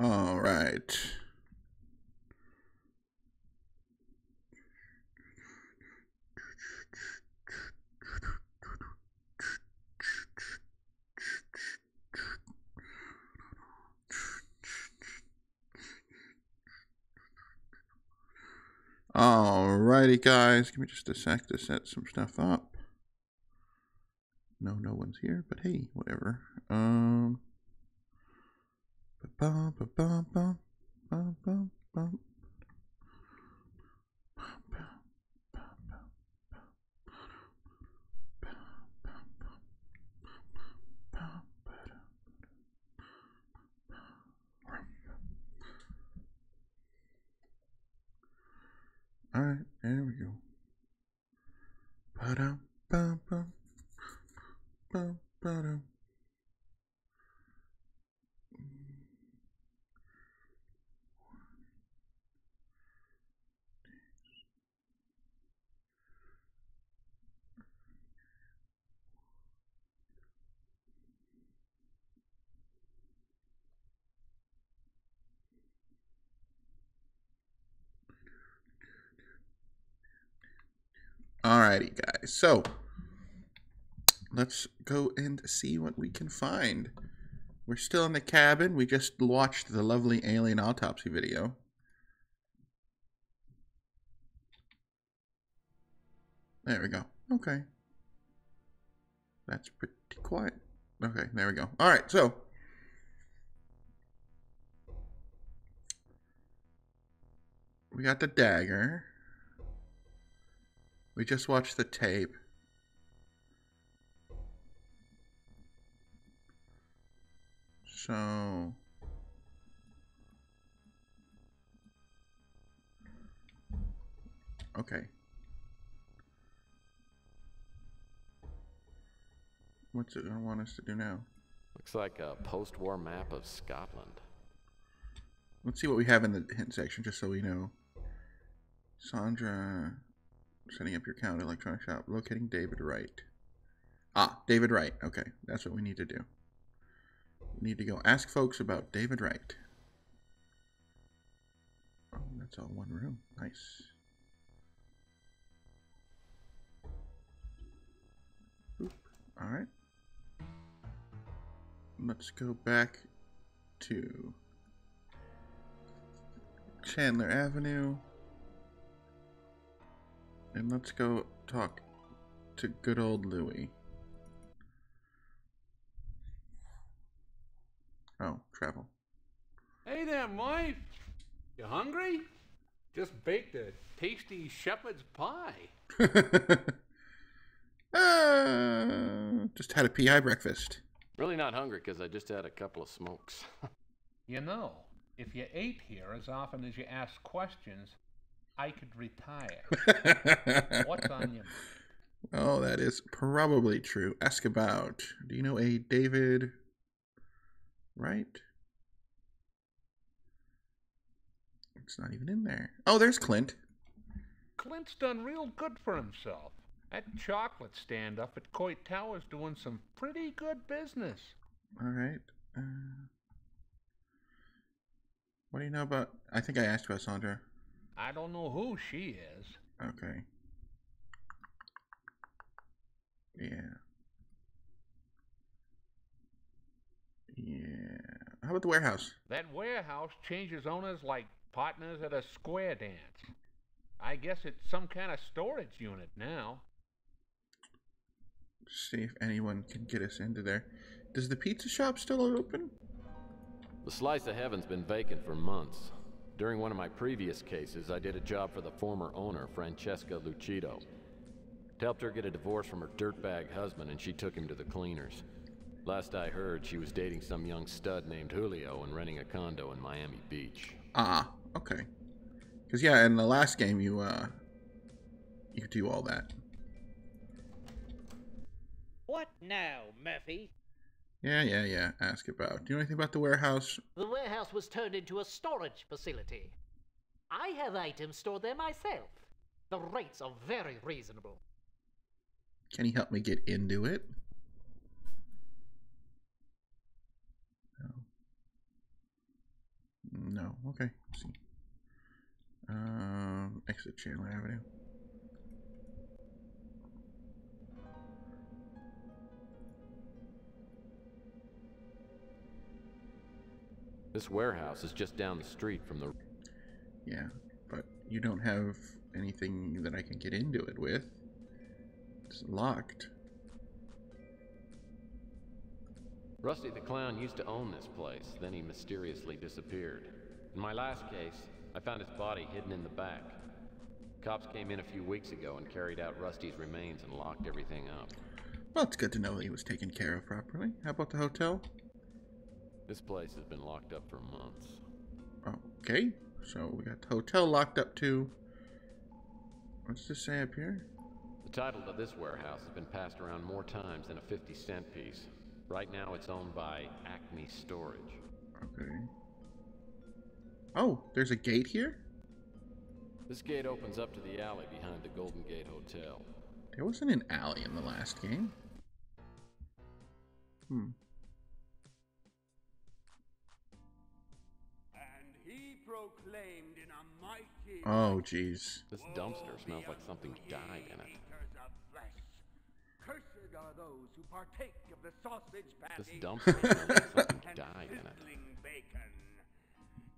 All right. Alrighty, guys. Give me just a sec to set some stuff up. No one's here, but hey, whatever. All right, there we go. Ba-dum, bum, bum, bum, ba-dum. Alrighty, guys. So let's go and see what we can find. We're still in the cabin. We just watched the lovely alien autopsy video. There we go. Okay. That's pretty quiet. Okay, there we go. All right, so we got the dagger. We just watched the tape. So okay. What's it gonna want us to do now? Looks like a post-war map of Scotland. Let's see what we have in the hint section, just so we know. Sandra, setting up your account, electronic shop, locating David Wright. Ah, David Wright. Okay, that's what we need to do. We need to go ask folks about David Wright. Oh, that's all one room. Nice. Oop. All right. Let's go back to Chandler Avenue. And let's go talk to good old Louie. Oh, travel. Hey there, wife. You hungry? Just baked a tasty shepherd's pie. Just had a PI breakfast. Really not hungry because I just had a couple of smokes. You know, if you ate here as often as you ask questions, I could retire. What's on your mind? Oh, that is probably true. Ask about. Do you know a David Wright? It's not even in there. Oh, there's Clint. Clint's done real good for himself. That chocolate stand up at Coit Tower's doing some pretty good business. All right. What do you know about... I think I asked about Sandra. I don't know who she is. Okay. Yeah. How about the warehouse? That warehouse changes owners like partners at a square dance. I guess it's some kind of storage unit now. See if anyone can get us into there. Does the pizza shop still open? The Slice of Heaven's been vacant for months. During one of my previous cases, I did a job for the former owner, Francesca Lucido. Helped her get a divorce from her dirtbag husband, and she took him to the cleaners. Last I heard, she was dating some young stud named Julio and renting a condo in Miami Beach. Ah, okay. Because, yeah, in the last game, you do all that. What now, Murphy? Yeah. Ask about. Do you know anything about the warehouse? The warehouse was turned into a storage facility. I have items stored there myself. The rates are very reasonable. Can he help me get into it? No. Oh, okay. Let's see. Exit Chandler Avenue. This warehouse is just down the street from the... Yeah, but you don't have anything that I can get into it with. It's locked. Rusty the Clown used to own this place, then he mysteriously disappeared. In my last case, I found his body hidden in the back. Cops came in a few weeks ago and carried out Rusty's remains and locked everything up. Well, it's good to know he was taken care of properly. How about the hotel? This place has been locked up for months. Okay, so we got the hotel locked up too. What's this say up here? The title to this warehouse has been passed around more times than a 50-cent piece. Right now it's owned by Acme Storage. Okay. Oh, there's a gate here? This gate opens up to the alley behind the Golden Gate Hotel. There wasn't an alley in the last game. And he proclaimed in a mighty... Oh, jeez. This dumpster smells like something died in it. Cursed are those who partake of the sausage patty. This dumpster smells like something died in it. Bacon.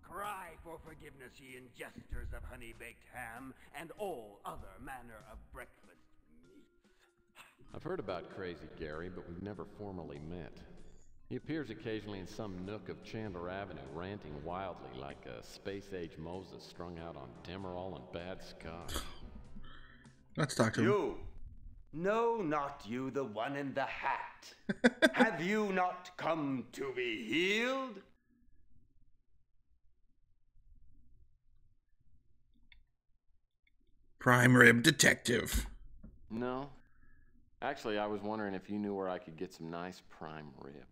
Cry for forgiveness, ye ingesters of honey-baked ham and all other manner of breakfast meats. I've heard about Crazy Gary, but we've never formally met. He appears occasionally in some nook of Chandler Avenue, ranting wildly like a space-age Moses strung out on Demerol and bad scotch. Let's talk to him. You! No, not you, the one in the hat. Have you not come to be healed? Prime Rib Detective. No. Actually, I was wondering if you knew where I could get some nice prime rib.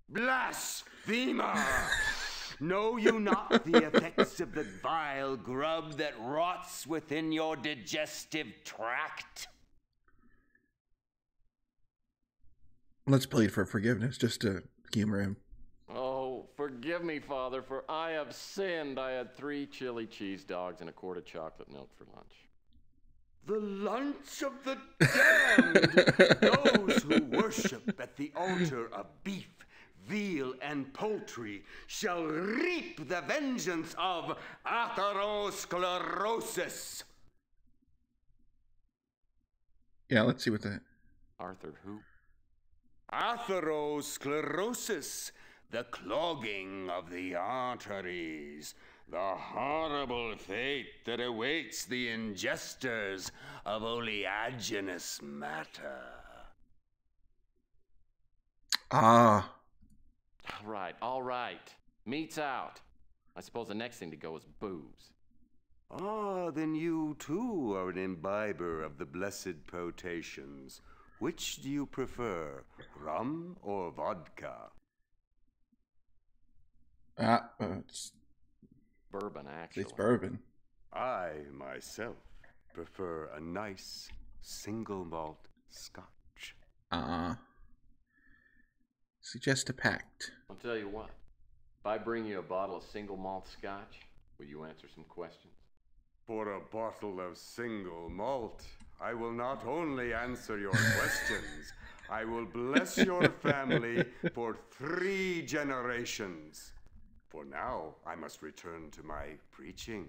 Blasphemer! Know you not the effects of the vile grub that rots within your digestive tract? Let's plead for forgiveness, just to humor him. Oh, forgive me, Father, for I have sinned. I had 3 chili cheese dogs and a quart of chocolate milk for lunch. The lunch of the damned! Those who worship at the altar of beef, veal, and poultry shall reap the vengeance of atherosclerosis. Yeah, let's see what that... Arthur who? Atherosclerosis, the clogging of the arteries, the horrible fate that awaits the ingesters of oleaginous matter. Ah. All right. Meat's out. I suppose the next thing to go is booze. Ah, then you too are an imbiber of the blessed potations. Which do you prefer, rum or vodka? It's Bourbon, actually. It's bourbon. I, myself, prefer a nice single malt scotch. Suggest a pact. I'll tell you what. If I bring you a bottle of single malt scotch, will you answer some questions? For a bottle of single malt, I will not only answer your questions, I will bless your family for 3 generations. For now, I must return to my preaching.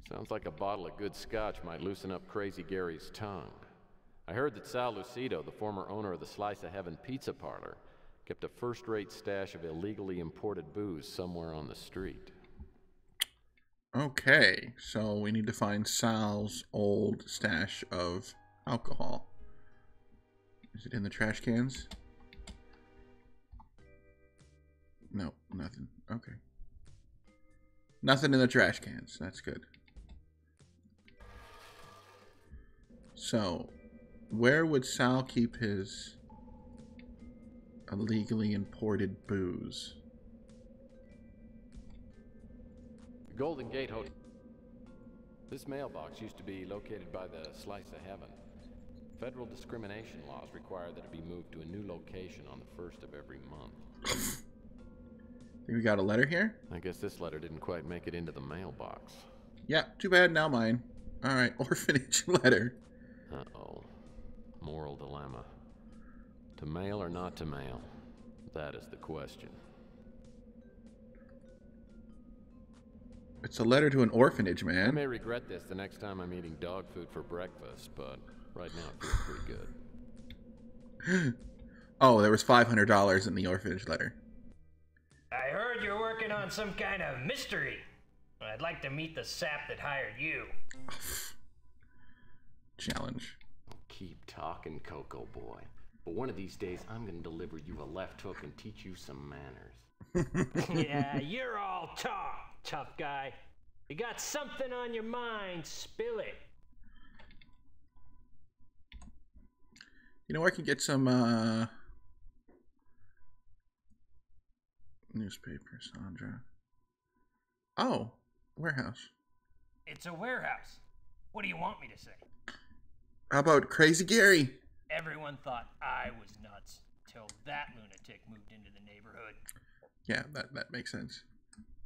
Sounds like a bottle of good scotch might loosen up Crazy Gary's tongue. I heard that Sal Lucido, the former owner of the Slice of Heaven pizza parlor, kept a first-rate stash of illegally imported booze somewhere on the street. Okay, so we need to find Sal's old stash of alcohol. Is it in the trash cans? No, nothing. Okay. Nothing in the trash cans. That's good. So, where would Sal keep his illegally imported booze? Golden Gate Hotel. This mailbox used to be located by the Slice of Heaven. Federal discrimination laws require that it be moved to a new location on the 1st of every month. Think we got a letter here? I guess this letter didn't quite make it into the mailbox. Yeah, too bad, now mine. Alright, orphanage letter. Uh-oh. Moral dilemma. To mail or not to mail? That is the question. It's a letter to an orphanage, I man. may regret this the next time I'm eating dog food for breakfast, but right now it feels pretty good. Oh, there was $500 in the orphanage letter. I heard you're working on some kind of mystery. I'd like to meet the sap that hired you. Challenge. Keep talking, Coco Boy. But one of these days, I'm gonna deliver you a left hook and teach you some manners. Yeah, you're all talk, tough guy. You got something on your mind, spill it. You know where I can get some, newspaper, Sandra. Oh, warehouse. It's a warehouse. What do you want me to say? How about Crazy Gary? Everyone thought I was nuts till that lunatic moved into the neighborhood. Yeah, that makes sense.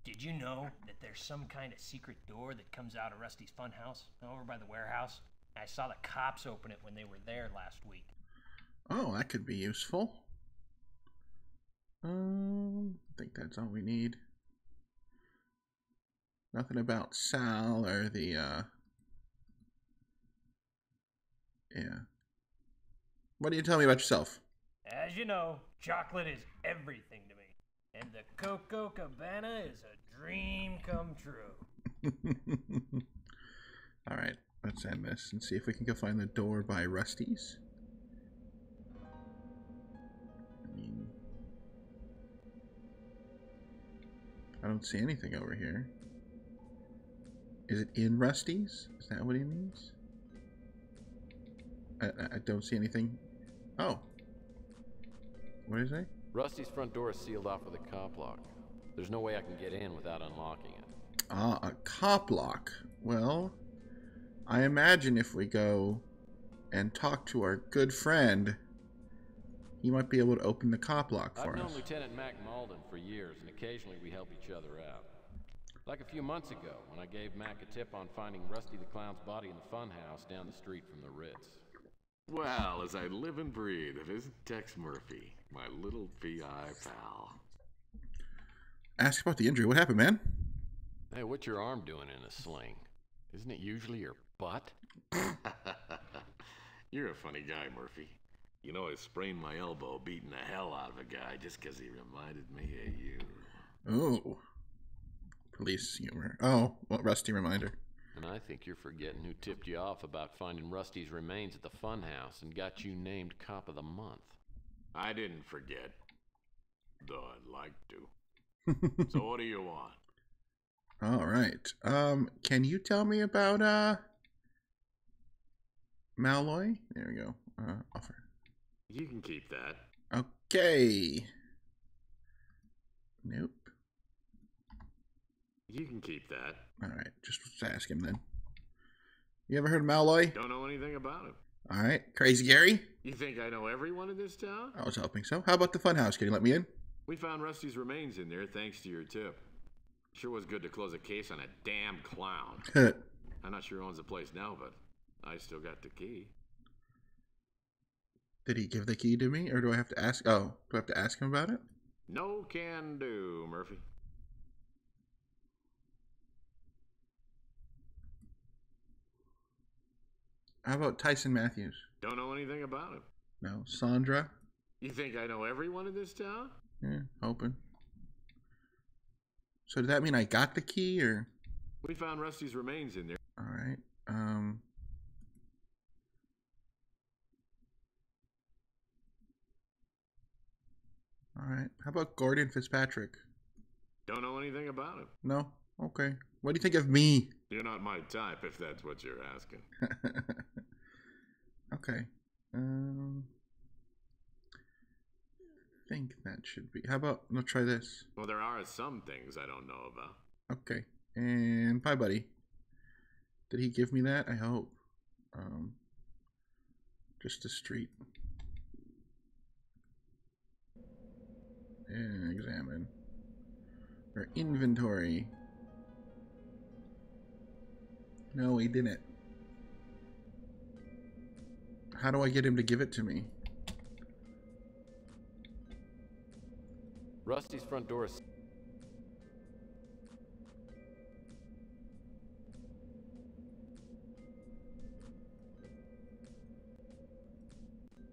Did you know that there's some kind of secret door that comes out of Rusty's funhouse over by the warehouse? I saw the cops open it when they were there last week. Oh, that could be useful. I think that's all we need. Nothing about Sal or the, yeah. What do you tell me about yourself? As you know, chocolate is everything to me. And the Coco Cabana is a dream come true. Alright, let's end this and see if we can go find the door by Rusty's. I don't see anything over here. Is it in Rusty's? Is that what he means? I don't see anything. Oh. What is it? Rusty's front door is sealed off with a cop lock. There's no way I can get in without unlocking it. Ah, a cop lock. Well, I imagine if we go and talk to our good friend, he might be able to open the cop lock for I've known us. Lieutenant Mac Malden for years, and occasionally we help each other out. Like a few months ago, when I gave Mac a tip on finding Rusty the Clown's body in the funhouse down the street from the Ritz. Well, as I live and breathe, if isn't Tex Murphy, my little PI pal. Ask about the injury. What happened, man? Hey, what's your arm doing in a sling? Isn't it usually your butt? You're a funny guy, Murphy. You know, I sprained my elbow beating the hell out of a guy just 'cause he reminded me of you. Oh. Police humor. Oh, well, Rusty reminder. And I think you're forgetting who tipped you off about finding Rusty's remains at the funhouse and got you named Cop of the Month. I didn't forget, though I'd like to. So what do you want? All right. Can you tell me about Malloy? There we go. Offer. You can keep that. Okay. Nope. You can keep that. All right. Just ask him then. You ever heard of Malloy? Don't know anything about him. All right. Crazy Gary? You think I know everyone in this town? I was hoping so. How about the funhouse? Can you let me in? We found Rusty's remains in there thanks to your tip. Sure was good to close a case on a damn clown. I'm not sure who owns the place now, but I still got the key. Did he give the key to me, or do I have to ask? Oh, do I have to ask him about it? No can do, Murphy. How about Tyson Matthews? Don't know anything about him. No. Sandra? You think I know everyone in this town? Yeah, hoping. So does that mean I got the key, or? We found Rusty's remains in there. All right. All right. How about Gordon Fitzpatrick? Don't know anything about him. No? Okay. What do you think of me? You're not my type, if that's what you're asking. Okay. Think that should be. How about, let's try this. Well, there are some things I don't know about. Okay. And bye, buddy. Did he give me that? I hope. Just a street. And examine. Or inventory. No, he didn't. How do I get him to give it to me? Rusty's front door is...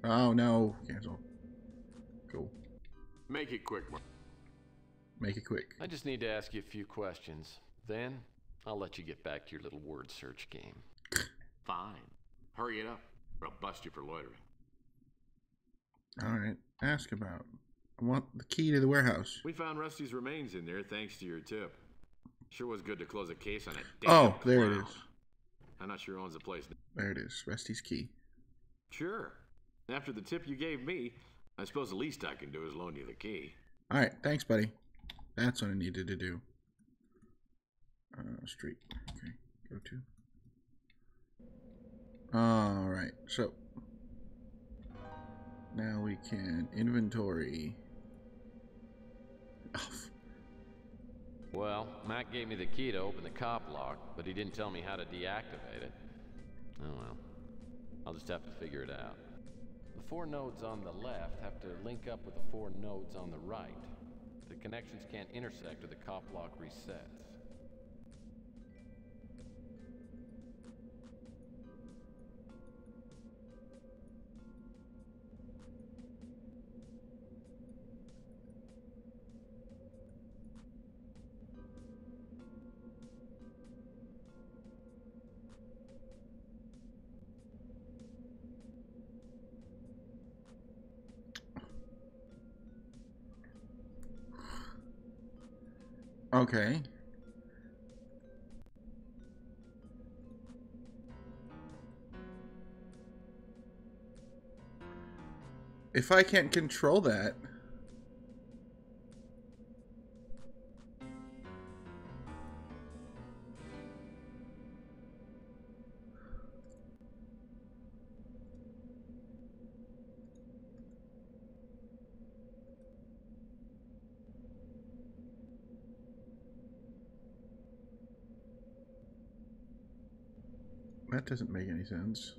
Oh no, cancel. Cool. Make it quick, Mark. Make it quick. I just need to ask you a few questions. Then, I'll let you get back to your little word search game. Fine. Hurry it up, or I'll bust you for loitering. Alright, ask about. I want the key to the warehouse. We found Rusty's remains in there thanks to your tip. Sure was good to close a case on a damn Oh, there it clown. is. I'm not sure who owns the place now. There it is. Rusty's key. Sure. After the tip you gave me, I suppose the least I can do is loan you the key. Alright, thanks, buddy. That's what I needed to do. Street. Okay, go to. Alright, so. Now we can inventory. Off. Well, Mac gave me the key to open the cop lock, but he didn't tell me how to deactivate it. Oh well. I'll just have to figure it out. The 4 nodes on the left have to link up with the 4 nodes on the right. The connections can't intersect or the cop lock resets. Okay. If I can't control that... That doesn't make any sense.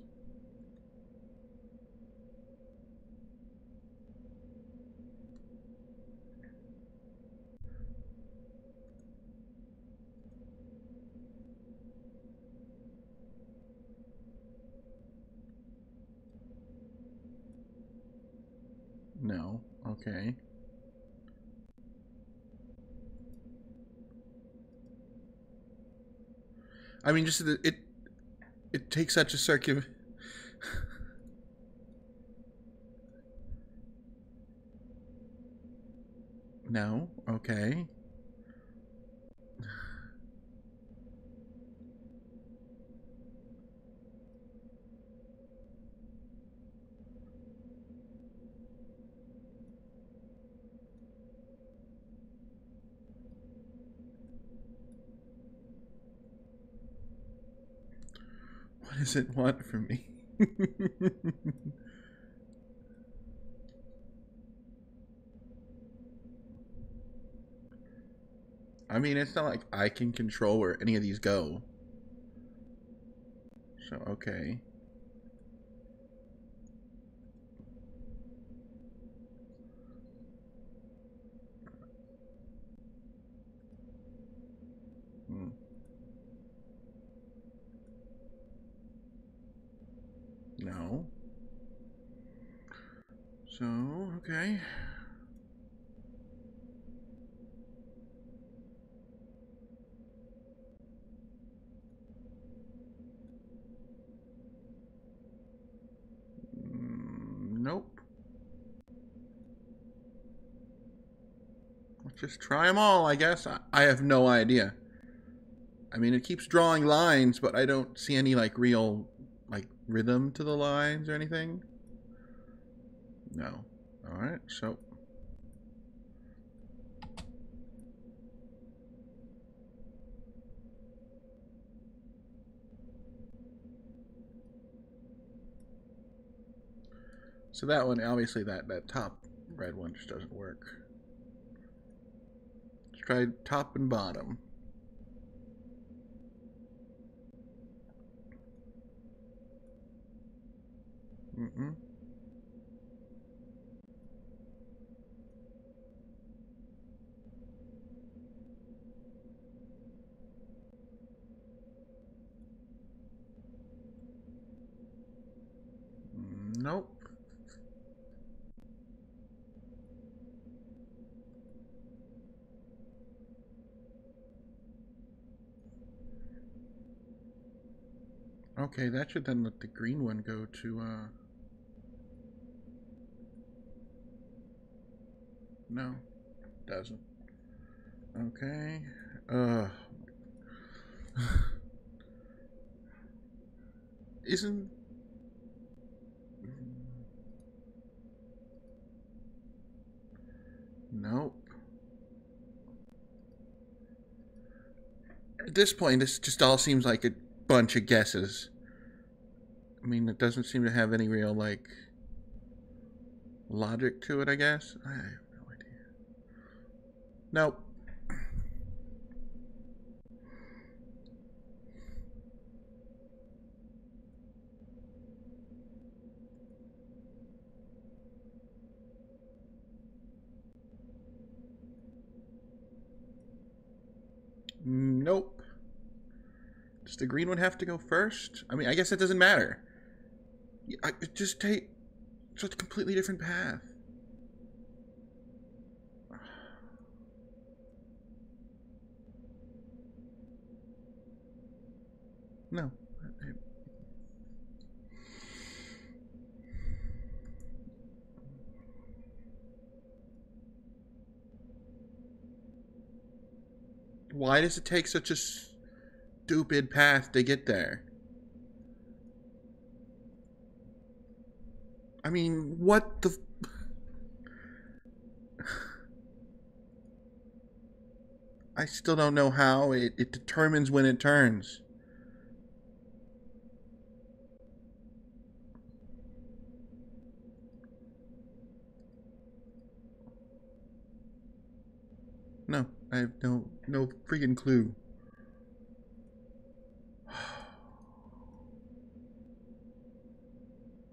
No. Okay. I mean, just it takes such a circuit. No. Okay. What does it want from me? I mean, it's not like I can control where any of these go. So, okay. Hmm. No. So, okay. Nope. Let's just try them all, I guess. I have no idea. I mean, it keeps drawing lines, but I don't see any, like, real, like, rhythm to the lines or anything. No. Alright, so... So that one, obviously that top red one just doesn't work. Let's try top and bottom. Mm-mm. Nope. Okay, that should then let the green one go to, no, doesn't. Okay, isn't... Nope. At this point, this just all seems like a bunch of guesses. I mean, it doesn't seem to have any real, like, logic to it, I guess. I have no idea. Nope. Nope. Does the green one have to go first? I mean, I guess it doesn't matter. Just take such a completely different path. No. Why does it take such a stupid path to get there? I mean, what the... I still don't know how it determines when it turns. No, I have no freaking clue.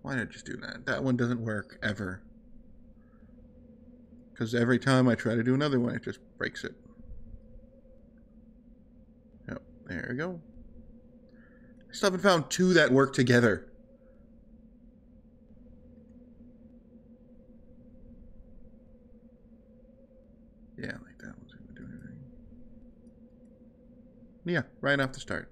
Why did I just do that? That one doesn't work, ever. Because every time I try to do another one, it just breaks it. Yep, there we go. I still haven't found two that work together. Yeah, like that one's gonna do anything. Yeah, right off the start.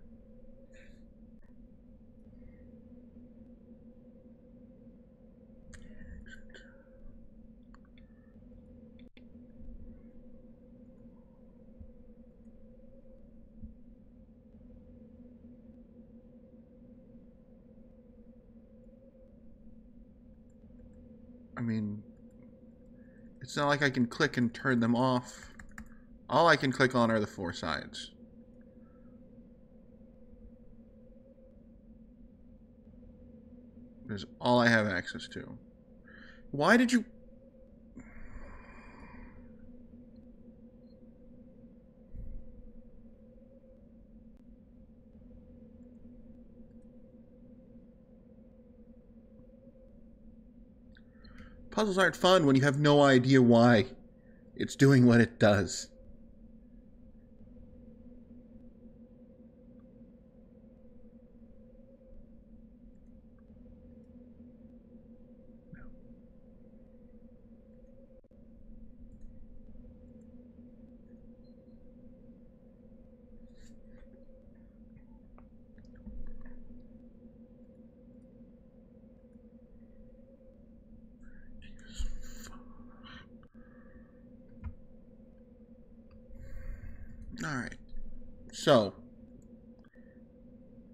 I mean, it's not like I can click and turn them off. All I can click on are the four sides. That's all I have access to. Why did you... Puzzles aren't fun when you have no idea why it's doing what it does. Alright. So,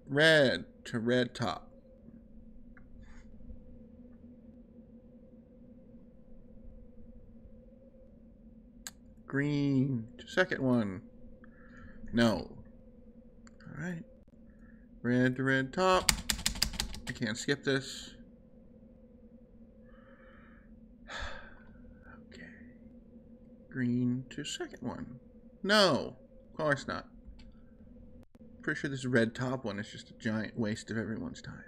red to red top. Green to second one. No. Alright. Red to red top. I can't skip this. Okay. Green to second one. No. Of course not. Pretty sure this red top one is just a giant waste of everyone's time.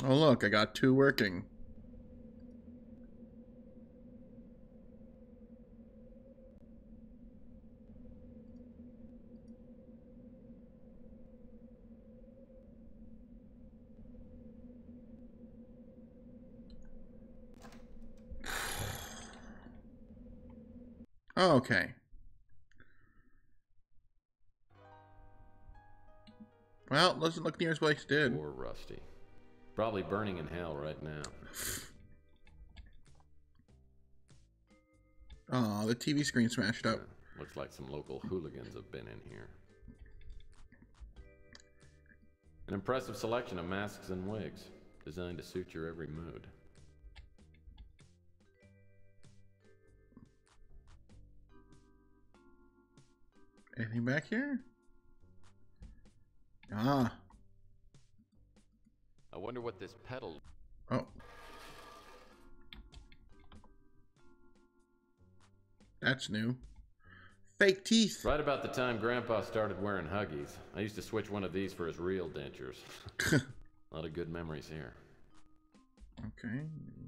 Oh look, I got 2 working. Okay. Well, doesn't look near as wasted. Poor Rusty. Probably burning in hell right now. Oh, the TV screen smashed up. Looks like some local hooligans have been in here. An impressive selection of masks and wigs, designed to suit your every mood. Anything back here? Ah. I wonder what this pedal... Oh. That's new. Fake teeth. Right about the time Grandpa started wearing Huggies, I used to switch one of these for his real dentures. A lot of good memories here. Okay,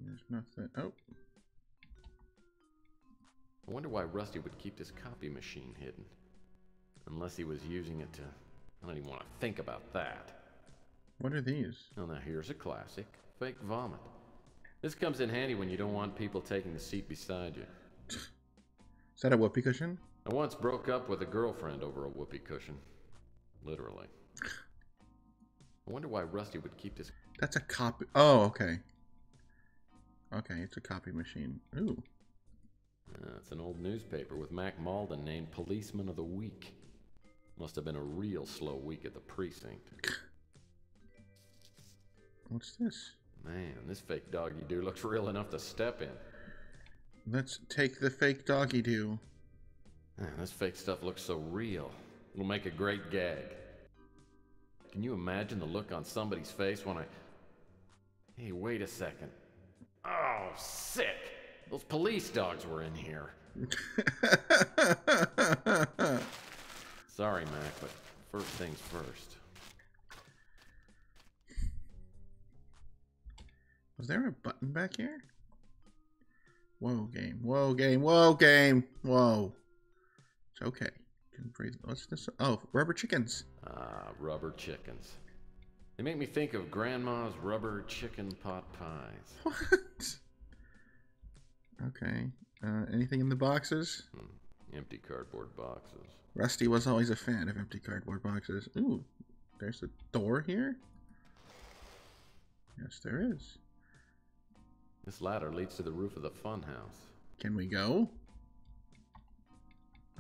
there's nothing. Oh. I wonder why Rusty would keep this copy machine hidden. Unless he was using it to... I don't even want to think about that. What are these? Oh, now here's a classic. Fake vomit. This comes in handy when you don't want people taking the seat beside you. Is that a whoopee cushion? I once broke up with a girlfriend over a whoopee cushion. Literally. I wonder why Rusty would keep this... That's a copy... Oh, okay. Okay, it's a copy machine. Ooh. It's an old newspaper with Mac Malden named Policeman of the Week. Must have been a real slow week at the precinct. What's this? Man, this fake doggy-doo looks real enough to step in. Let's take the fake doggy-doo. Man, this fake stuff looks so real. It'll make a great gag. Can you imagine the look on somebody's face when I... Hey, wait a second. Oh, sick! Those police dogs were in here. Sorry, Mac, but first things first. Was there a button back here? Whoa, game. Whoa, game. Whoa, game. Whoa. It's okay. Can breathe. What's this? Oh, rubber chickens. Ah, rubber chickens. They make me think of Grandma's rubber chicken pot pies. What? Okay. Anything in the boxes? Empty cardboard boxes. Rusty was always a fan of empty cardboard boxes. Ooh, there's a door here? Yes, there is. This ladder leads to the roof of the funhouse. Can we go?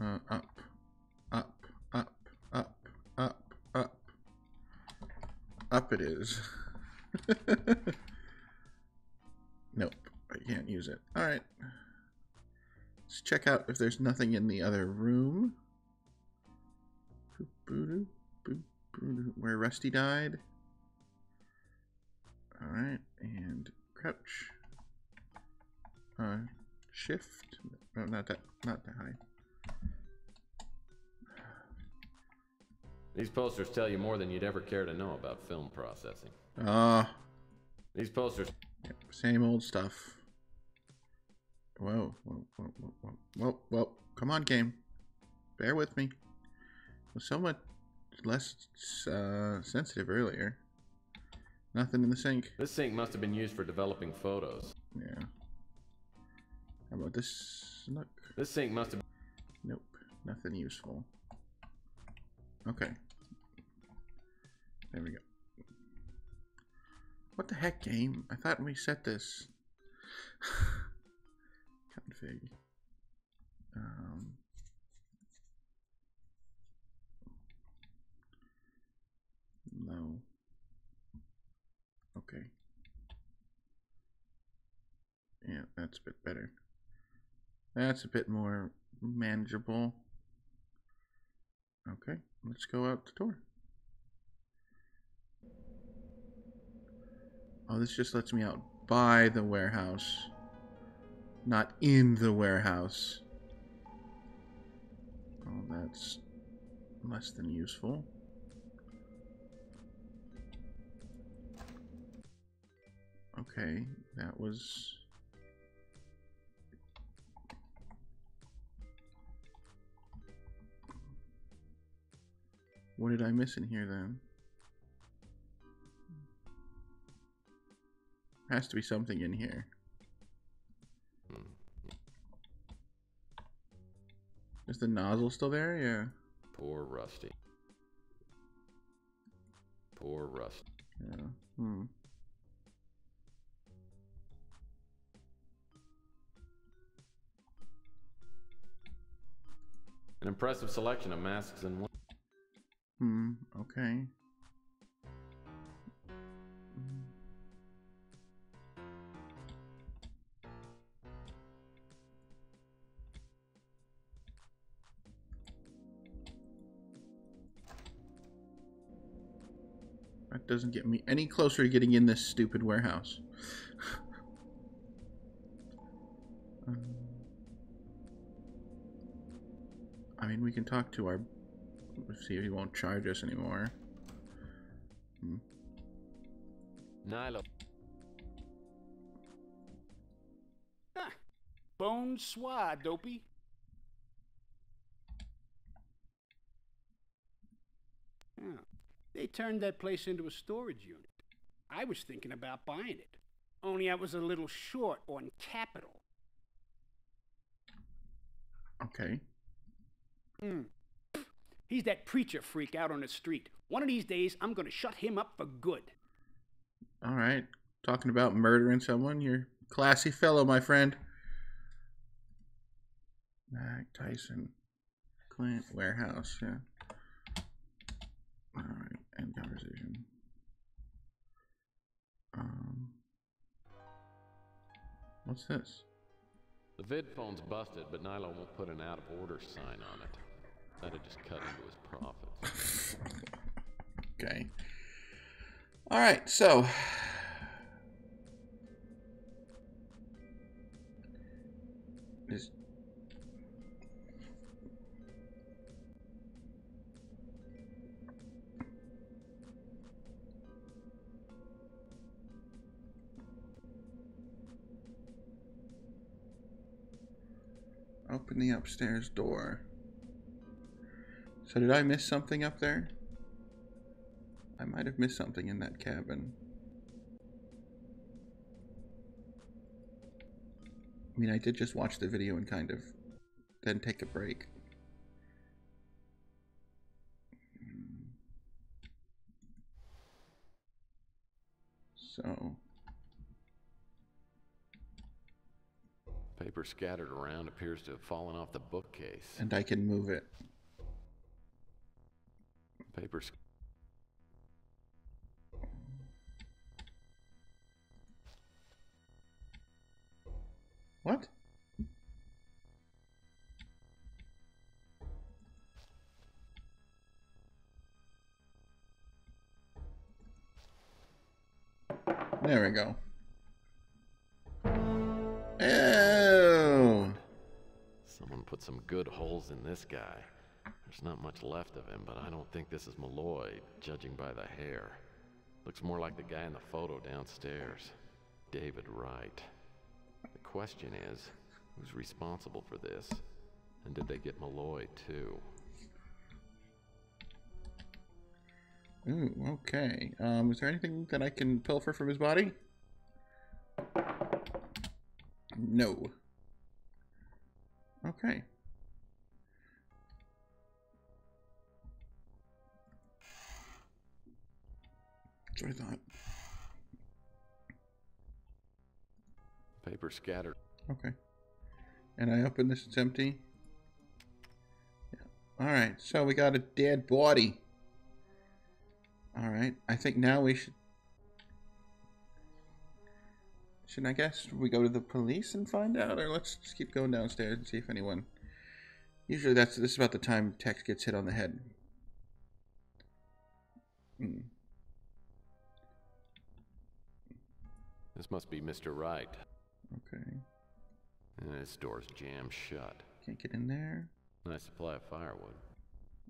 Up, up, up, up, up, up. Up it is. Nope, I can't use it. Alright. Let's check out if there's nothing in the other room. Where Rusty died. Alright, and crouch. Shift. No, not that high. These posters tell you more than you'd ever care to know about film processing. These posters... Yep, same old stuff. Whoa, whoa, whoa, whoa, whoa, whoa, whoa. Come on, game. Bear with me. It was so much less sensitive earlier. Nothing in the sink. This sink must have been used for developing photos. Yeah. How about this? Look. This sink must have... Nope. Nothing useful. Okay. There we go. What the heck, game? I thought we set this. Config. that's a bit better. That's a bit more manageable. Okay, let's go out the door. Oh, this just lets me out by the warehouse, not in the warehouse. Oh, that's less than useful. Okay, that was... What did I miss in here then? Has to be something in here. Is the nozzle still there? Yeah. Poor Rusty. Poor Rusty. Yeah. An impressive selection of masks and... Okay. That doesn't get me any closer to getting in this stupid warehouse. I mean, we can talk to our... see if he won't charge us anymore. Nilo. Ah, bonsoir, dopey. Yeah, they turned that place into a storage unit. I was thinking about buying it, only I was a little short on capital. Okay. He's that preacher freak out on the street. One of these days, I'm gonna shut him up for good. All right. Talking about murdering someone. You're a classy fellow, my friend. Mac Tyson. Clint Warehouse. Yeah. All right. End conversation. What's this? The vid phone's busted, but Nilo won't put an out-of-order sign on it. That'd just cut into his profits. Okay. All right, so... Is... Open the upstairs door. So did I miss something up there? I might have missed something in that cabin. I mean, I did just watch the video and kind of then take a break. So... Paper scattered around appears to have fallen off the bookcase. And I can move it. Papers. What? There we go. Oh. Someone put some good holes in this guy. There's not much left of him, but I don't think this is Malloy, judging by the hair. Looks more like the guy in the photo downstairs. David Wright. The question is, who's responsible for this? And did they get Malloy, too? Ooh, okay. Is there anything that I can pilfer from his body? No. Okay. That's what I thought. Paper scattered. Okay. And I open this, it's empty. Yeah. Alright, so we got a dead body. Alright, I think now we should... Should I guess we go to the police and find out, or let's just keep going downstairs and see if anyone... Usually this is about the time Tex gets hit on the head. This must be Mr. Wright. Okay. And this door's jammed shut. Can't get in there. Nice supply of firewood.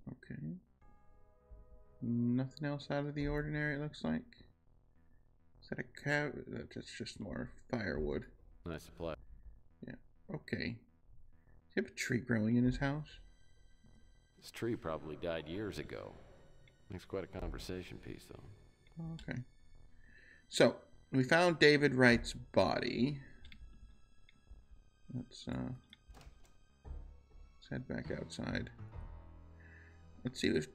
Okay. Nothing else out of the ordinary, it looks like. Is that a cow? That's just more firewood. Nice supply. Yeah. Okay. Does he have a tree growing in his house? This tree probably died years ago. Makes quite a conversation piece, though. Okay. So, we found David Wright's body. Let's head back outside. Let's see if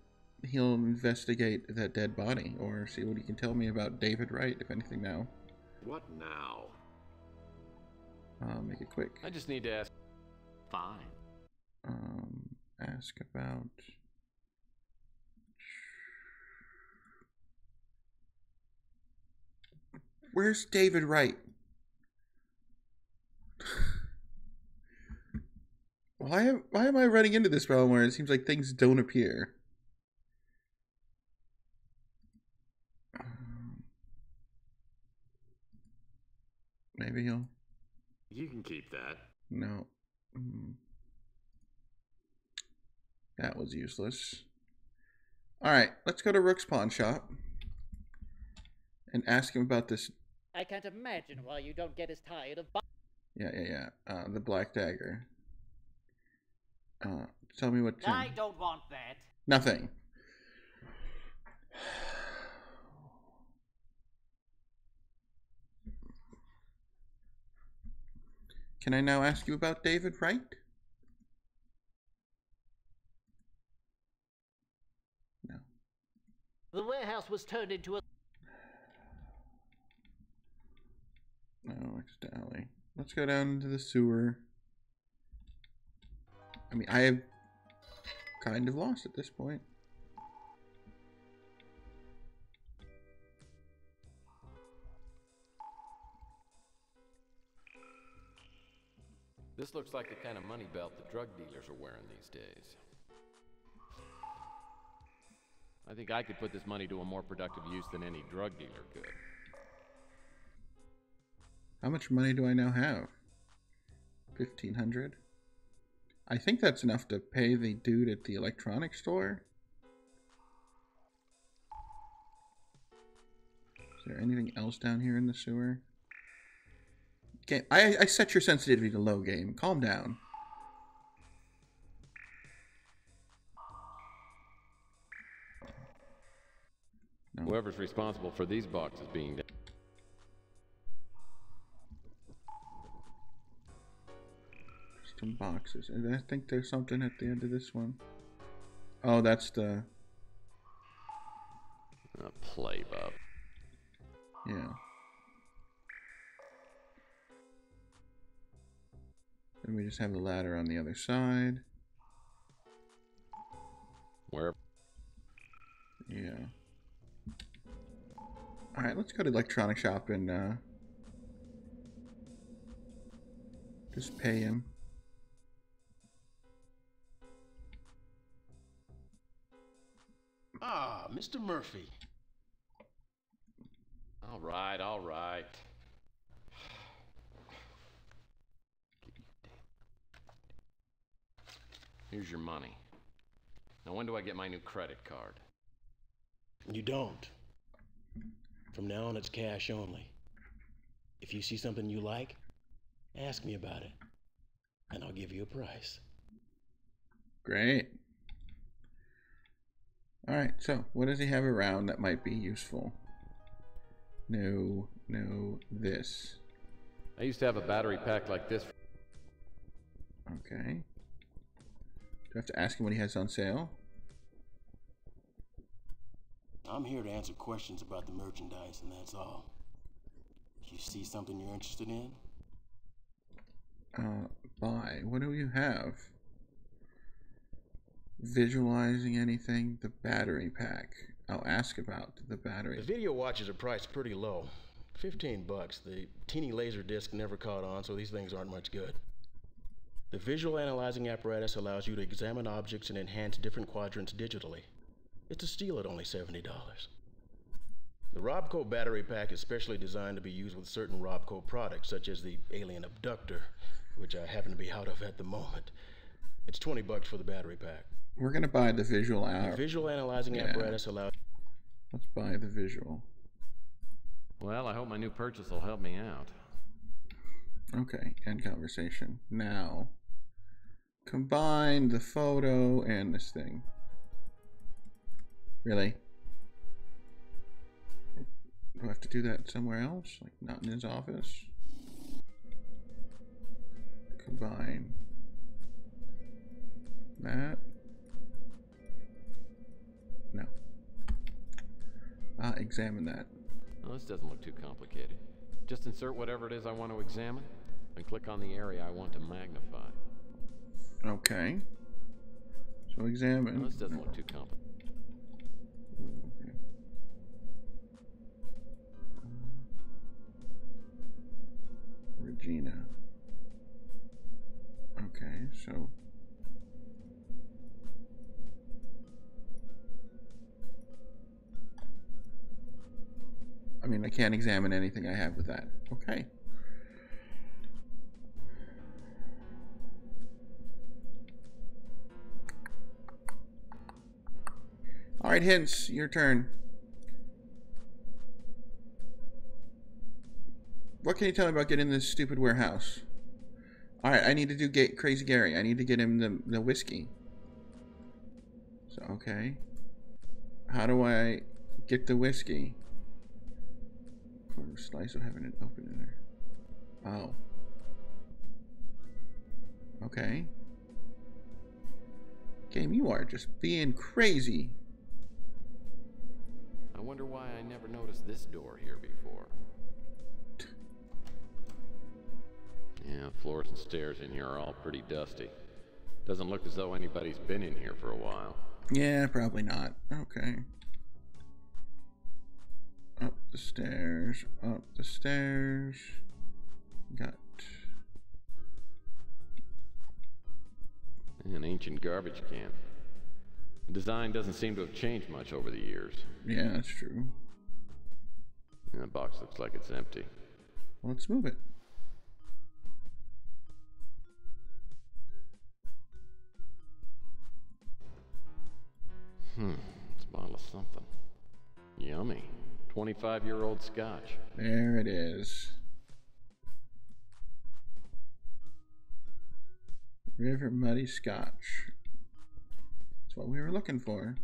he'll investigate that dead body, or see what he can tell me about David Wright, if anything now. What now? Make it quick. I just need to ask. Fine. Ask about... Where's David Wright? Why am I running into this problem where it seems like things don't appear? Maybe he'll... You can keep that. No. That was useless. Alright, let's go to Rook's pawn shop and ask him about this. I can't imagine why you don't get as tired of... Yeah. The black dagger. Tell me what... I don't want that. Nothing. Can I now ask you about David Wright? No. The warehouse was turned into a... No, it's the alley. Let's go down to the sewer. I mean, I have kind of lost at this point. This looks like the kind of money belt the drug dealers are wearing these days. I think I could put this money to a more productive use than any drug dealer could. How much money do I now have? 1,500. I think that's enough to pay the dude at the electronics store. Is there anything else down here in the sewer? Okay, I set your sensitivity to low, game. Calm down. No. Whoever's responsible for these boxes being down. Some boxes. And I think there's something at the end of this one. Oh, that's the... Play buff. Yeah. Then we just have the ladder on the other side. Where? Yeah. Alright, let's go to the electronic shop and just pay him. Ah, Mr. Murphy. All right. Here's your money. Now, when do I get my new credit card? You don't. From now on, it's cash only. If you see something you like, ask me about it, and I'll give you a price. Great. Alright, so what does he have around that might be useful? No, this. I used to have a battery pack like this. Okay. Do I have to ask him what he has on sale? I'm here to answer questions about the merchandise, and that's all. If you see something you're interested in? Buy. What do you have? Visualizing anything? The battery pack. I'll ask about the battery. The video watches are priced pretty low. $15. The teeny laser disc never caught on, so these things aren't much good. The visual analyzing apparatus allows you to examine objects and enhance different quadrants digitally. It's a steal at only $70. The Robco battery pack is specially designed to be used with certain Robco products, such as the alien abductor, which I happen to be out of at the moment. It's $20 for the battery pack. We're gonna buy the visual The visual analyzing apparatus allows... Let's buy the visual. Well, I hope my new purchase will help me out. Okay, end conversation. Now, combine the photo and this thing. Really? Do I have to do that somewhere else? Like, not in his office? Combine that. No. Examine that. Well, this doesn't look too complicated. Just insert whatever it is I want to examine, and click on the area I want to magnify. Okay. So examine. Well, this doesn't look too complicated. Okay. Regina. Okay, so I mean, I can't examine anything I have with that. Okay. All right, Hints, your turn. What can you tell me about getting this stupid warehouse? All right, I need to do Crazy Gary. I need to get him the whiskey. So, okay. How do I get the whiskey? For a slice of having it open in there. Oh. Okay. Game, you are just being crazy. I wonder why I never noticed this door here before. Yeah, floors and stairs in here are all pretty dusty. Doesn't look as though anybody's been in here for a while. Yeah, probably not. Okay. Up the stairs, up the stairs. Got an ancient garbage can. The design doesn't seem to have changed much over the years. Yeah, that's true. And the box looks like it's empty. Well, let's move it. It's a bottle of something. Yummy. 25-year-old scotch. There it is. River Muddy Scotch. That's what we were looking for.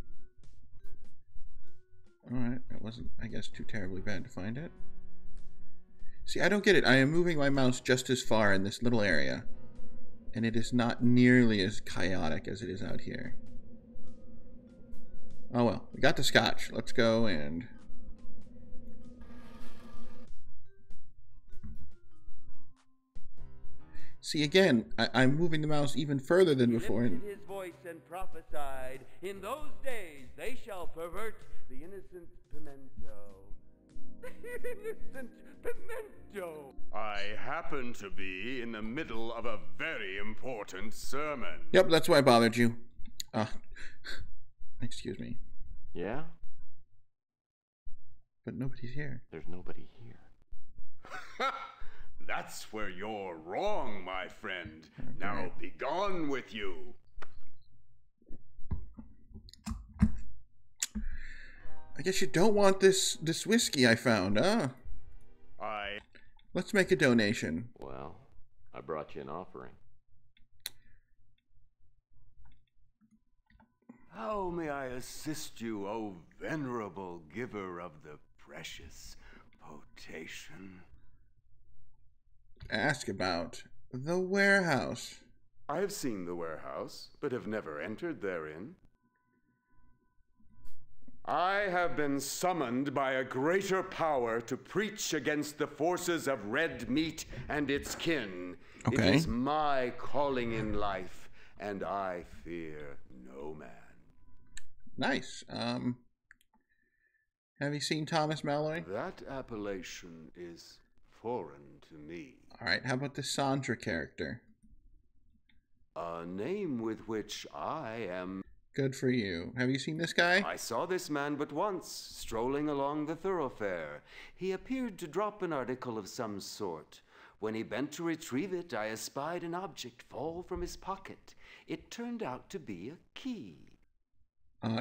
Alright, that wasn't, I guess, too terribly bad to find it. See, I don't get it. I am moving my mouse just as far in this little area. And it is not nearly as chaotic as it is out here. Oh well, we got the scotch. Let's go and... See, again, I'm moving the mouse even further than before. He lifted his voice and prophesied, "In those days they shall pervert the innocent pimento." The innocent pimento! I happen to be in the middle of a very important sermon. Yep, that's why I bothered you. Excuse me. Yeah? But nobody's here. There's nobody here. That's where you're wrong, my friend. Okay. Now be gone with you. I guess you don't want this whiskey I found, huh? Let's make a donation. Well, I brought you an offering. How may I assist you, O venerable giver of the precious potation? Ask about the warehouse. I have seen the warehouse, but have never entered therein. I have been summoned by a greater power to preach against the forces of red meat and its kin. Okay. It is my calling in life, and I fear no man. Nice. Have you seen Thomas Malloy? That appellation is foreign to me. All right, how about the Sandra character? A name with which I am... Good for you. Have you seen this guy? I saw this man but once, strolling along the thoroughfare. He appeared to drop an article of some sort. When he bent to retrieve it, I espied an object fall from his pocket. It turned out to be a key.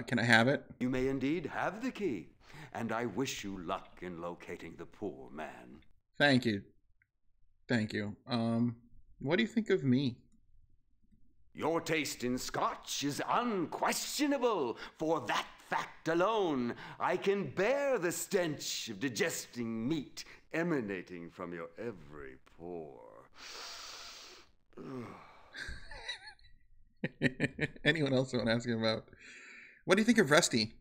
Can I have it? You may indeed have the key, and I wish you luck in locating the poor man. Thank you. Thank you. What do you think of me? Your taste in Scotch is unquestionable. For that fact alone, I can bear the stench of digesting meat emanating from your every pore. Anyone else want to ask him about? What do you think of Rusty?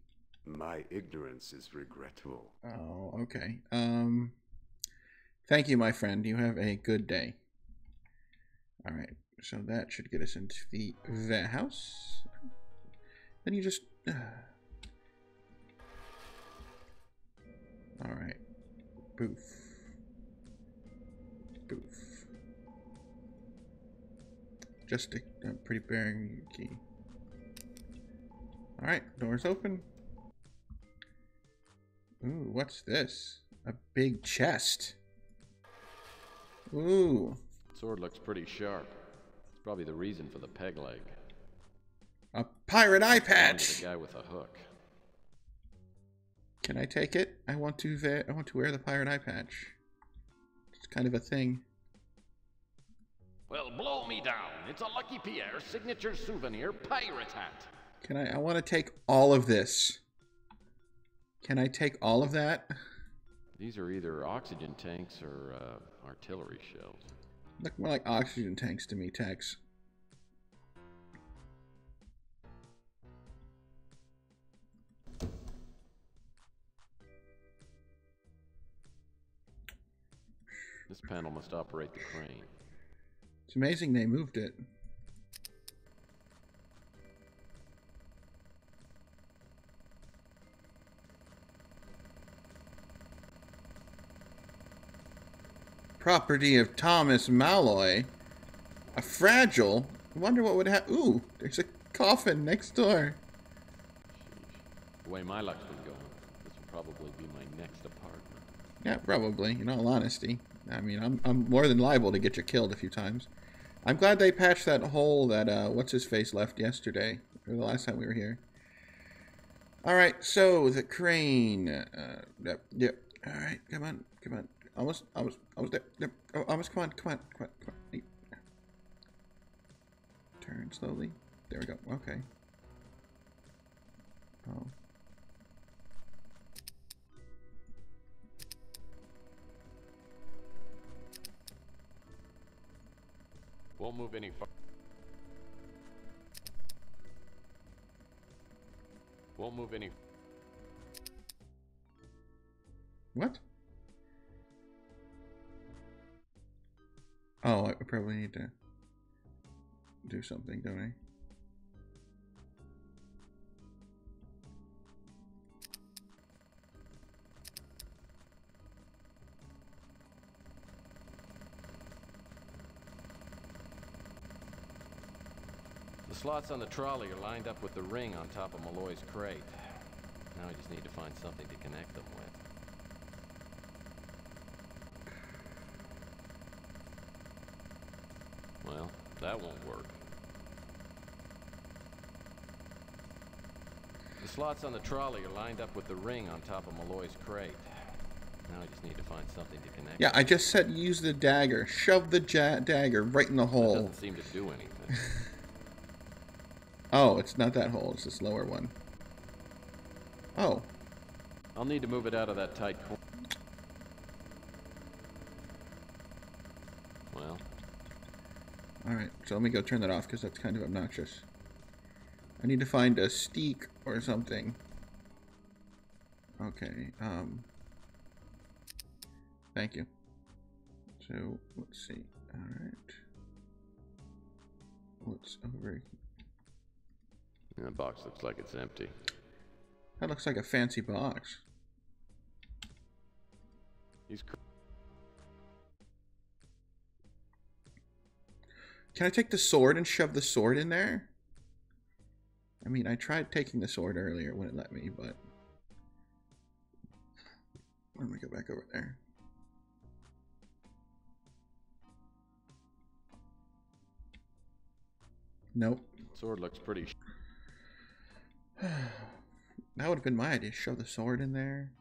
My ignorance is regrettable. Oh, okay. Thank you, my friend. You have a good day. All right. So that should get us into the vet house. Then you just... All right. Boof. Boof. Just a pretty bearing key. All right. Doors open. Ooh, what's this? A big chest. Ooh. Sword looks pretty sharp. It's probably the reason for the peg leg. A pirate eye patch. The guy with a hook. Can I take it? I want to wear the pirate eye patch. It's kind of a thing. Well, blow me down. It's a Lucky Pierre signature souvenir pirate hat. Can I want to take all of this. Can I take all of that? These are either oxygen tanks or artillery shells. Look more like oxygen tanks to me, Tex. This panel must operate the crane. It's amazing they moved it. Property of Thomas Malloy. A fragile? I wonder what would happen. Ooh, there's a coffin next door. Sheesh. The way my luck's been going, this will probably be my next apartment. Yeah, probably, in all honesty. I mean, I'm more than liable to get you killed a few times. I'm glad they patched that hole that, what's-his-face left yesterday, or the last time we were here. Alright, so, the crane. Yep. Alright, come on. Almost there. Yep. Oh, almost, come on. Hey. Turn slowly. There we go. Okay. Oh. Won't move any far. Won't move any. What? Oh, I probably need to do something, don't I? The slots on the trolley are lined up with the ring on top of Malloy's crate. Now I just need to find something to connect them with. Well, that won't work. The slots on the trolley are lined up with the ring on top of Malloy's crate. Now I just need to find something to connect. Yeah, I just said use the dagger. Shove the dagger right in the hole. That doesn't seem to do anything. Oh, it's not that hole. It's this lower one. Oh. I'll need to move it out of that tight corner. Well. Alright, so let me go turn that off because that's kind of obnoxious. I need to find a steak or something. Okay, thank you. So, let's see. Alright. What's over here? That box looks like it's empty. That looks like a fancy box. Can I take the sword and shove the sword in there? I mean, I tried taking the sword earlier when it let me, but... Let me go back over there. Nope. Sword looks pretty... That would have been my idea. Shove the sword in there.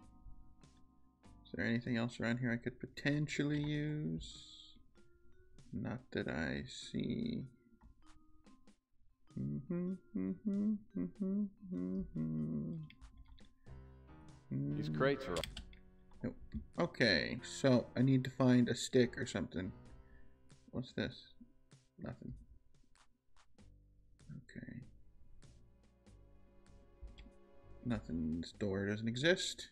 Is there anything else around here I could potentially use? Not that I see. These crates are... Nope. Okay, so I need to find a stick or something. What's this? Nothing. Okay. Nothing. This door doesn't exist.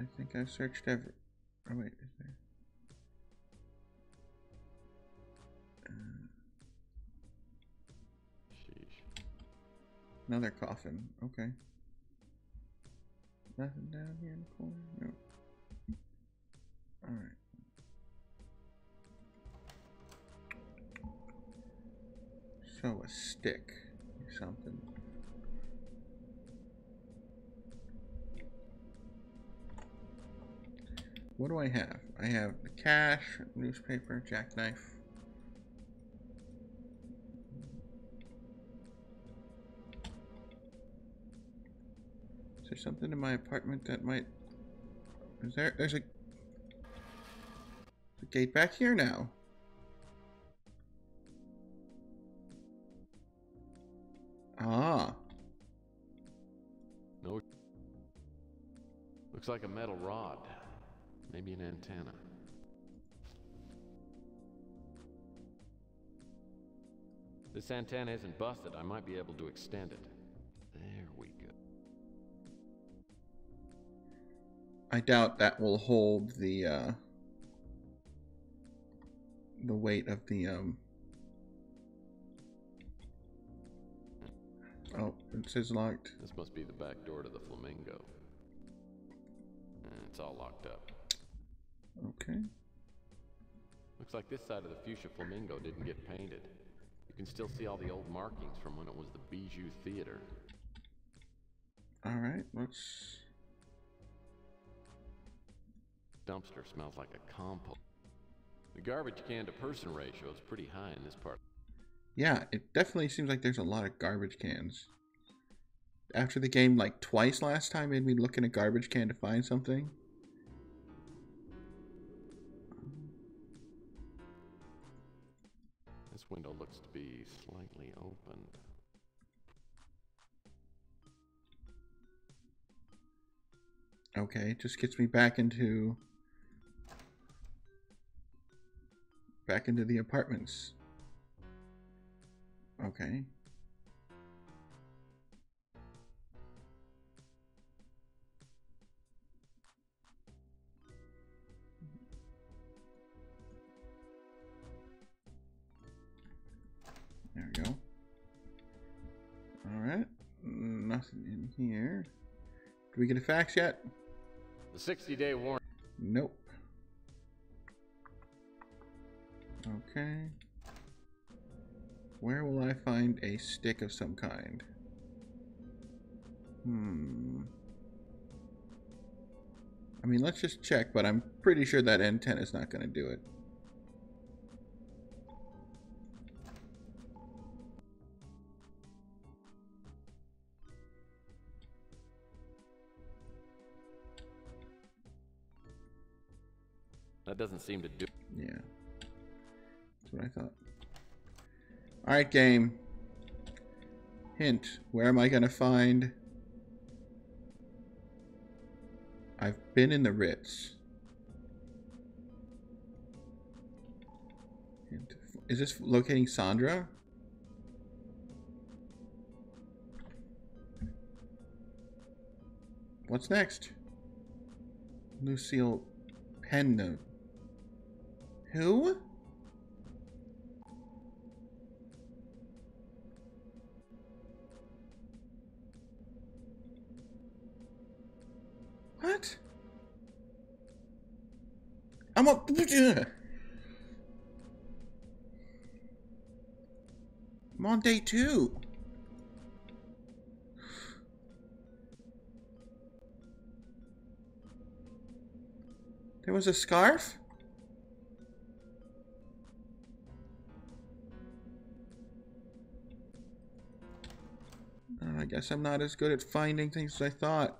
I think I've searched every... Oh wait, is there... Sheesh. Another coffin. Okay. Nothing down here in the corner? No. Alright. So a stick or something. What do I have? I have the cash, newspaper, jackknife. Is there something in my apartment that might... Is there... There's a gate back here now. Ah. No. Looks like a metal rod. Maybe an antenna. This antenna isn't busted. I might be able to extend it. There we go. I doubt that will hold the weight of the Oh, it says locked. This must be the back door to the Flamingo. It's all locked up. Okay. Looks like this side of the fuchsia Flamingo didn't get painted. You can still see all the old markings from when it was the Bijou Theater. Alright, let's... Dumpster smells like a compost. The garbage can to person ratio is pretty high in this part. Yeah, it definitely seems like there's a lot of garbage cans. After the game, like twice last time, made me look in a garbage can to find something. This window looks to be slightly opened. Okay, it just gets me back into the apartments. Okay. There we go. Alright. Nothing in here. Do we get a fax yet? The 60-day warrant. Nope. Okay. Where will I find a stick of some kind? I mean, let's just check, but I'm pretty sure that antenna is not going to do it. That doesn't seem to do. Yeah. That's what I thought. Alright, game. Hint. Where am I going to find... I've been in the Ritz. Hint. Is this locating Sandra? What's next? Lucille Penno. Who? What? I'm on day 2. There was a scarf? I guess I'm not as good at finding things as I thought.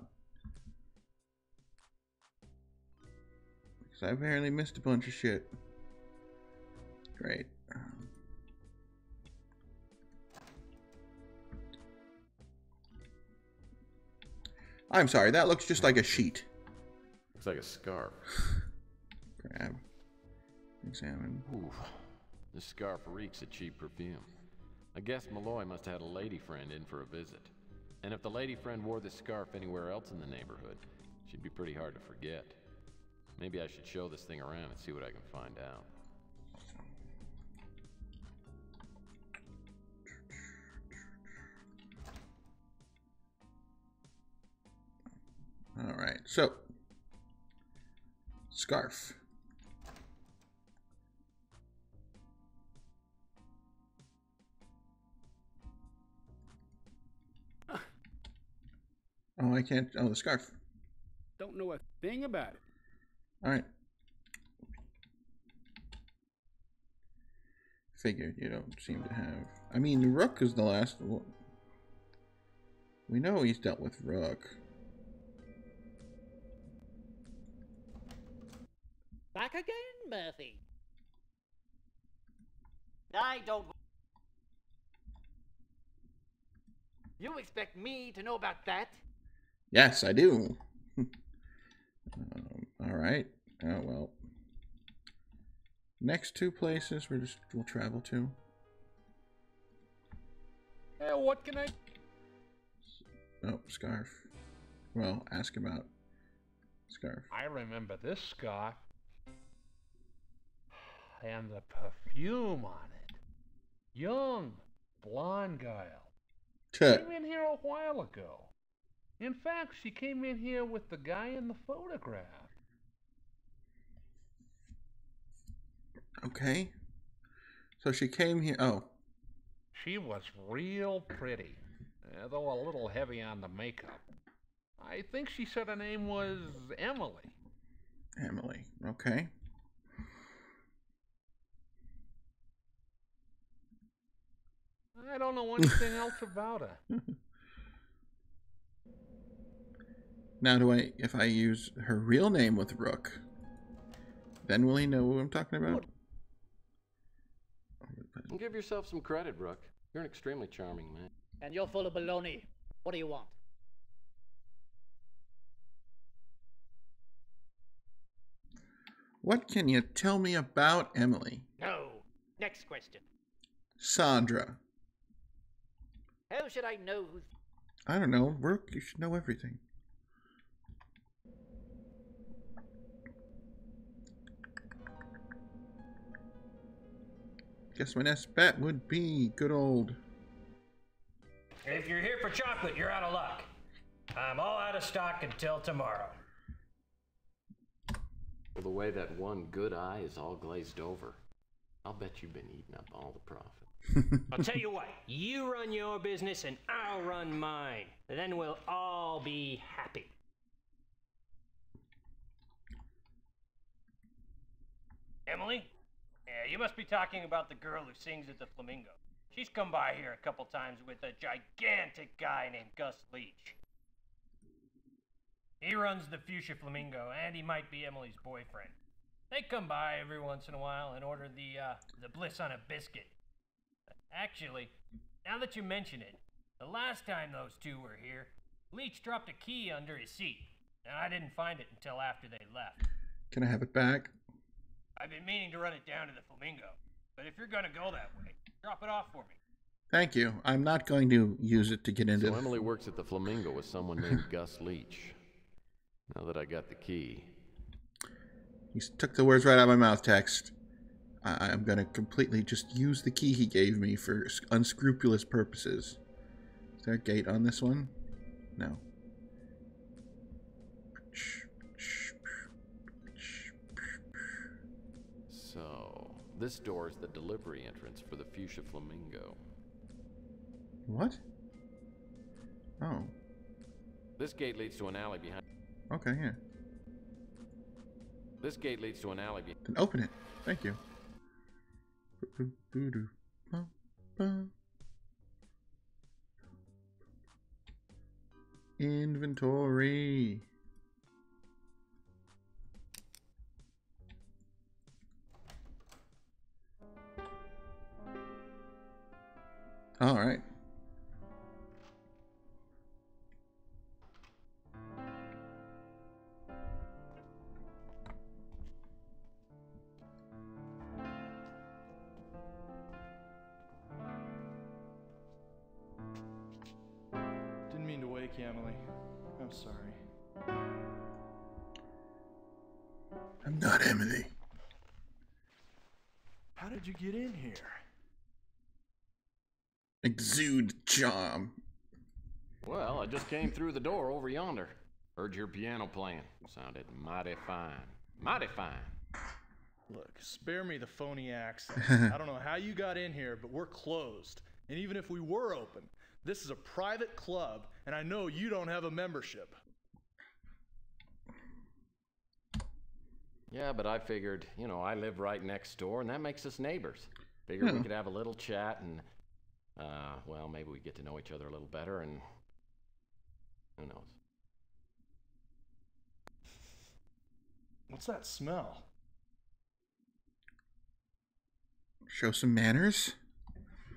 Because I apparently missed a bunch of shit. Great. I'm sorry, that looks just like a sheet. Looks like a scarf. Grab. Examine. Ooh, this scarf reeks of cheap perfume. I guess Malloy must have had a lady friend in for a visit. And if the lady friend wore this scarf anywhere else in the neighborhood, she'd be pretty hard to forget. Maybe I should show this thing around and see what I can find out. All right, so scarf. Oh, I can't. Oh, the scarf. Don't know a thing about it. All right. Figured you don't seem to have. I mean, Rook is the last one. We know he's dealt with Rook. Back again, Murphy. I don't... You expect me to know about that? Yes, I do. All right. Oh, well. Next 2 places we'll travel to. Hey, what can I... Oh, scarf. Well, ask about scarf. I remember this scarf. And the perfume on it. Young, blonde girl. Came in here a while ago. In fact, she came in here with the guy in the photograph. Okay. So she came here. Oh. She was real pretty, though a little heavy on the makeup. I think she said her name was Emily. Emily. Okay. I don't know anything else about her. Now, if I use her real name with Rook, then will he know who I'm talking about? Give yourself some credit, Rook. You're an extremely charming man. And you're full of baloney. What do you want? What can you tell me about Emily? No. Next question. Sandra. How should I know who's... I don't know. Rook, you should know everything. Guess my next bet would be good old... If you're here for chocolate, you're out of luck. I'm all out of stock until tomorrow. Well, the way that one good eye is all glazed over, I'll bet you've been eating up all the profit. I'll tell you what, you run your business and I'll run mine. Then we'll all be happy. Emily? Yeah, you must be talking about the girl who sings at the Flamingo. She's come by here a couple times with a gigantic guy named Gus Leach. He runs the Fuchsia Flamingo, and he might be Emily's boyfriend. They come by every once in a while and order the bliss on a biscuit. Actually, now that you mention it, the last time those two were here, Leach dropped a key under his seat, and I didn't find it until after they left. Can I have it back? I've been meaning to run it down to the Flamingo, but if you're gonna go that way, drop it off for me. Thank you. I'm not going to use it to get into... So Emily works at the Flamingo with someone named Gus Leach. Now that I got the key... He took the words right out of my mouth, Tex. I'm going to completely just use the key he gave me for unscrupulous purposes. Is there a gate on this one? No. This door is the delivery entrance for the Fuchsia Flamingo. What? Oh. This gate leads to an alley behind... Okay, yeah. This gate leads to an alley behind... Then open it. Thank you. Inventory. All right. Didn't mean to wake you, Emily. I'm sorry. I'm not Emily. How did you get in here? Exude charm. Well, I just came through the door over yonder. Heard your piano playing. Sounded mighty fine. Mighty fine. Look, spare me the phony accent. I don't know how you got in here, but we're closed. And even if we were open, this is a private club, and I know you don't have a membership. Yeah, but I figured, you know, I live right next door, and that makes us neighbors. Figured we could have a little chat and, well, maybe we get to know each other a little better, and who knows. What's that smell? Show some manners.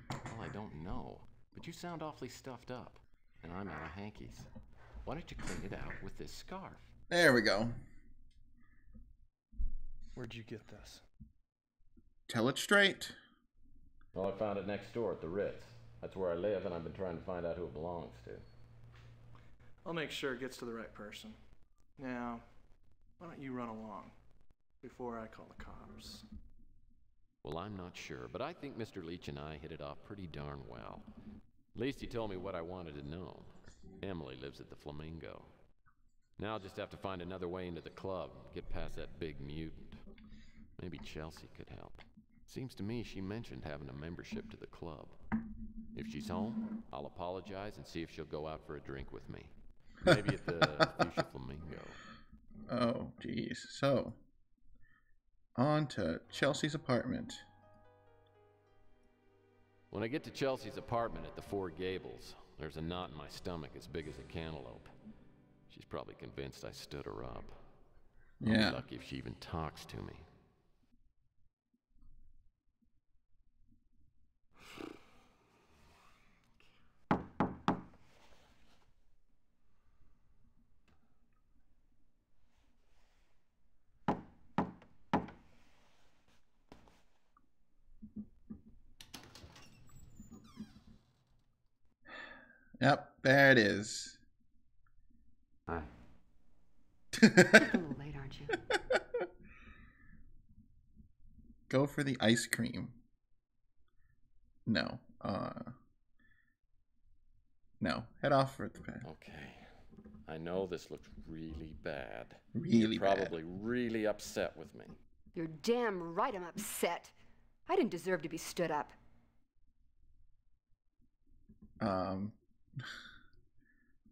Well, I don't know, but you sound awfully stuffed up, and I'm out of hankies. Why don't you clean it out with this scarf? There we go. Where'd you get this? Tell it straight. Well, I found it next door at the Ritz. That's where I live, and I've been trying to find out who it belongs to. I'll make sure it gets to the right person. Now, why don't you run along before I call the cops? Well, I'm not sure, but I think Mr. Leach and I hit it off pretty darn well. At least he told me what I wanted to know. Emily lives at the Flamingo. Now I'll just have to find another way into the club, get past that big mutant. Maybe Chelsea could help. Seems to me she mentioned having a membership to the club. If she's home, I'll apologize and see if she'll go out for a drink with me. Maybe at the Fuchsia Flamingo. Oh, geez. So, on to Chelsea's apartment. When I get to Chelsea's apartment at the Four Gables, there's a knot in my stomach as big as a cantaloupe. She's probably convinced I stood her up. I'll be lucky if she even talks to me. Yep, there it is. Hi. A little late, aren't you? Go for the ice cream. No. No. Head off for the bed. Okay. I know this looks really bad. Really You're probably really upset with me. You're damn right I'm upset. I didn't deserve to be stood up.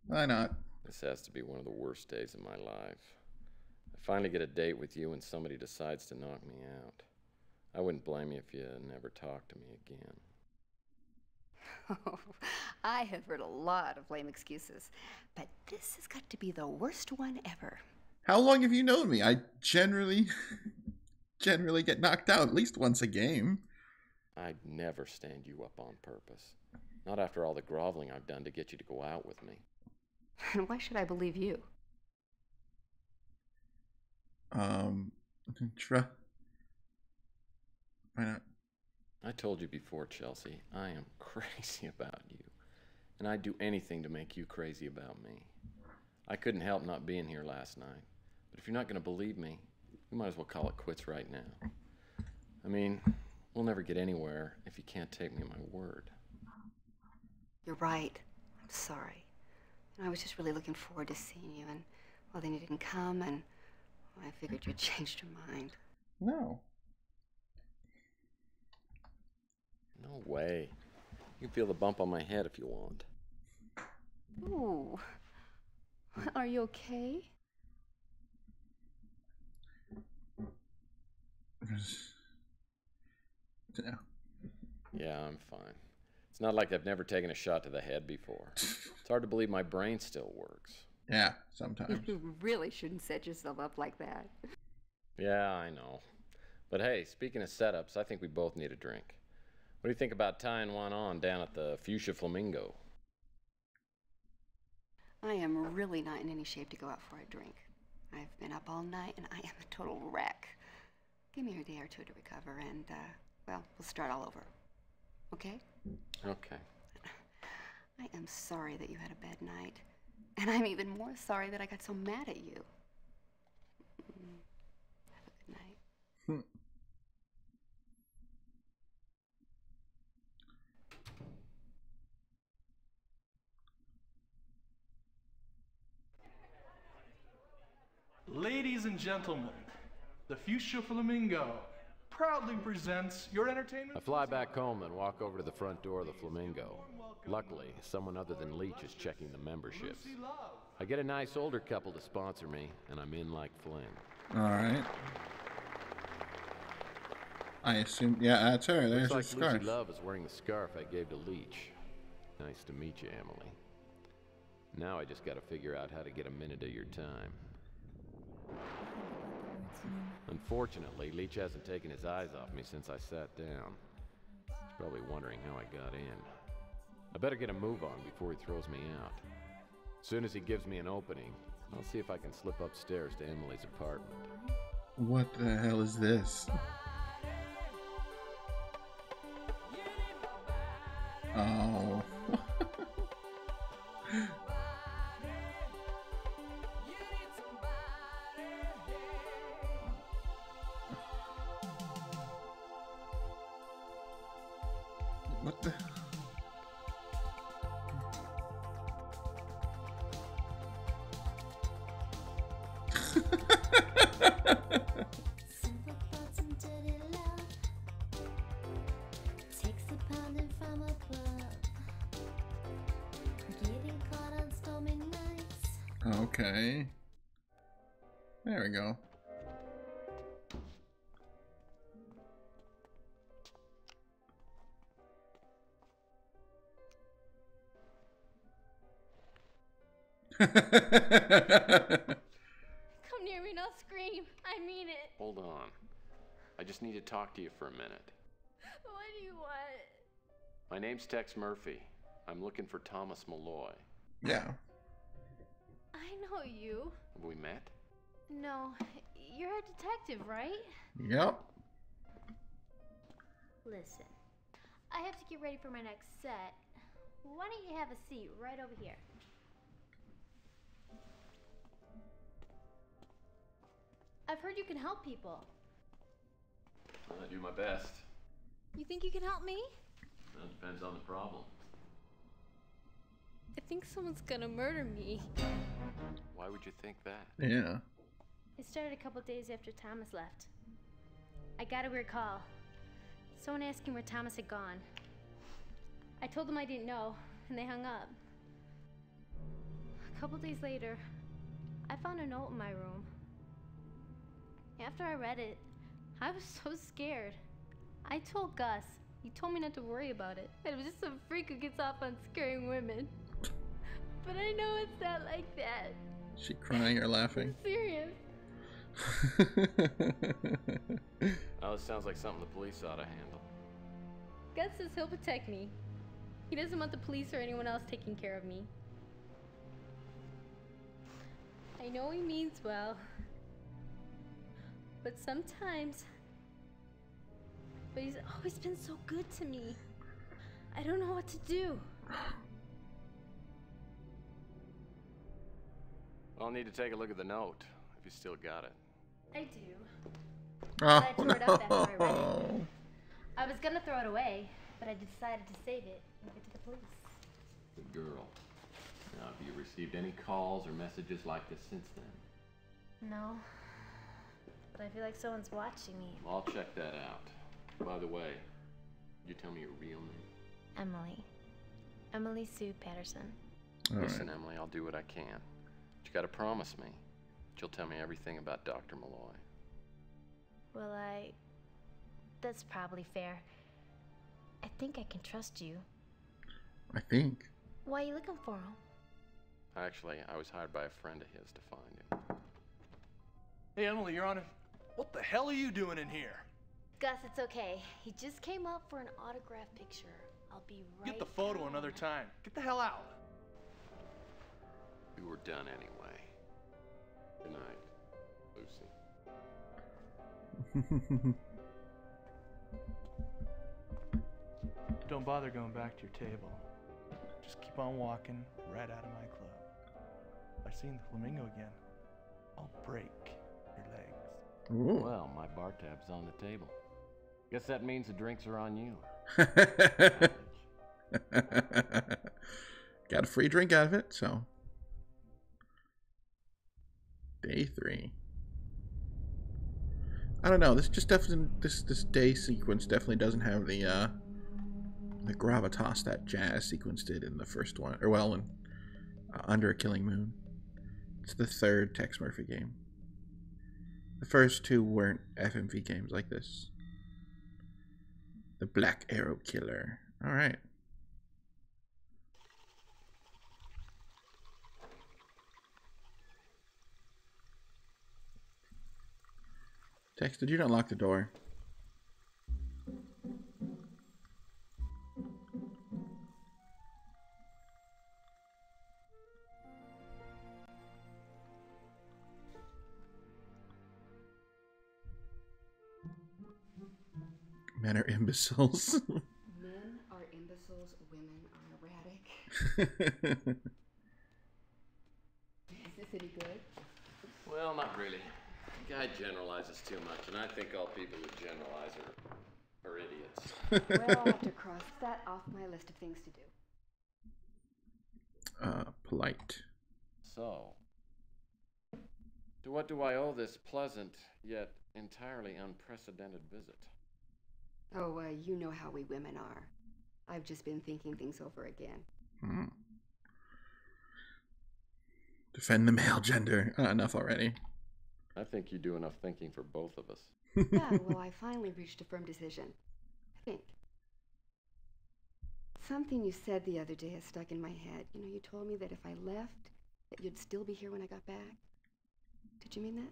Why not? This has to be one of the worst days of my life. I finally get a date with you and somebody decides to knock me out. I wouldn't blame you if you never talked to me again. Oh, I have heard a lot of lame excuses, but this has got to be the worst one ever. How long have you known me? I generally get knocked out at least once a game. I'd never stand you up on purpose. Not after all the groveling I've done to get you to go out with me. And why should I believe you? Why not? I told you before, Chelsea, I am crazy about you. And I'd do anything to make you crazy about me. I couldn't help not being here last night. But if you're not going to believe me, we might as well call it quits right now. I mean, we'll never get anywhere if you can't take me at my word. You're right. I'm sorry. I was just really looking forward to seeing you, and, well, then you didn't come, and I figured you'd changed your mind. No. way. You can feel the bump on my head if you want. Ooh. Are you okay? Yeah. Yeah, I'm fine. It's not like I've never taken a shot to the head before. It's hard to believe my brain still works. Yeah, sometimes. You really shouldn't set yourself up like that. Yeah, I know. But hey, speaking of setups, I think we both need a drink. What do you think about tying one on down at the Fuchsia Flamingo? I am really not in any shape to go out for a drink. I've been up all night and I am a total wreck. Give me a day or two to recover and, well, we'll start all over. Okay? Okay. I am sorry that you had a bad night. And I'm even more sorry that I got so mad at you. Have a good night. Ladies and gentlemen, the Fuchsia Flamingo proudly presents your entertainment. I fly back home and walk over to the front door of the Flamingo. Luckily, someone other than Leach is checking the memberships. I get a nice older couple to sponsor me, and I'm in like Flynn. Alright. I assume, yeah, that's her. There's her Looks like scarf. Lucy Love is wearing the scarf I gave to Leach. Nice to meet you, Emily. Now I just gotta figure out how to get a minute of your time. Unfortunately, Leach hasn't taken his eyes off me since I sat down. He's probably wondering how I got in. I better get a move on before he throws me out. As soon as he gives me an opening, I'll see if I can slip upstairs to Emily's apartment. What the hell is this? Oh. What the? Okay. There we go. Come near me, not scream. I mean it. Hold on. I just need to talk to you for a minute. What do you want? My name's Tex Murphy. I'm looking for Thomas Malloy. Yeah. I know you. Have we met? No, you're a detective, right? Yep. Listen, I have to get ready for my next set. Why don't you have a seat right over here? I've heard you can help people. I do my best. You think you can help me? Well, it depends on the problem. I think someone's gonna murder me. Why would you think that? Yeah. It started a couple days after Thomas left. I got a weird call. Someone asking where Thomas had gone. I told them I didn't know, and they hung up. A couple days later, I found a note in my room. After I read it, I was so scared. I told Gus. He told me not to worry about it. That it was just some freak who gets off on scaring women. But I know it's not like that. Is she crying or laughing? I'm serious. Oh, this sounds like something the police ought to handle. Gus says he'll protect me. He doesn't want the police or anyone else taking care of me. I know he means well. But sometimes... But he's always been so good to me. I don't know what to do. I'll need to take a look at the note, if you still got it. I do. Oh, I tore it up after I read it. I was gonna throw it away, but I decided to save it and give it to the police. Good girl. Now, have you received any calls or messages like this since then? No. But I feel like someone's watching me. I'll check that out. By the way, You tell me your real name? Emily. Emily Sue Patterson. Listen, Emily, I'll do what I can. But you gotta promise me that you'll tell me everything about Dr. Malloy. Well, that's probably fair. I think I can trust you. I think. Why are you looking for him? Actually, I was hired by a friend of his to find him. Hey, Emily, you're on it. What the hell are you doing in here? Gus, it's okay. He just came up for an autograph picture. I'll be right Get the photo another time. Get the hell out. We were done anyway. Good night, Lucy. Don't bother going back to your table. Just keep on walking right out of my club. If I see the flamingo again, I'll break your legs. Ooh. Well, my bar tab's on the table. Guess that means the drinks are on you. Got a free drink out of it, so. Day 3. I don't know. This just definitely this day sequence definitely doesn't have the gravitas that jazz sequence did in the first one, or well, in Under a Killing Moon. It's the third Tex Murphy game. The first 2 weren't FMV games like this. The Black Arrow Killer. All right. Tex, did you not lock the door? Men are imbeciles. Men are imbeciles, women are erratic. Is this any good? Well, not really. The guy generalizes too much, and I think all people who generalize are idiots. Well, I'll have to cross that off my list of things to do. Polite. So, to what do I owe this pleasant, yet entirely unprecedented visit? Oh, you know how we women are. I've just been thinking things over again. Defend the male gender. Enough already. I think you do enough thinking for both of us. Yeah, well, I finally reached a firm decision. I think. Something you said the other day has stuck in my head. You know, you told me that if I left, that you'd still be here when I got back. Did you mean that?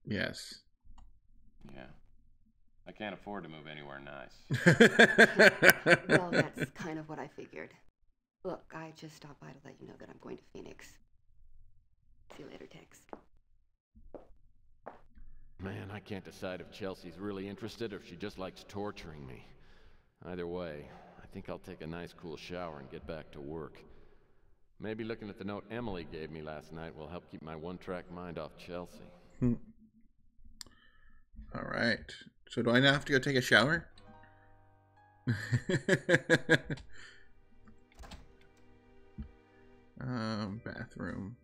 Yes. Yeah. I can't afford to move anywhere nice. Well, that's kind of what I figured. Look, I just stopped by to let you know that I'm going to Phoenix. See you later, Tex. Man, I can't decide if Chelsea's really interested or if she just likes torturing me. Either way, I think I'll take a nice cool shower and get back to work. Maybe looking at the note Emily gave me last night will help keep my one-track mind off Chelsea. All right. So do I now have to go take a shower? Bathroom.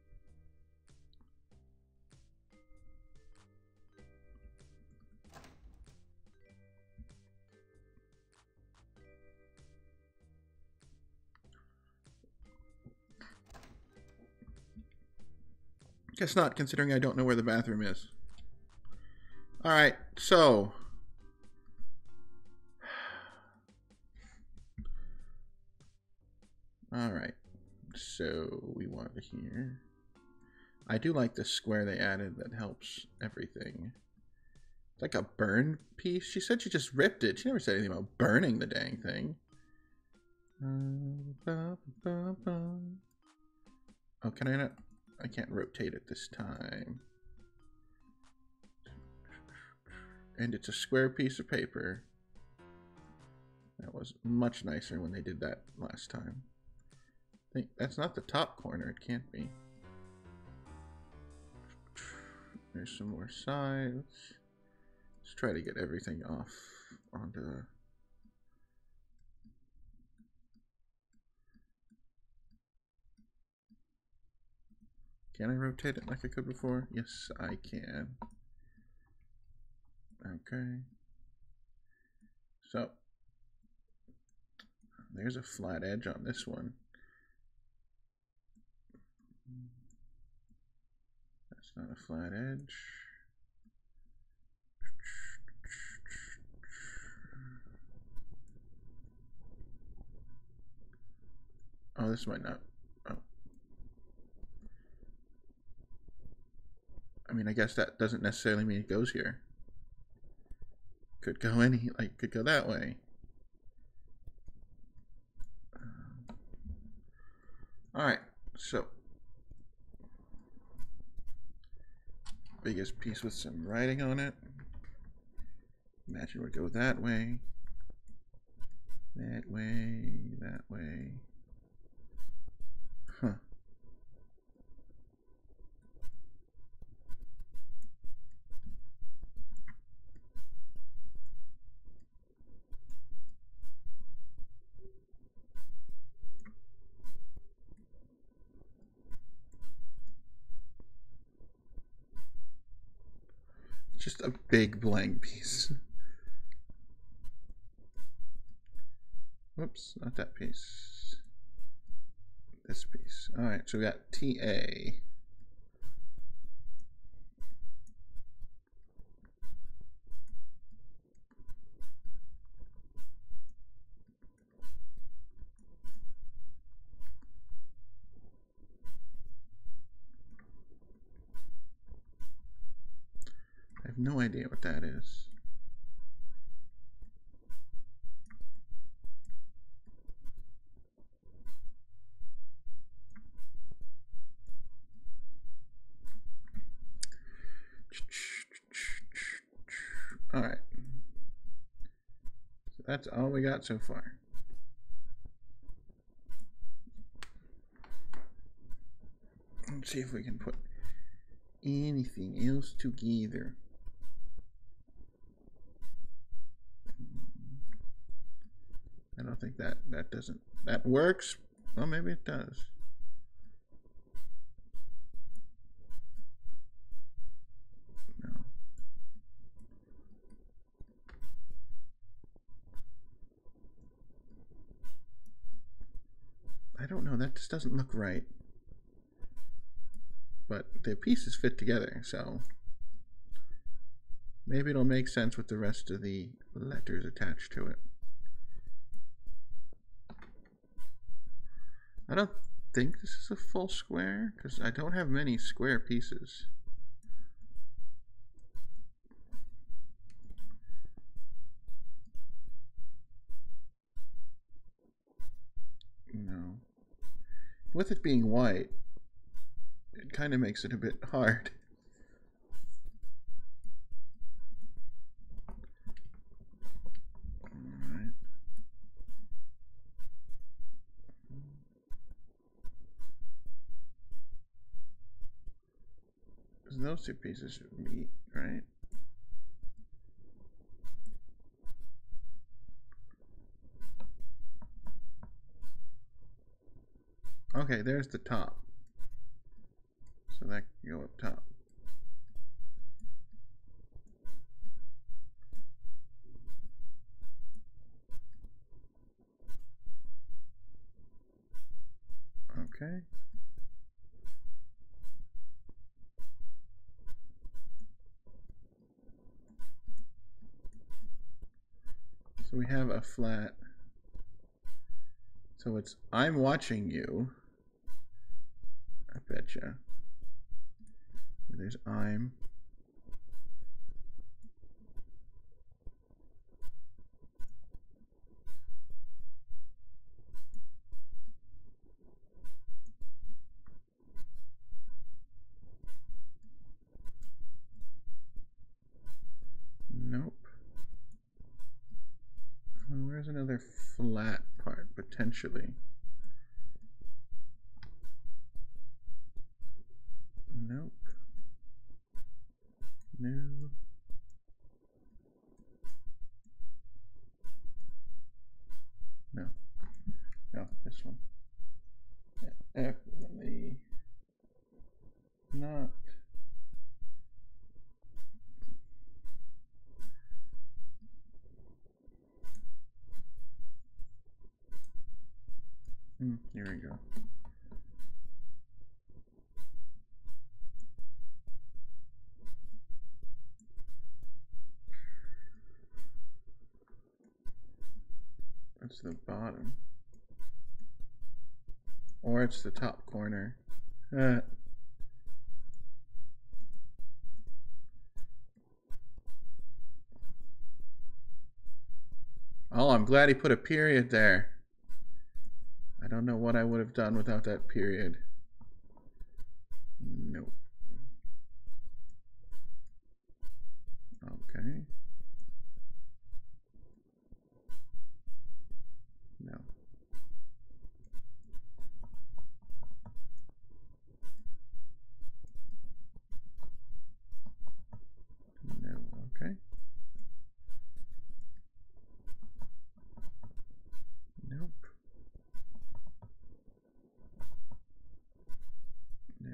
Guess not, considering I don't know where the bathroom is. Alright, so. Alright, so we want here. I do like the square they added that helps everything. It's like a burn piece. She said she just ripped it. She never said anything about burning the dang thing. Oh, can I not? I can't rotate it this time. And it's a square piece of paper. That was much nicer when they did that last time. I think that's not the top corner. It can't be. There's some more sides. Let's try to get everything off onto the... Can I rotate it like I could before? Yes, I can. Okay. So there's a flat edge on this one. That's not a flat edge. Oh, this might not. Oh. I mean, I guess that doesn't necessarily mean it goes here. Could go any, like, could go that way. All right, so biggest piece with some writing on it. Imagine it would go that way, that way, that way. Huh. Just a big blank piece. Whoops, not that piece. This piece. All right, so we got TA. I have no idea what that is. All right. So that's all we got so far. Let's see if we can put anything else together. I don't think that works. Well, maybe it does. No. I don't know. That just doesn't look right. But the pieces fit together, so maybe it'll make sense with the rest of the letters attached to it. I don't think this is a full square because I don't have many square pieces. No. With it being white, it kind of makes it a bit hard. Those two pieces meet, right? Okay, there's the top. So that can go up top. Okay. So we have a flat. So it's I'm watching you. I betcha. There's I'm. Nope. Where's another flat part potentially? Nope. No. No. No, this one. Definitely not. Here we go. That's the bottom. Or it's the top corner. Oh, I'm glad he put a period there. I don't know what I would have done without that period. Nope. Okay. No. No. Okay. Nope. No.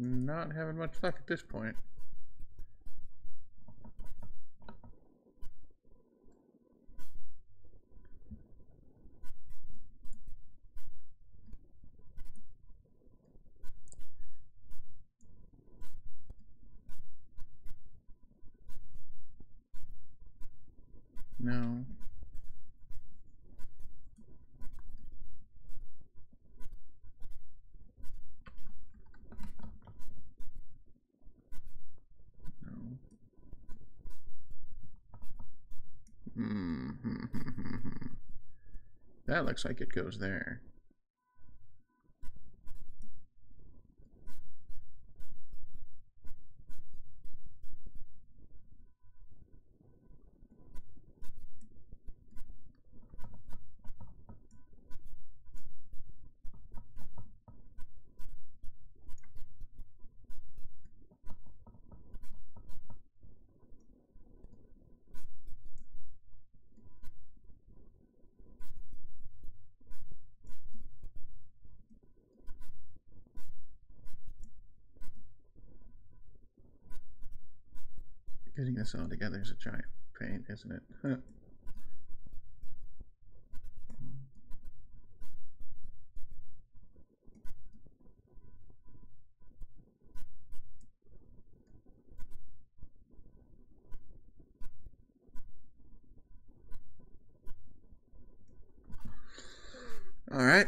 Not having much luck at this point. No. That looks like it goes there. Getting this all together is a giant pain, isn't it? Huh. All right,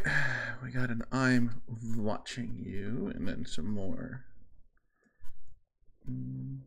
we got an I'm watching you, and then some more. No.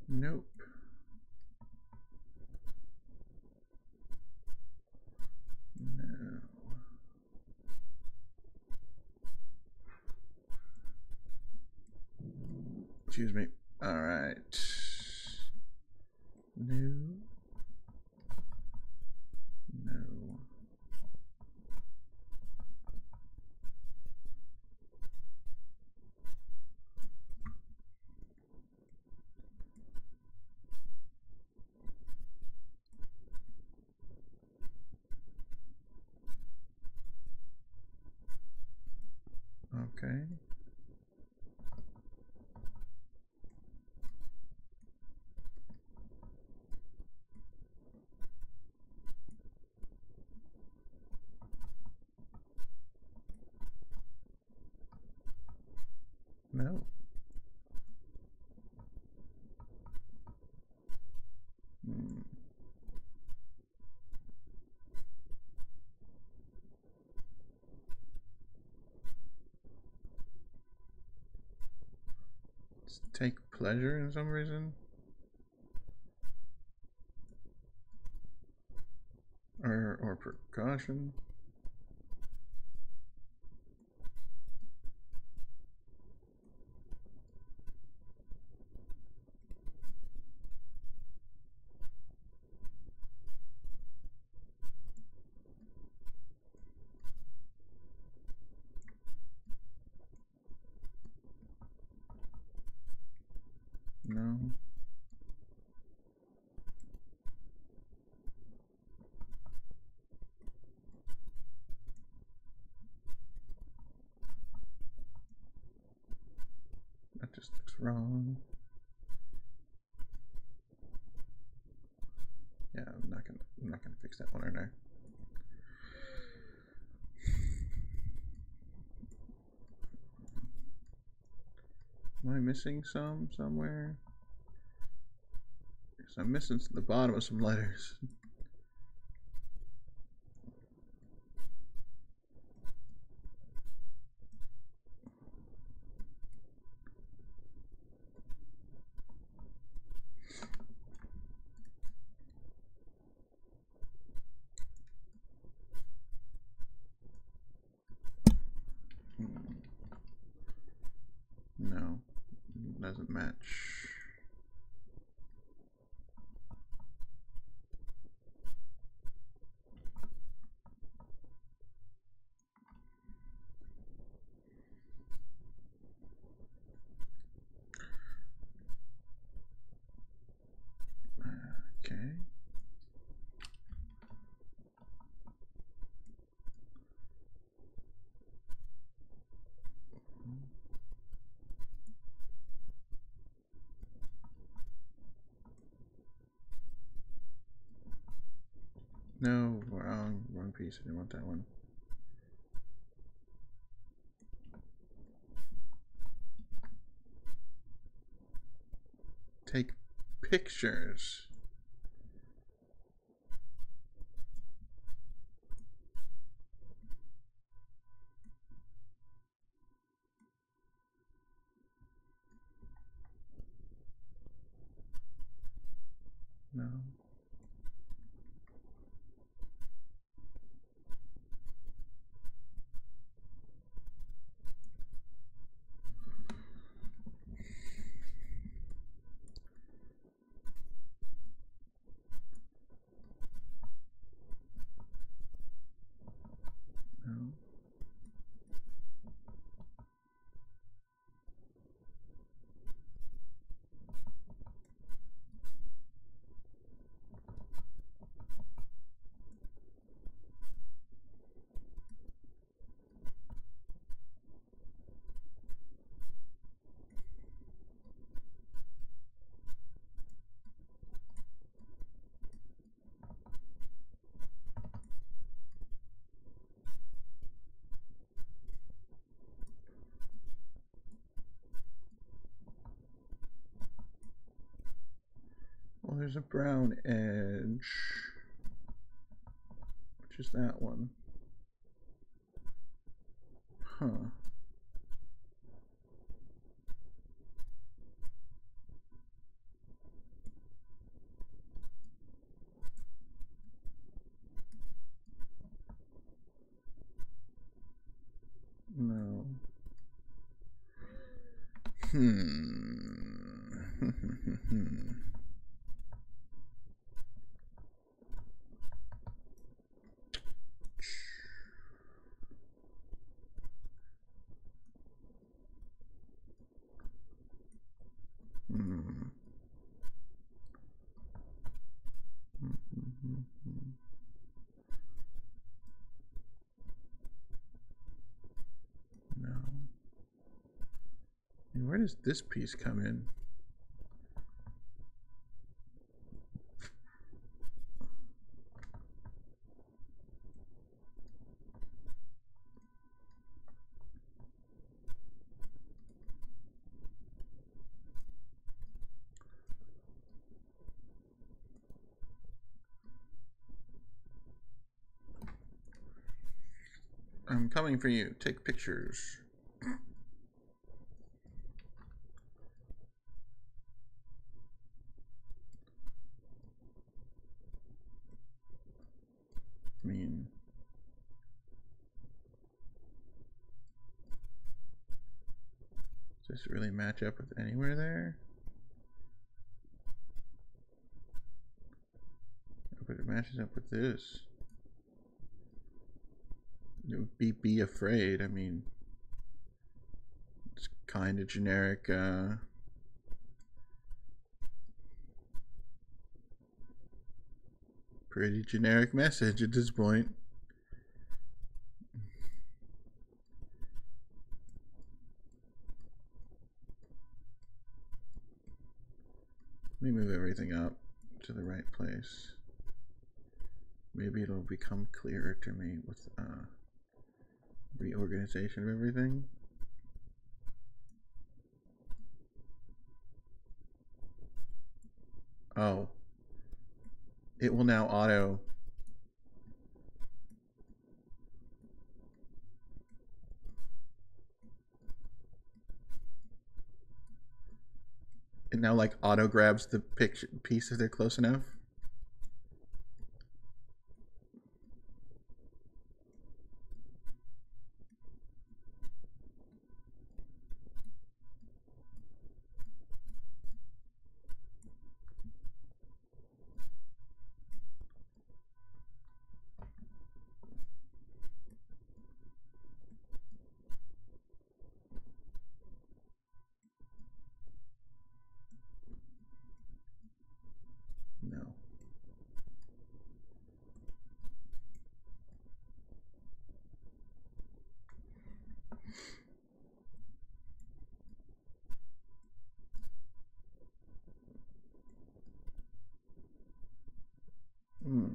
Nope. No. Excuse me. All right. No. No. Okay. No. Let's take pleasure in some reason. Or precaution. No. That just looks wrong. Yeah, I'm not gonna fix that one right now. Am I missing some somewhere? Yes, I'm missing the bottom of some letters. No, doesn't match. Okay. No, wrong piece. I didn't want that one. Take pictures. No. No. Well, there's a brown edge. Which is that one? Huh. No. No. And where does this piece come in? I'm coming for you. Take pictures. Does this really match up with anywhere there? But it matches up with this. It would be afraid. I mean, it's kind of generic. Pretty generic message at this point. Let me move everything up to the right place. Maybe it'll become clearer to me with reorganization of everything. Oh. It will now auto. It now like auto grabs the picture piece if they're close enough. No. Hmm.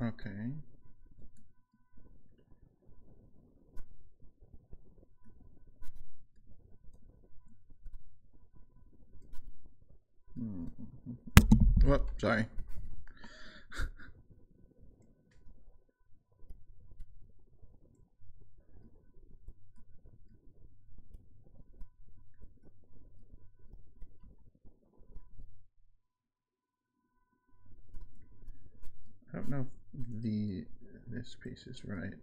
Okay. Whoop, sorry. I don't know if this piece is right.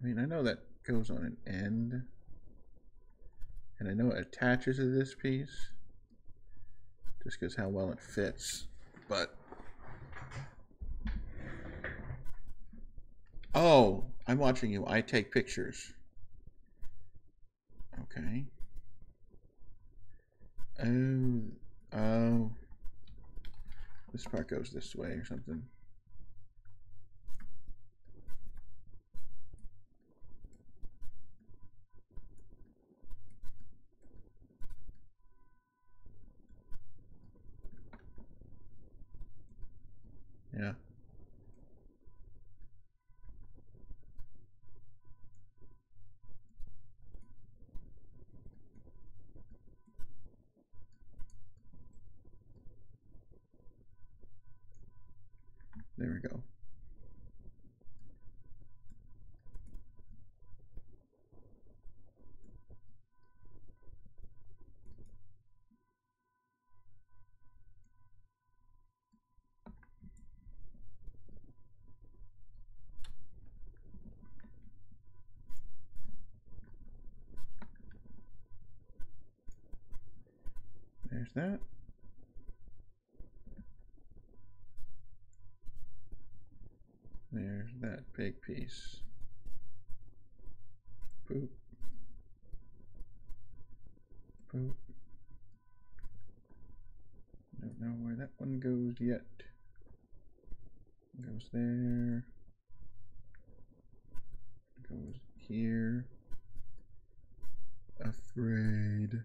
I mean, I know that goes on an end, and I know it attaches to this piece, just because how well it fits, but... Oh, I'm watching you. I take pictures. Okay. Oh. This part goes this way or something. Yeah. There we go. There's that. There's that big piece. Boop. Boop. Don't know where that one goes yet. Goes there. Goes here. Afraid.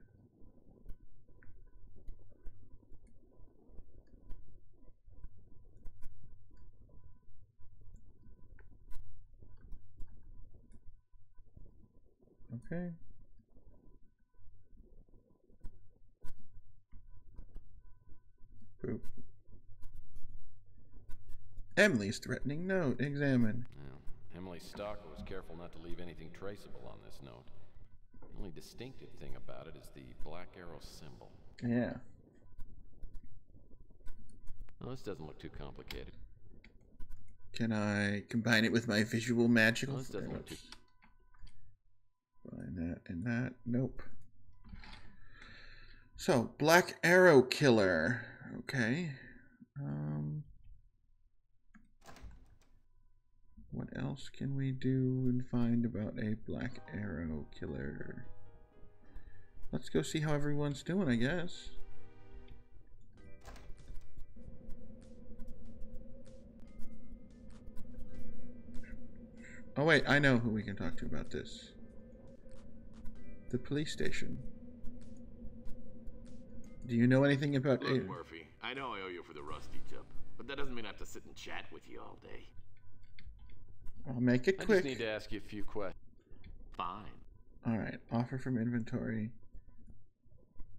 Okay. Boop. Emily's threatening note. Examine. Yeah. Emily Stalker was careful not to leave anything traceable on this note. The only distinctive thing about it is the black arrow symbol. Yeah. Well, this doesn't look too complicated. Can I combine it with my visual magical? Well, this doesn't look too... Find that and that. Nope. So, black arrow killer. Okay. What else can we do and find about a black arrow killer? Let's go see how everyone's doing, I guess. Oh wait, I know who we can talk to about this. The police station. Do you know anything about Look, Murphy, I know I owe you for the rusty tip, but that doesn't mean I have to sit and chat with you all day. I'll make it I quick. just need to ask you a few questions. Fine. Alright, offer from inventory.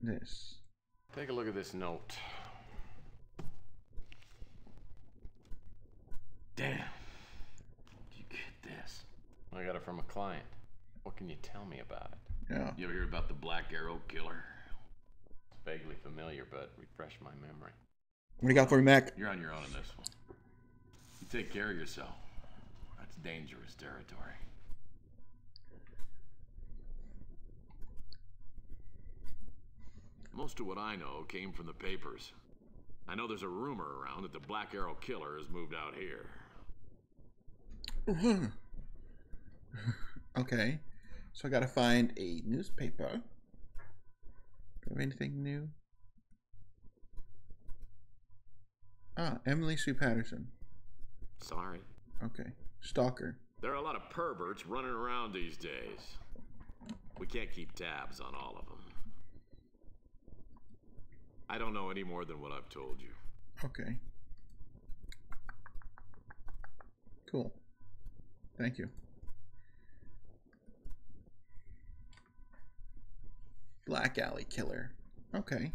This. Take a look at this note. Damn. Did you get this? I got it from a client. What can you tell me about it? Yeah. You ever hear about the Black Arrow Killer? It's vaguely familiar, but refresh my memory. What do you got for me, Mac? You're on your own in this one. You take care of yourself. That's dangerous territory. Most of what I know came from the papers. I know there's a rumor around that the Black Arrow Killer has moved out here. Okay. So I gotta find a newspaper. Do I have anything new? Ah, Emily Sue Patterson. Sorry. Okay. Stalker. There are a lot of perverts running around these days. We can't keep tabs on all of them. I don't know any more than what I've told you. Okay. Cool. Thank you. Black Alley Killer. Okay.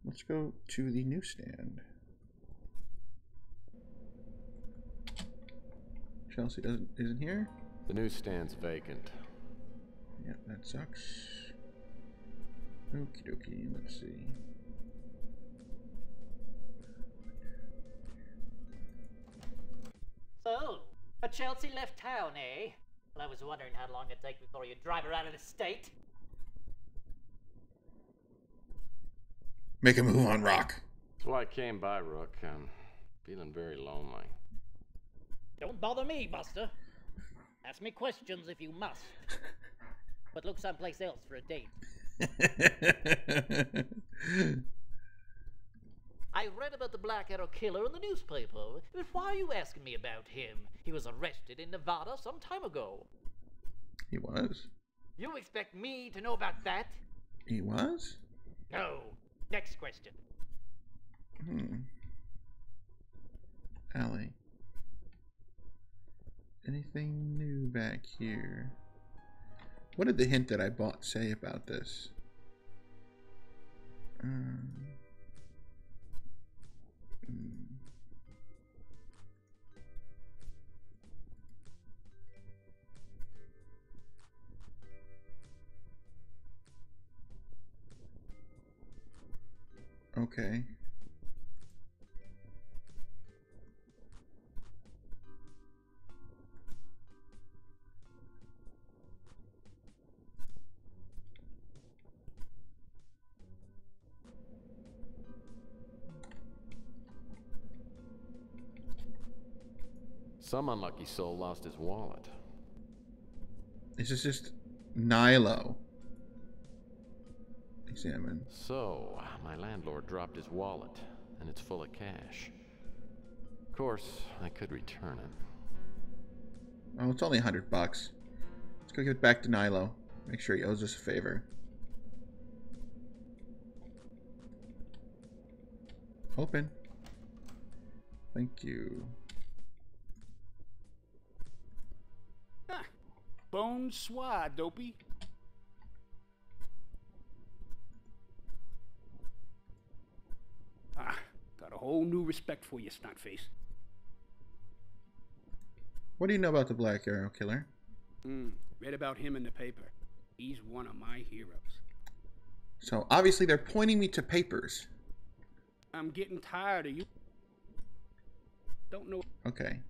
Let's go to the newsstand. Chelsea isn't here. The newsstand's vacant. Yeah, that sucks. Okie dokie, let's see. So, a Chelsea left town, eh? Well, I was wondering how long it'd take before you drive her out of the state. Make a move on Rock. That's why I came by, Rook. I'm feeling very lonely. Don't bother me, Buster. Ask me questions if you must. But look someplace else for a date. I read about the Black Arrow Killer in the newspaper, but why are you asking me about him? He was arrested in Nevada some time ago. He was? You expect me to know about that? He was? No. Next question. Allie. Anything new back here? What did the hint that I bought say about this? Okay. Some unlucky soul lost his wallet. This is just Nilo. Examine. So, my landlord dropped his wallet, and it's full of cash. Of course, I could return it. Oh, it's only $100. Let's go give it back to Nilo. Make sure he owes us a favor. Open. Thank you. Bonsoir, dopey. Got a whole new respect for you, stuntface. What do you know about the Black Arrow Killer? Read about him in the paper. He's one of my heroes. So obviously they're pointing me to papers. I'm getting tired of you. Don't know. Okay.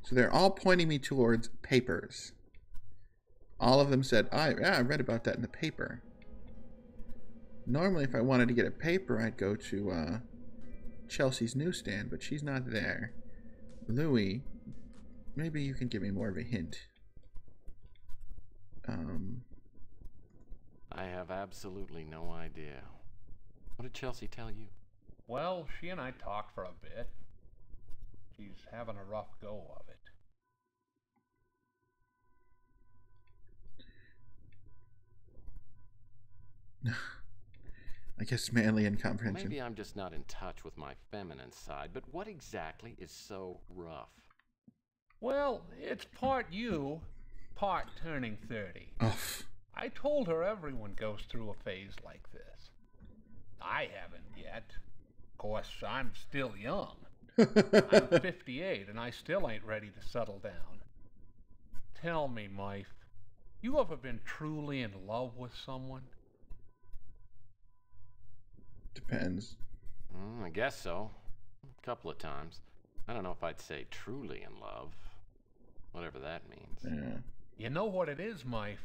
So they're all pointing me towards papers. All of them said, I read about that in the paper. Normally if I wanted to get a paper, I'd go to Chelsea's newsstand, but she's not there. Louis, maybe you can give me more of a hint. I have absolutely no idea. What did Chelsea tell you? Well, she and I talked for a bit. She's having a rough go of it. I guess manly incomprehension. Maybe I'm just not in touch with my feminine side, but what exactly is so rough? Well, it's part you, part turning 30. Oh. I told her everyone goes through a phase like this. I haven't yet. Of course, I'm still young. I'm 58 and I still ain't ready to settle down. Tell me, Mike, you ever been truly in love with someone? Depends. I guess so. A couple of times. I don't know if I'd say truly in love. Whatever that means. Yeah. You know what it is, Mike?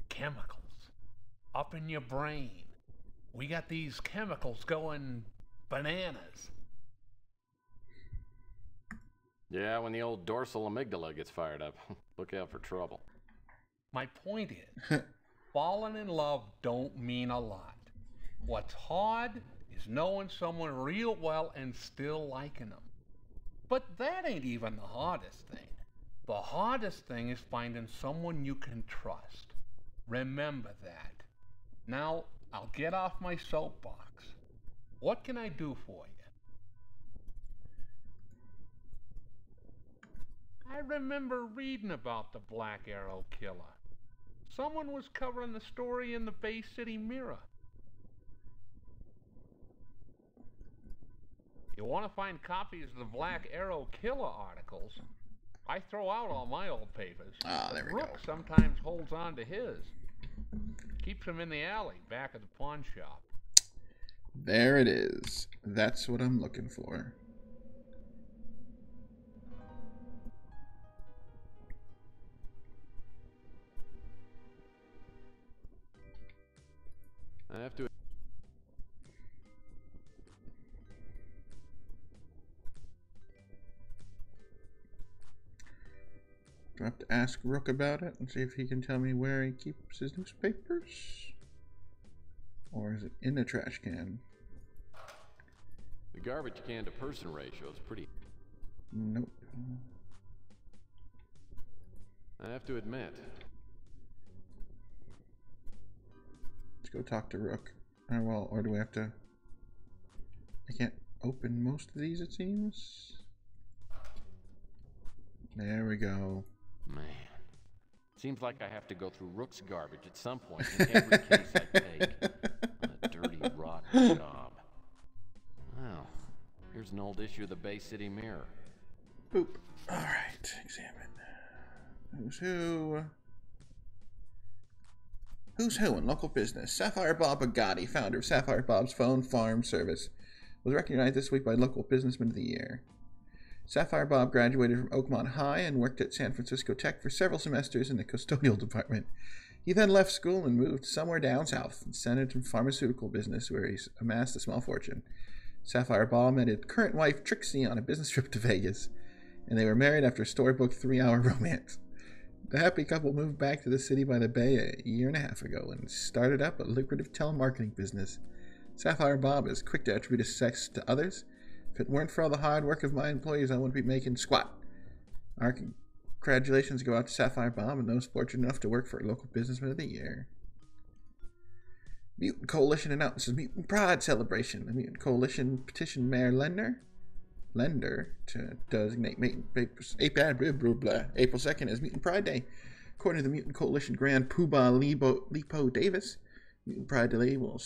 Chemicals. Up in your brain. We got these chemicals going bananas. Yeah, when the old dorsal amygdala gets fired up, look out for trouble. My point is, falling in love don't mean a lot. What's hard is knowing someone real well and still liking them. But that ain't even the hardest thing. The hardest thing is finding someone you can trust. Remember that. Now, I'll get off my soapbox. What can I do for you? I remember reading about the Black Arrow Killer. Someone was covering the story in the Bay City Mirror. You want to find copies of the Black Arrow Killer articles? I throw out all my old papers. There we Rook go. sometimes holds on to his. Keeps them in the alley back of the pawn shop. There it is. That's what I'm looking for. I have to... Do I have to ask Rook about it and see if he can tell me where he keeps his newspapers? Or is it in the trash can? The garbage can to person ratio is pretty... Nope. I have to admit. Let's go talk to Rook. Or do we have to... I can't open most of these, it seems. There we go. Man, seems like I have to go through Rook's garbage at some point in every case I take. What a dirty, rotten job. Well, here's an old issue of the Bay City Mirror. Boop. Alright, examine. Who's who? Who's who in local business? Sapphire Bob Bugatti, founder of Sapphire Bob's Phone Farm Service, was recognized this week by Local Businessman of the Year. Sapphire Bob graduated from Oakmont High and worked at San Francisco Tech for several semesters in the custodial department. He then left school and moved somewhere down south and entered into pharmaceutical business where he amassed a small fortune. Sapphire Bob met his current wife Trixie on a business trip to Vegas, and they were married after a storybook 3-hour romance. The happy couple moved back to the city by the Bay a year and a half ago and started up a lucrative telemarketing business. Sapphire Bob is quick to attribute his sex to others. If it weren't for all the hard work of my employees, I wouldn't be making squat. Our congratulations go out to Sapphire Bob and those fortunate enough to work for Local Businessman of the Year. Mutant Coalition announces Mutant Pride celebration. The Mutant Coalition petitioned Mayor Lender to designate April 2nd as Mutant Pride Day. According to the Mutant Coalition Grand Poobah Lipo Davis, Mutant Pride Day will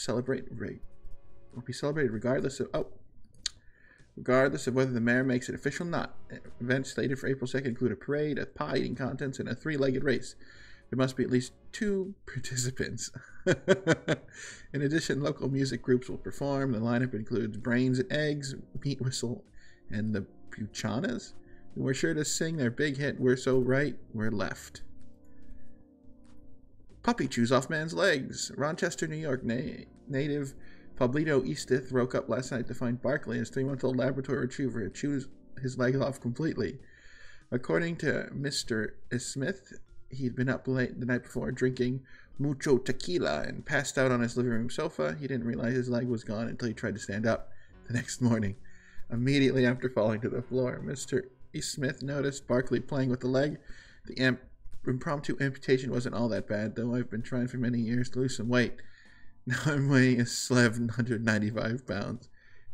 be celebrated regardless of whether the mayor makes it official or not. Events slated for April 2nd include a parade, a pie eating contest, and a 3-legged race. There must be at least 2 participants. In addition, local music groups will perform. The lineup includes Brains and Eggs, Meat Whistle, and the Buchanas. And we're sure to sing their big hit, We're So Right, We're Left. Puppy chews off man's legs. Rochester, New York native Pablito Eastith woke up last night to find Barkley, his 3-month-old Labrador retriever, had chewed his leg off completely. According to Mr. Smith, he'd been up late the night before drinking mucho tequila and passed out on his living room sofa. He didn't realize his leg was gone until he tried to stand up the next morning. Immediately after falling to the floor, Mr. Smith noticed Barkley playing with the leg. The impromptu amputation wasn't all that bad, though I've been trying for many years to lose some weight. Now I'm weighing a 195 pounds.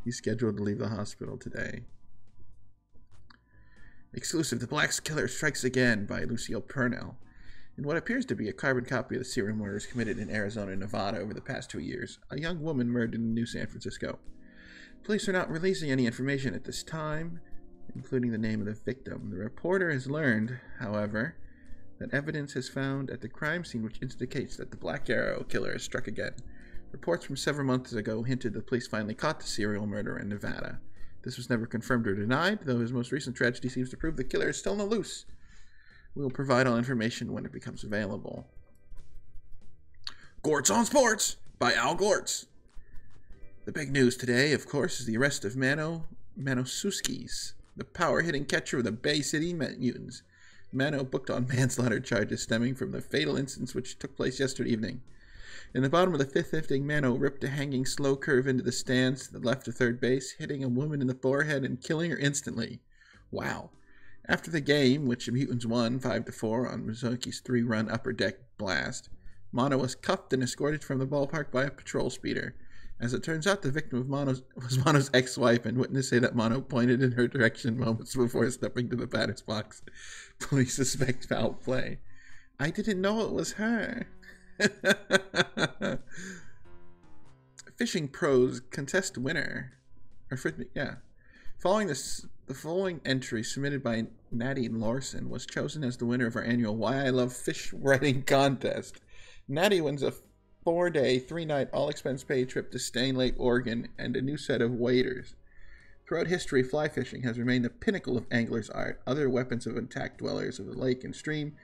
He's scheduled to leave the hospital today. Exclusive, The Black Killer Strikes Again by Lucille Purnell. In what appears to be a carbon copy of the serial murders committed in Arizona and Nevada over the past 2 years, a young woman murdered in New San Francisco. Police are not releasing any information at this time, including the name of the victim. The reporter has learned, however, that evidence is found at the crime scene which indicates that the Black Arrow killer has struck again. Reports from several months ago hinted the police finally caught the serial murderer in Nevada. This was never confirmed or denied, though his most recent tragedy seems to prove the killer is still on the loose. We will provide all information when it becomes available. Gortz on Sports by Al Gortz. The big news today, of course, is the arrest of Mano Suskis, the power-hitting catcher of the Bay City Mutants. Mano booked on manslaughter charges stemming from the fatal incident which took place yesterday evening. In the bottom of the 5th inning, Mano ripped a hanging slow curve into the stands to the left of third base, hitting a woman in the forehead and killing her instantly. Wow. After the game, which the Mutants won 5-4 on Mizuki's 3-run upper deck blast, Mano was cuffed and escorted from the ballpark by a patrol speeder. As it turns out, the victim was Mano's ex-wife, and witnesses say that Mano pointed in her direction moments before stepping to the batter's box. Police suspect foul play. I didn't know it was her. Fishing pros contest winner. Following the following entry submitted by Natty Larson was chosen as the winner of our annual Why I Love Fish Writing contest. Natty wins a 4-day, 3-night, all-expense-paid trip to Staying Lake, Oregon, and a new set of waders. Throughout history, fly fishing has remained the pinnacle of anglers' art. Other weapons of attack dwellers of the lake and stream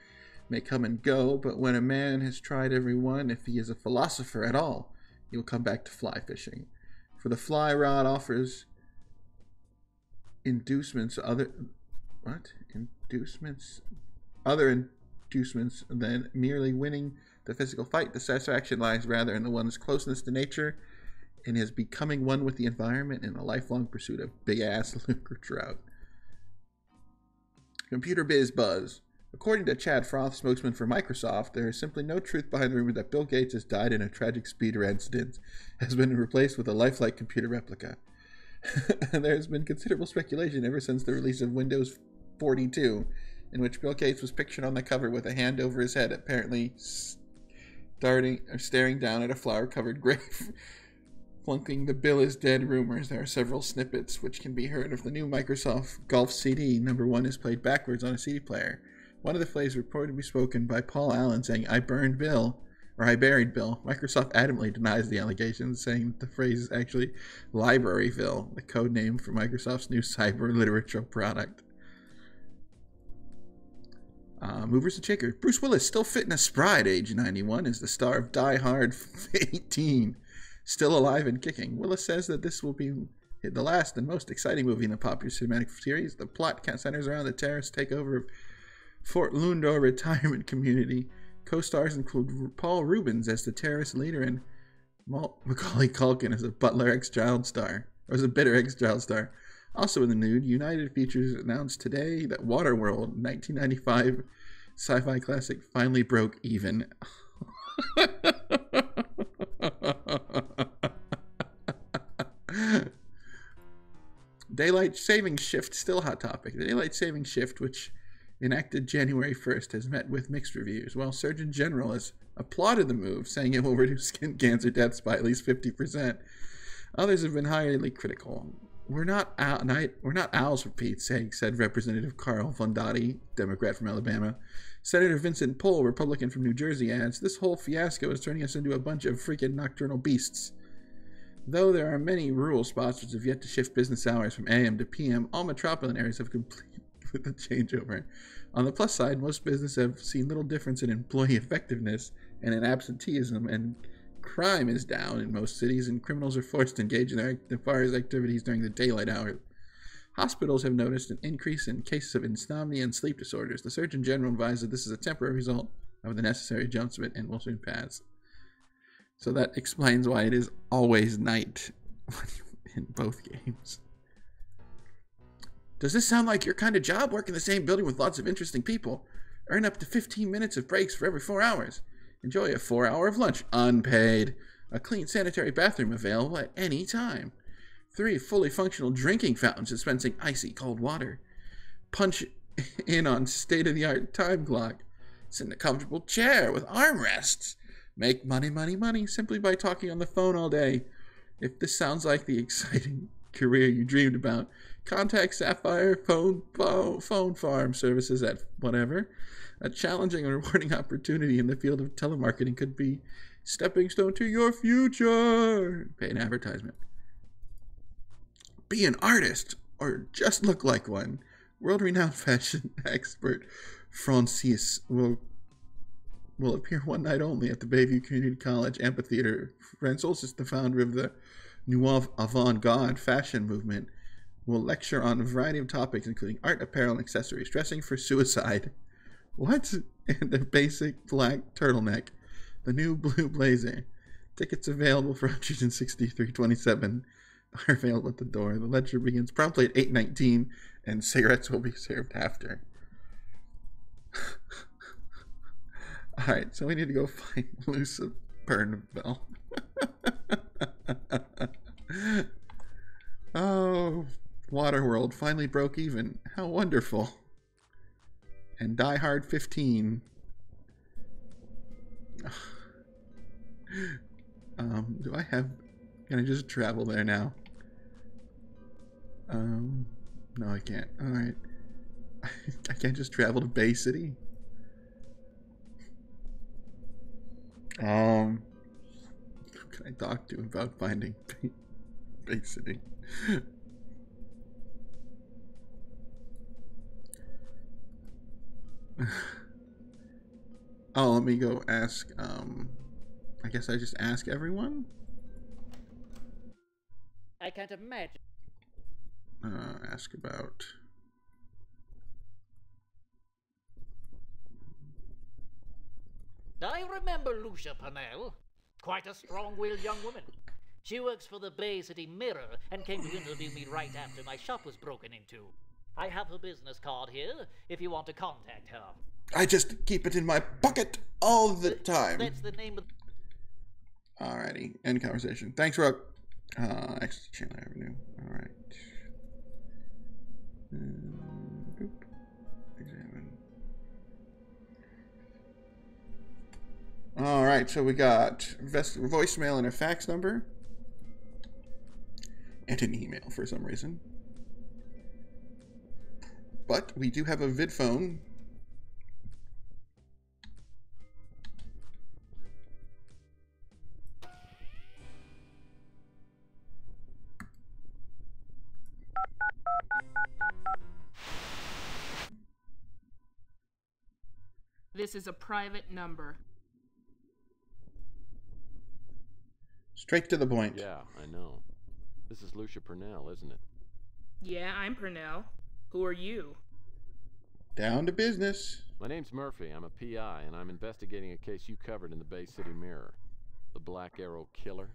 may come and go, but when a man has tried every one, if he is a philosopher at all, he will come back to fly fishing. For the fly rod offers other inducements than merely winning the physical fight. The satisfaction lies rather in the one's closeness to nature, in his becoming one with the environment, and a lifelong pursuit of big-ass lucre trout. Computer biz buzz. According to Chad Froth, spokesman for Microsoft, there is simply no truth behind the rumor that Bill Gates has died in a tragic speeder incident, has been replaced with a lifelike computer replica. There has been considerable speculation ever since the release of Windows 42, in which Bill Gates was pictured on the cover with a hand over his head, apparently staring down at a flower-covered grave. Flunking the Bill is dead rumors, there are several snippets which can be heard of the new Microsoft Golf CD. Number 1 is played backwards on a CD player. One of the plays reported to be spoken by Paul Allen saying, I buried Bill. Microsoft adamantly denies the allegations, saying that the phrase is actually Libraryville, the code name for Microsoft's new cyber literature product. Movers and shakers. Bruce Willis, still fit and spry at age 91, is the star of Die Hard 18. Still alive and kicking. Willis says that this will be the last and most exciting movie in the popular cinematic series. The plot centers around the terrorist takeover of Fort Lauderdale retirement community. Co-stars include Paul Rubens as the terrorist leader and Macaulay Culkin as a bitter ex-child star. Also in the nude, United Features announced today that Waterworld, 1995 sci-fi classic, finally broke even. Daylight saving shift, still a hot topic. The daylight saving shift, which enacted January 1st, has met with mixed reviews, while Surgeon General has applauded the move, saying it will reduce skin cancer deaths by at least 50%. Others have been highly critical. We're not owls, for Pete's sake, said Representative Carl Fondati, Democrat from Alabama. Senator Vincent Pohl, Republican from New Jersey, adds, this whole fiasco is turning us into a bunch of freaking nocturnal beasts. Though there are many rural spots which have yet to shift business hours from AM to PM, all metropolitan areas have completed with the changeover. On the plus side, most businesses have seen little difference in employee effectiveness and in absenteeism, and crime is down in most cities, and criminals are forced to engage in their nefarious activities during the daylight hours. Hospitals have noticed an increase in cases of insomnia and sleep disorders. The Surgeon General advised that this is a temporary result of the necessary adjustment and will soon pass. So that explains why it is always night in both games. Does this sound like your kind of job? Work in the same building with lots of interesting people. Earn up to 15 minutes of breaks for every 4 hours. Enjoy a 4-hour of lunch, unpaid. A clean sanitary bathroom available at any time. 3 fully functional drinking fountains dispensing icy cold water. Punch in on state-of-the-art time clock. Sit in a comfortable chair with armrests. Make money, money, money simply by talking on the phone all day. If this sounds like the exciting career you dreamed about, contact Sapphire Phone Farm Services at whatever. A challenging and rewarding opportunity in the field of telemarketing could be stepping stone to your future. Paid advertisement. Be an artist or just look like one. World-renowned fashion expert Francis will appear one night only at the Bayview Community College Amphitheater. Francis is the founder of the Nouveau Avant-Garde fashion movement. Will lecture on a variety of topics, including art, apparel, and accessories. Dressing for suicide. What? And a basic black turtleneck. The new blue blazer. Tickets available for $163.27 are available at the door. The lecture begins promptly at 8:19, and cigarettes will be served after. Alright, so we need to go find Lucifer Burnville. Oh, Waterworld finally broke even. How wonderful. And Die Hard 15. Do I have... Can I just travel there now? No, I can't. Alright. I can't just travel to Bay City. Who can I talk to about finding Bay City? Oh, let me go ask, I guess I just ask everyone? I can't imagine. Ask about... I remember Lucia Purnell. Quite a strong-willed young woman. She works for the Bay City Mirror and came to interview me right after my shop was broken into. I have her business card here if you want to contact her. I just keep it in my pocket all the time. That's the name of... Alrighty, end conversation. Thanks, Rook. Exit channel revenue. Alright. Boop. Examine. Alright, so we got voicemail and a fax number. And an email for some reason. But we do have a vid phone. This is a private number. Straight to the point. Yeah, I know. This is Lucia Purnell, isn't it? Yeah, I'm Purnell. Who are you? Down to business. My name's Murphy. I'm a PI, and I'm investigating a case you covered in the Bay City Mirror. The Black Arrow Killer.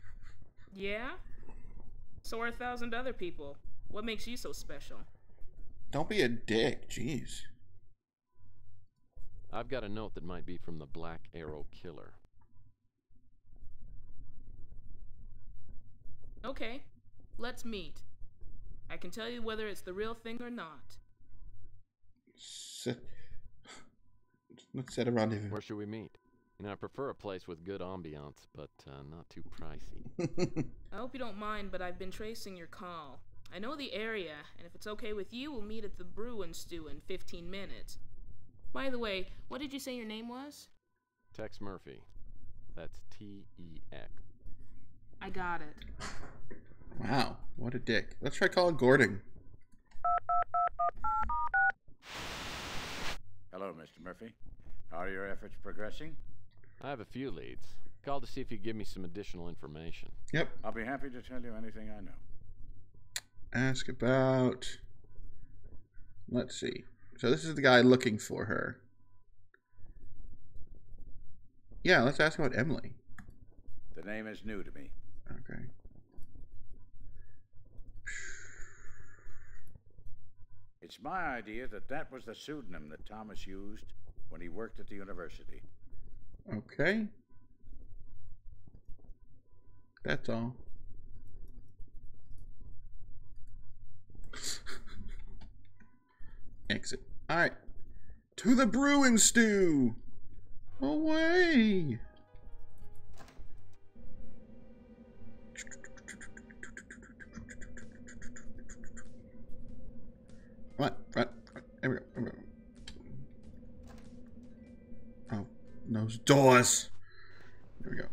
Yeah? So are 1,000 other people. What makes you so special? Don't be a dick, jeez. I've got a note that might be from the Black Arrow Killer. Okay, let's meet. I can tell you whether it's the real thing or not. Let's set a rendezvous. Where should we meet? You know, I prefer a place with good ambiance, but not too pricey. I hope you don't mind, but I've been tracing your call. I know the area, and if it's okay with you, we'll meet at the Brew and Stew in 15 minutes. By the way, what did you say your name was? Tex Murphy. That's T-E-X. I got it. Wow, what a dick. Let's try calling Gordon. Hello, Mr. Murphy. How are your efforts progressing? I have a few leads. Called to see if you give me some additional information. Yep. I'll be happy to tell you anything I know. Ask about... Let's see. So this is the guy looking for her. Yeah, let's ask about Emily. The name is new to me. Okay. It's my idea that was the pseudonym that Thomas used when he worked at the university. Okay. That's all. Exit. Alright. To the Brew and Stew! Away! Come on, run. There we go. There we go. Oh, those doors. There we go.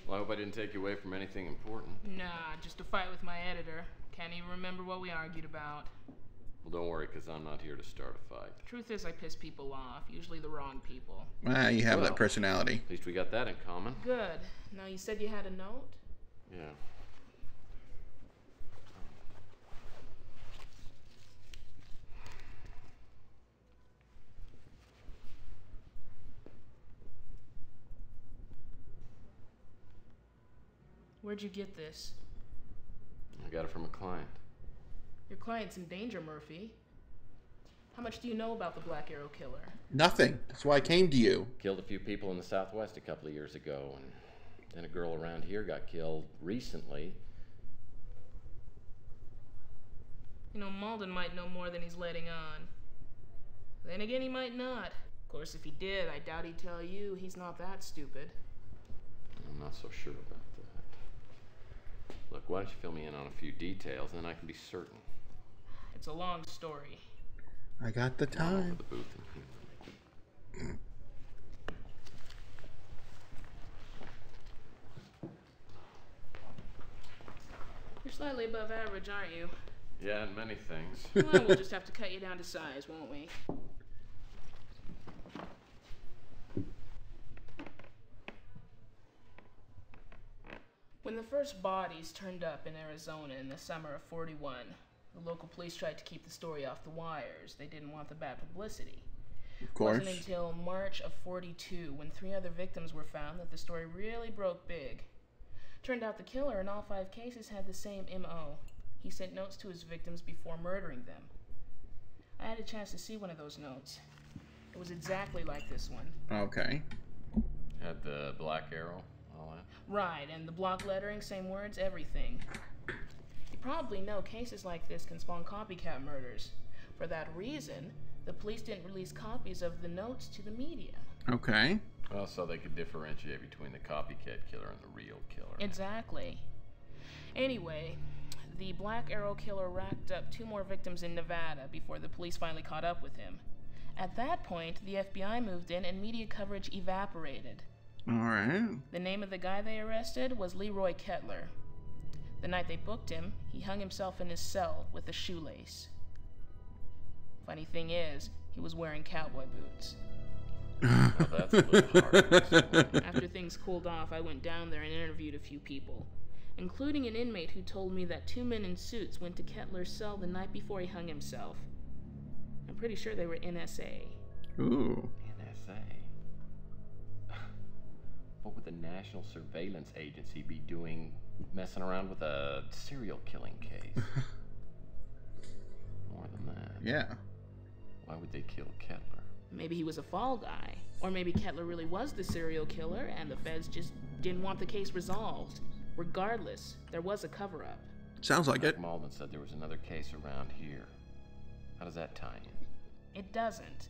Well, I hope I didn't take you away from anything important. Nah, just a fight with my editor. Can't even remember what we argued about. Well, don't worry, because I'm not here to start a fight. Truth is, I piss people off, usually the wrong people. Ah, you have that personality. At least we got that in common. Good. Now, you said you had a note? Yeah. Where'd you get this? I got it from a client. Your client's in danger, Murphy. How much do you know about the Black Arrow Killer? Nothing. That's why I came to you. Killed a few people in the Southwest a couple of years ago, and then a girl around here got killed recently. You know, Malden might know more than he's letting on. Then again, he might not. Of course, if he did, I doubt he'd tell you. He's not that stupid. I'm not so sure about that. Look, why don't you fill me in on a few details, and then I can be certain. It's a long story. I got the time. Over the booth in here. You're slightly above average, aren't you? Yeah, and many things. Well, we'll just have to cut you down to size, won't we? When the first bodies turned up in Arizona in the summer of '41, the local police tried to keep the story off the wires. They didn't want the bad publicity. Of course. It wasn't until March of '42, when 3 other victims were found, that the story really broke big. Turned out the killer in all 5 cases had the same M.O. He sent notes to his victims before murdering them. I had a chance to see one of those notes. It was exactly like this one. Okay. Had the black arrow, all that? Right, and the block lettering, same words, everything. You probably know cases like this can spawn copycat murders. For that reason, the police didn't release copies of the notes to the media. Okay. Well, so they could differentiate between the copycat killer and the real killer. Exactly. Anyway, the Black Arrow Killer racked up 2 more victims in Nevada before the police finally caught up with him. At that point, the FBI moved in and media coverage evaporated. All right. The name of the guy they arrested was Leroy Kettler. The night they booked him, he hung himself in his cell with a shoelace. Funny thing is, he was wearing cowboy boots. Well, that's a little hard. After things cooled off, I went down there and interviewed a few people, including an inmate who told me that 2 men in suits went to Kettler's cell the night before he hung himself. I'm pretty sure they were NSA. Ooh. NSA? What would the National Surveillance Agency be doing messing around with a serial killing case? More than that. Yeah. Why would they kill Kettler? Maybe he was a fall guy. Or maybe Kettler really was the serial killer and the feds just didn't want the case resolved. Regardless, there was a cover-up. Sounds like it. Malden said there was another case around here. How does that tie in? It doesn't.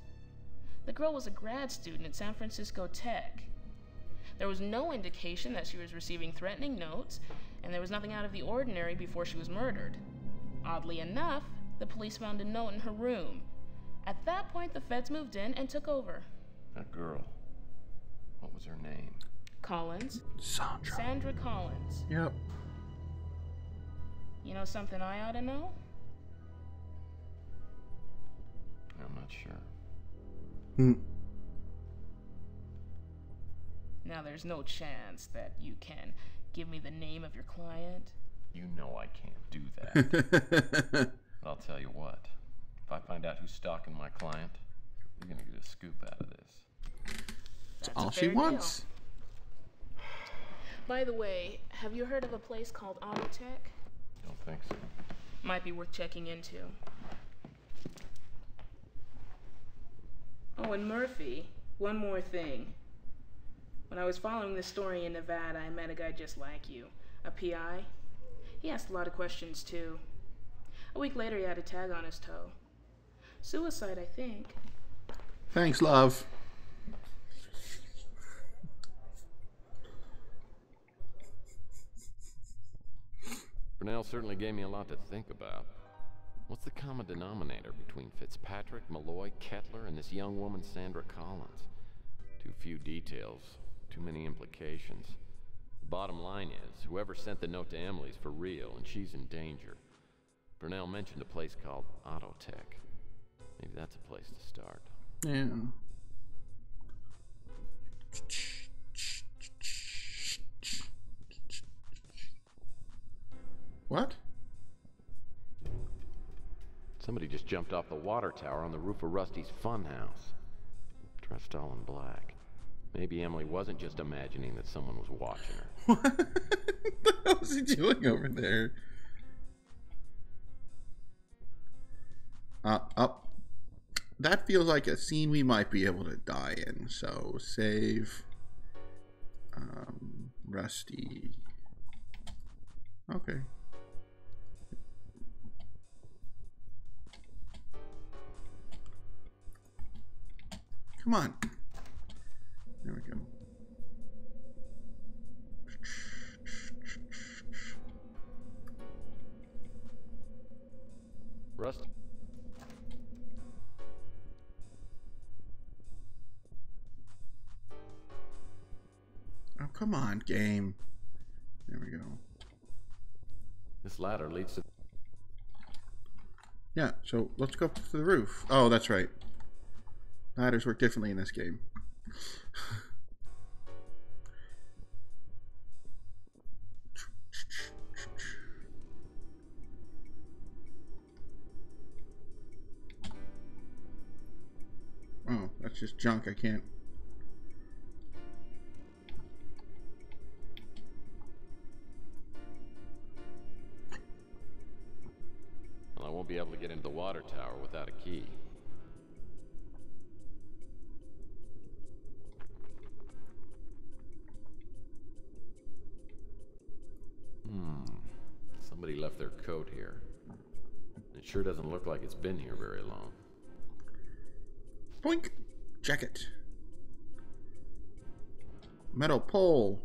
The girl was a grad student at San Francisco Tech. There was no indication that she was receiving threatening notes, and there was nothing out of the ordinary before she was murdered. Oddly enough, the police found a note in her room. At that point, the feds moved in and took over. That girl. What was her name? Collins. Sandra. Sandra Collins. Yep. You know something I ought to know? I'm not sure. Now, there's no chance that you can give me the name of your client? You know I can't do that. I'll tell you what. If I find out who's stalking my client, you're gonna get a scoop out of this. That's all she wants. By the way, have you heard of a place called Autotech? Don't think so. Might be worth checking into. Oh, and Murphy, one more thing. When I was following this story in Nevada, I met a guy just like you, a PI. He asked a lot of questions, too. A week later, he had a tag on his toe. Suicide, I think. Thanks, love. Burnell certainly gave me a lot to think about. What's the common denominator between Fitzpatrick, Malloy, Kettler, and this young woman, Sandra Collins? Too few details, too many implications. The bottom line is, whoever sent the note to Emily's for real, and she's in danger. Burnell mentioned a place called Autotech. Maybe that's a place to start. Yeah. What? Somebody just jumped off the water tower on the roof of Rusty's funhouse. Dressed all in black. Maybe Emily wasn't just imagining that someone was watching her. What the hell is he doing over there? That feels like a scene we might be able to die in. So save Rusty. Okay. Come on. There we go. Rusty. Oh, come on, game. There we go. This ladder leads to... Yeah, so let's go up to the roof. Oh, that's right. Ladders work differently in this game. Oh, that's just junk. I can't. Well, I won't be able to get into the water tower without a key. Somebody left their coat here. It sure doesn't look like it's been here very long. Boink! Jacket. Metal pole.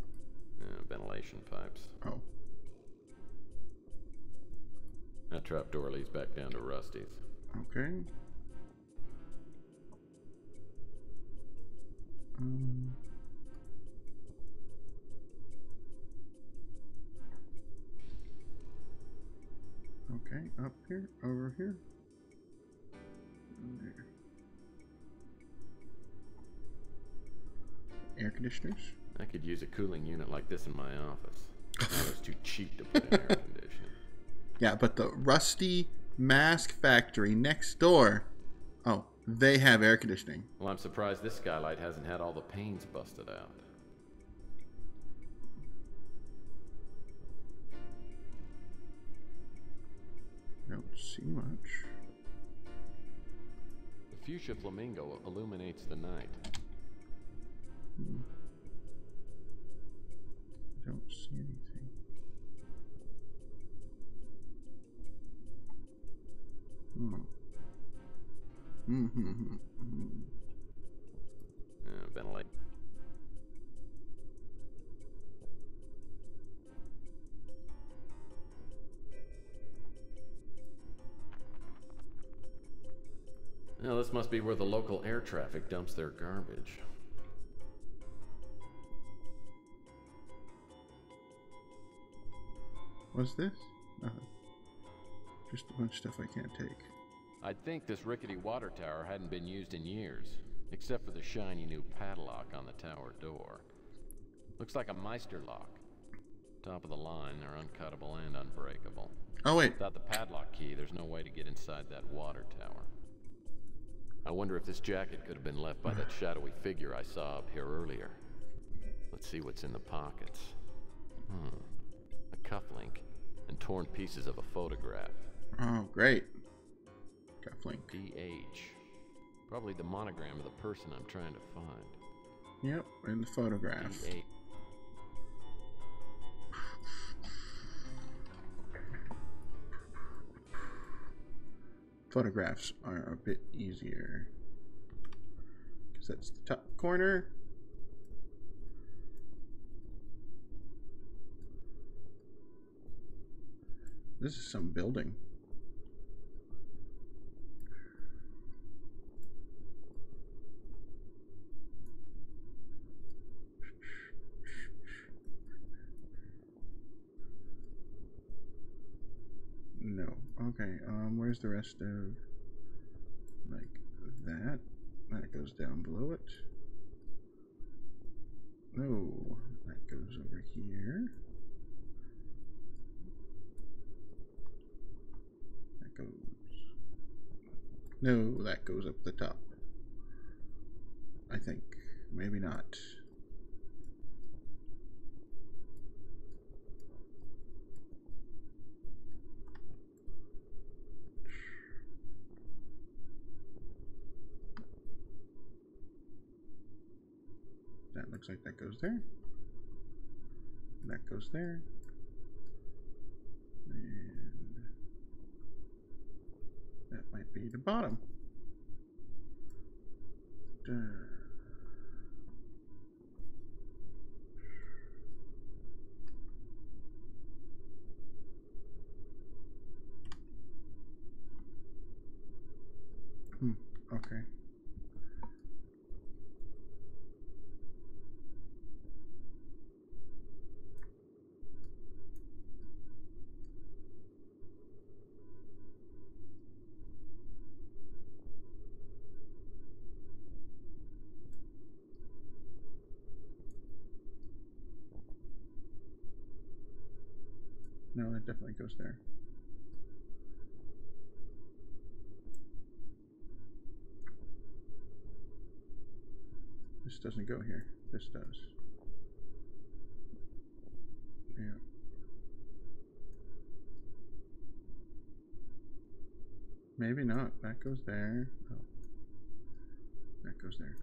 Ventilation pipes. Oh. That trapdoor leads back down to Rusty's. Okay. Okay, up here, over here. There. Air conditioners. I could use a cooling unit like this in my office. Now it's too cheap to put in air conditioning. Yeah, but the Rusty Mask Factory next door. Oh, they have air conditioning. Well, I'm surprised this skylight hasn't had all the panes busted out. Don't see much. The fuchsia flamingo illuminates the night. Don't see anything. Ventilate. Now this must be where the local air traffic dumps their garbage. What's this? Nothing. Just a bunch of stuff I can't take. I'd think this rickety water tower hadn't been used in years, except for the shiny new padlock on the tower door. Looks like a Meister lock. Top of the line, they're uncuttable and unbreakable. Oh wait. Without the padlock key, there's no way to get inside that water tower. I wonder if this jacket could have been left by that shadowy figure I saw up here earlier. Let's see what's in the pockets. A cufflink and torn pieces of a photograph. Oh, great. Cufflink. DH. Probably the monogram of the person I'm trying to find. Yep, in the photograph. DH. Photographs are a bit easier. Because that's the top corner. This is some building. No. Okay, where's the rest of, like, that? That goes down below it. No, that goes over here. That goes... No, that goes up the top. I think. Maybe not. That looks like that goes there. That goes there. And that might be the bottom. Okay. No, that definitely goes there. This doesn't go here. This does. Yeah. Maybe not. That goes there. Oh. That goes there.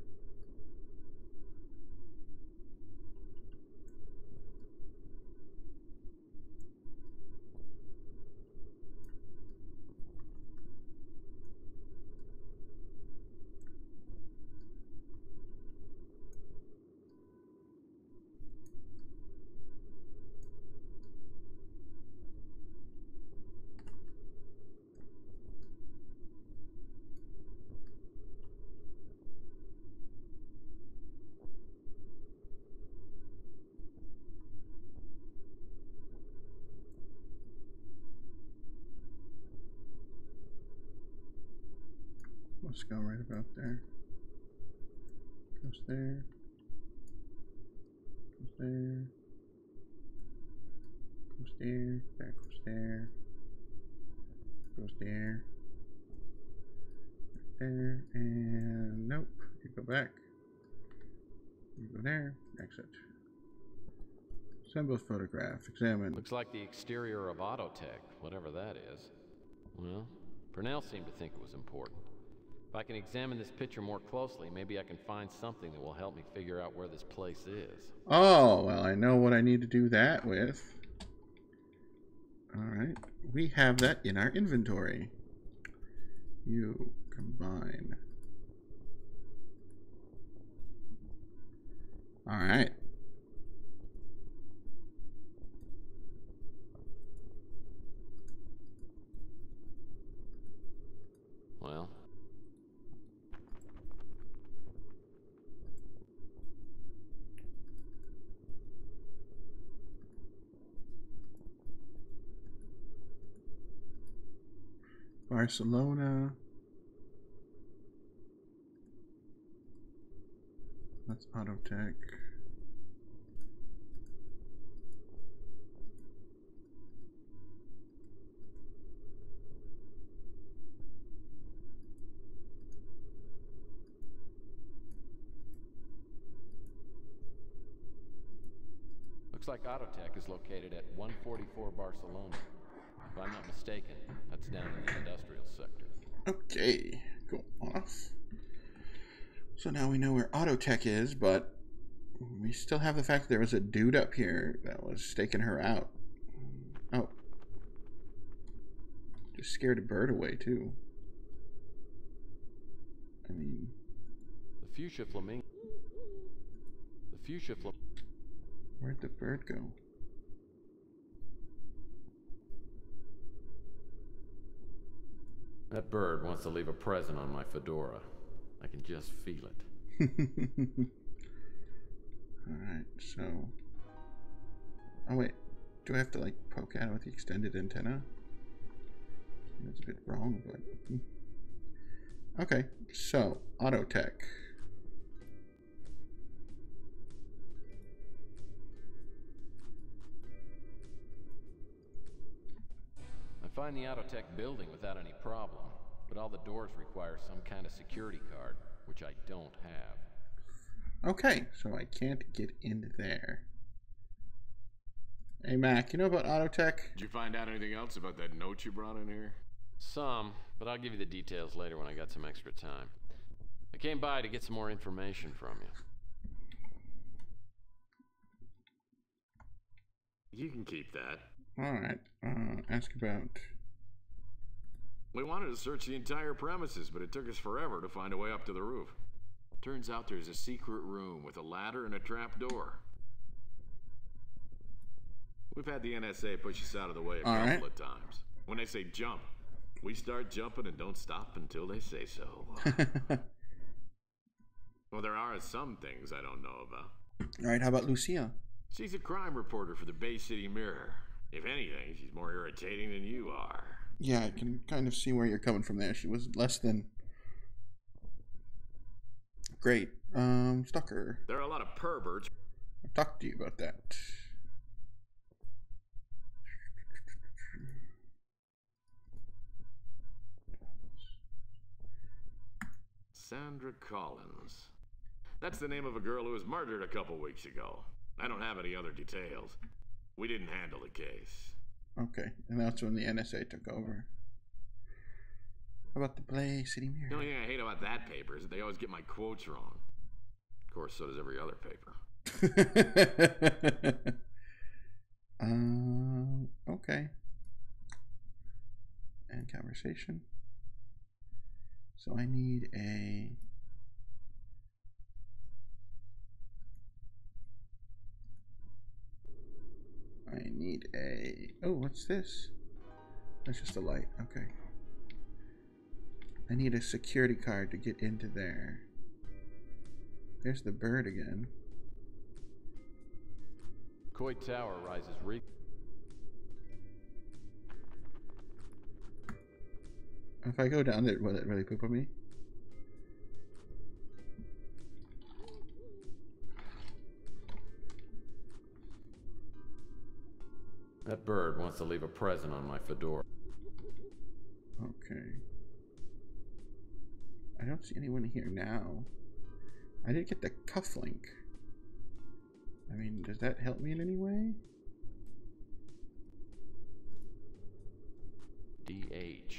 Let's go right about there. Goes there. Goes there. Goes there. That goes there. Goes there. Right there. And nope. You go back. You go there. Exit. Assemble photograph. Examine. Looks like the exterior of Autotech, whatever that is. Well, Purnell seemed to think it was important. If I can examine this picture more closely, maybe I can find something that will help me figure out where this place is. Oh, well, I know what I need to do that with. Alright, we have that in our inventory. You combine All right. Well. Barcelona. That's Autotech. Looks like Autotech is located at 144 Barcelona. If I'm not mistaken, that's down in the industrial sector. Okay, go off. So now we know where Autotech is, but we still have the fact that there was a dude up here that was staking her out. Oh. Just scared a bird away, too. I mean... The fuchsia flamingo. Where'd the bird go? That bird wants to leave a present on my fedora. I can just feel it. Alright, so... Oh wait, do I have to like poke at it with the extended antenna? That's a bit wrong, but... Okay, so, Autotech. I find the Autotech building without any problem, but all the doors require some kind of security card, which I don't have. Okay, so I can't get in there. Hey Mac, you know about Autotech? Did you find out anything else about that note you brought in here? Some, but I'll give you the details later when I got some extra time. I came by to get some more information from you. You can keep that. Alright, ask about... We wanted to search the entire premises, but it took us forever to find a way up to the roof. Turns out there's a secret room with a ladder and a trap door. We've had the NSA push us out of the way a couple of times. When they say jump, we start jumping and don't stop until they say so. Well, there are some things I don't know about. Alright, how about Lucia? She's a crime reporter for the Bay City Mirror. If anything, she's more irritating than you are. Yeah, I can kind of see where you're coming from there. She was less than... Great. Stalker. There are a lot of perverts. I'll talk to you about that. Sandra Collins. That's the name of a girl who was murdered a couple weeks ago. I don't have any other details. We didn't handle the case. Okay, and that's when the NSA took over. How about the Bay City Mirror? The only thing I hate about that paper is that they always get my quotes wrong. Of course, so does every other paper. Okay. And conversation. So I need a... Oh, what's this? That's just a light. Okay. I need a security card to get into there. There's the bird again. Coy Tower rises If I go down there, will it really poop on me? That bird wants to leave a present on my fedora. Okay. I don't see anyone here now. I did get the cufflink. I mean, does that help me in any way? DH.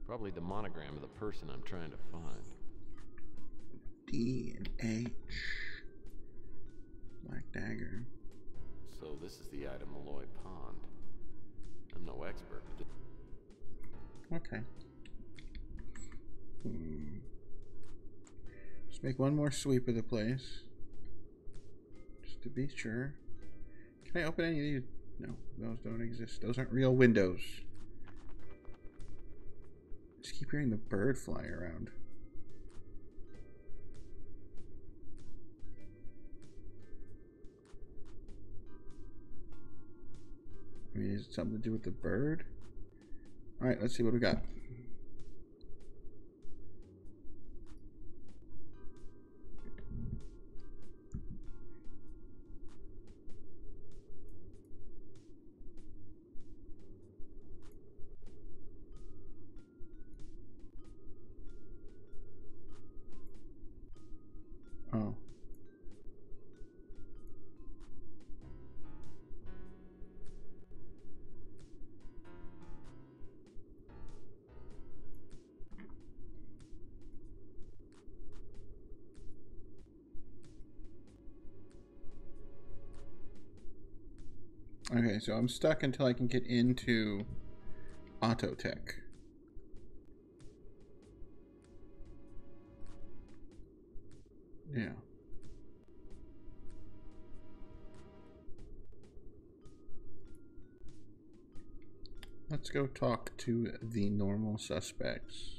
Probably the monogram of the person I'm trying to find. D and H. Black dagger. So this is the item Malloy Pond. I'm no expert, but Okay. Just make one more sweep of the place. to be sure. Can I open any of these? No, those don't exist. Those aren't real windows. Just keep hearing the bird fly around. I mean, is it something to do with the bird? Alright, let's see what we got. Oh. Okay, so I'm stuck until I can get into auto tech. Yeah. Let's go talk to the normal suspects.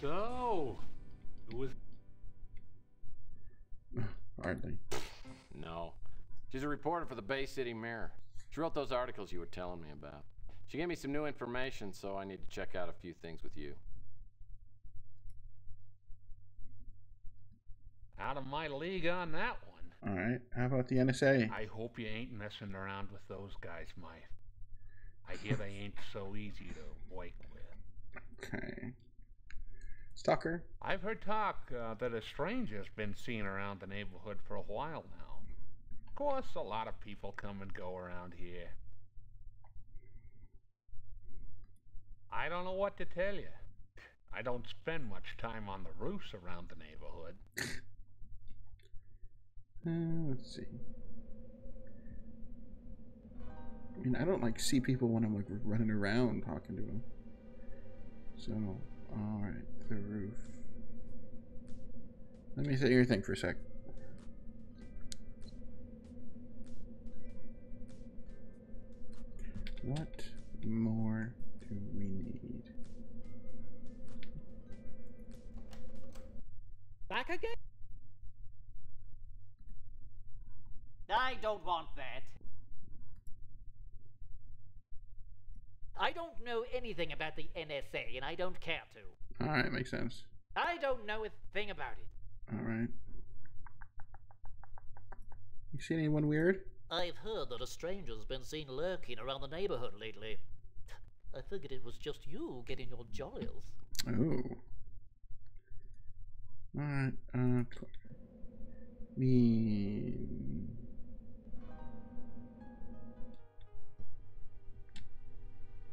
So, who was... Hardly. No. She's a reporter for the Bay City Mirror. She wrote those articles you were telling me about. She gave me some new information, so I need to check out a few things with you. Out of my league on that one. Alright, how about the NSA? I hope you ain't messing around with those guys, Mike. I hear they ain't so easy to work with. Okay. Stalker? I've heard talk that a stranger's been seen around the neighborhood for a while now. Of course, a lot of people come and go around here. I don't know what to tell you. I don't spend much time on the roofs around the neighborhood. Let's see. I mean, I don't like see people when I'm like running around talking to them. So, alright, the roof. Let me say your thing for a sec. What more do we need? Back again? I don't want that. I don't know anything about the NSA, and I don't care to. Alright, makes sense. I don't know a thing about it. Alright. You seen anyone weird? I've heard that a stranger's been seen lurking around the neighborhood lately. I figured it was just you getting your joyals. Oh. Alright,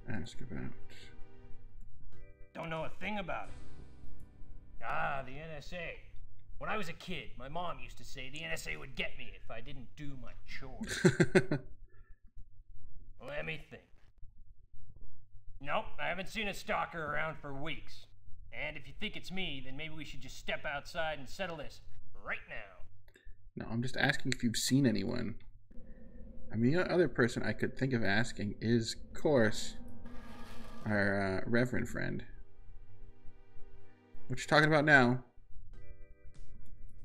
ask about. Don't know a thing about it. Ah, the NSA. When I was a kid, my mom used to say the NSA would get me if I didn't do my chores. Let me think. Nope, I haven't seen a stalker around for weeks. And if you think it's me, then maybe we should just step outside and settle this right now. No, I'm just asking if you've seen anyone. I mean, the other person I could think of asking is, of course, our reverend friend. What you talking about now?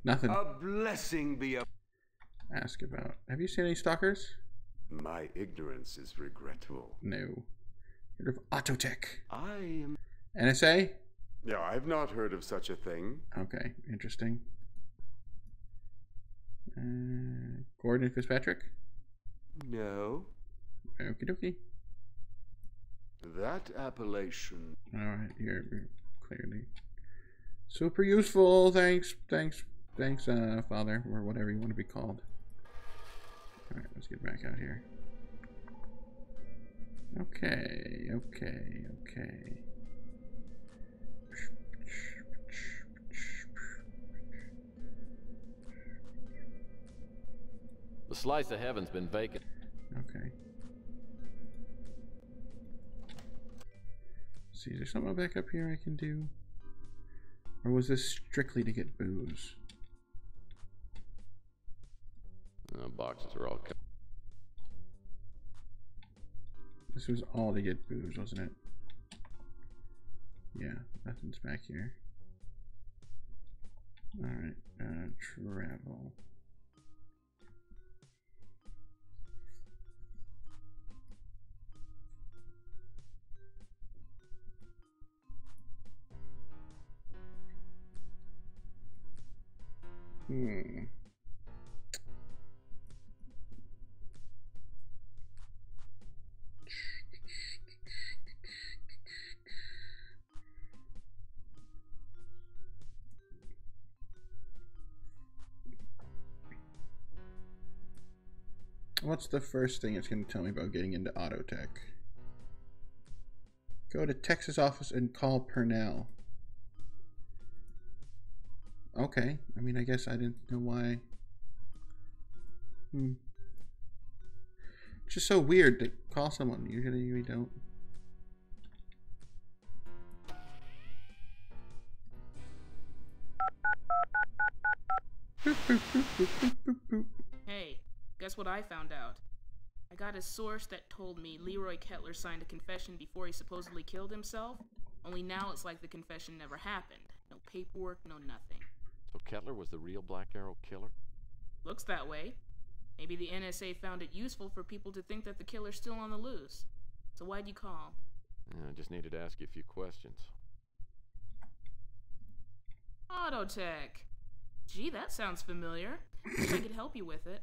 Nothing. A blessing be upon. Ask about. Have you seen any stalkers? My ignorance is regrettable. No. Heard of Autotech? I am. NSA? No, I've not heard of such a thing. Okay, interesting. Gordon Fitzpatrick? No. Okie dokie. That appellation. Alright, you're clearly super useful. Thanks, Father, or whatever you want to be called. Alright, let's get back out here. Okay. The slice of heaven's been vacant. Okay. Let's see, is there something back up here I can do? Or was this strictly to get booze? Boxes are all cut. This was all to get booze, wasn't it? Yeah, nothing's back here. Alright, travel. What's the first thing it's going to tell me about getting into auto tech? Go to Tex's office and call Purnell. Okay, I mean, I guess I didn't know why. It's just so weird to call someone. Usually we don't. Boop, boop, boop, boop, boop, boop, boop. Hey, guess what I found out? I got a source that told me Leroy Kettler signed a confession before he supposedly killed himself, only now it's like the confession never happened. No paperwork, no nothing. So Kettler was the real Black Arrow killer? Looks that way. Maybe the NSA found it useful for people to think that the killer's still on the loose. So why'd you call? I just needed to ask you a few questions. Autotech. Gee, that sounds familiar. Wish I could help you with it.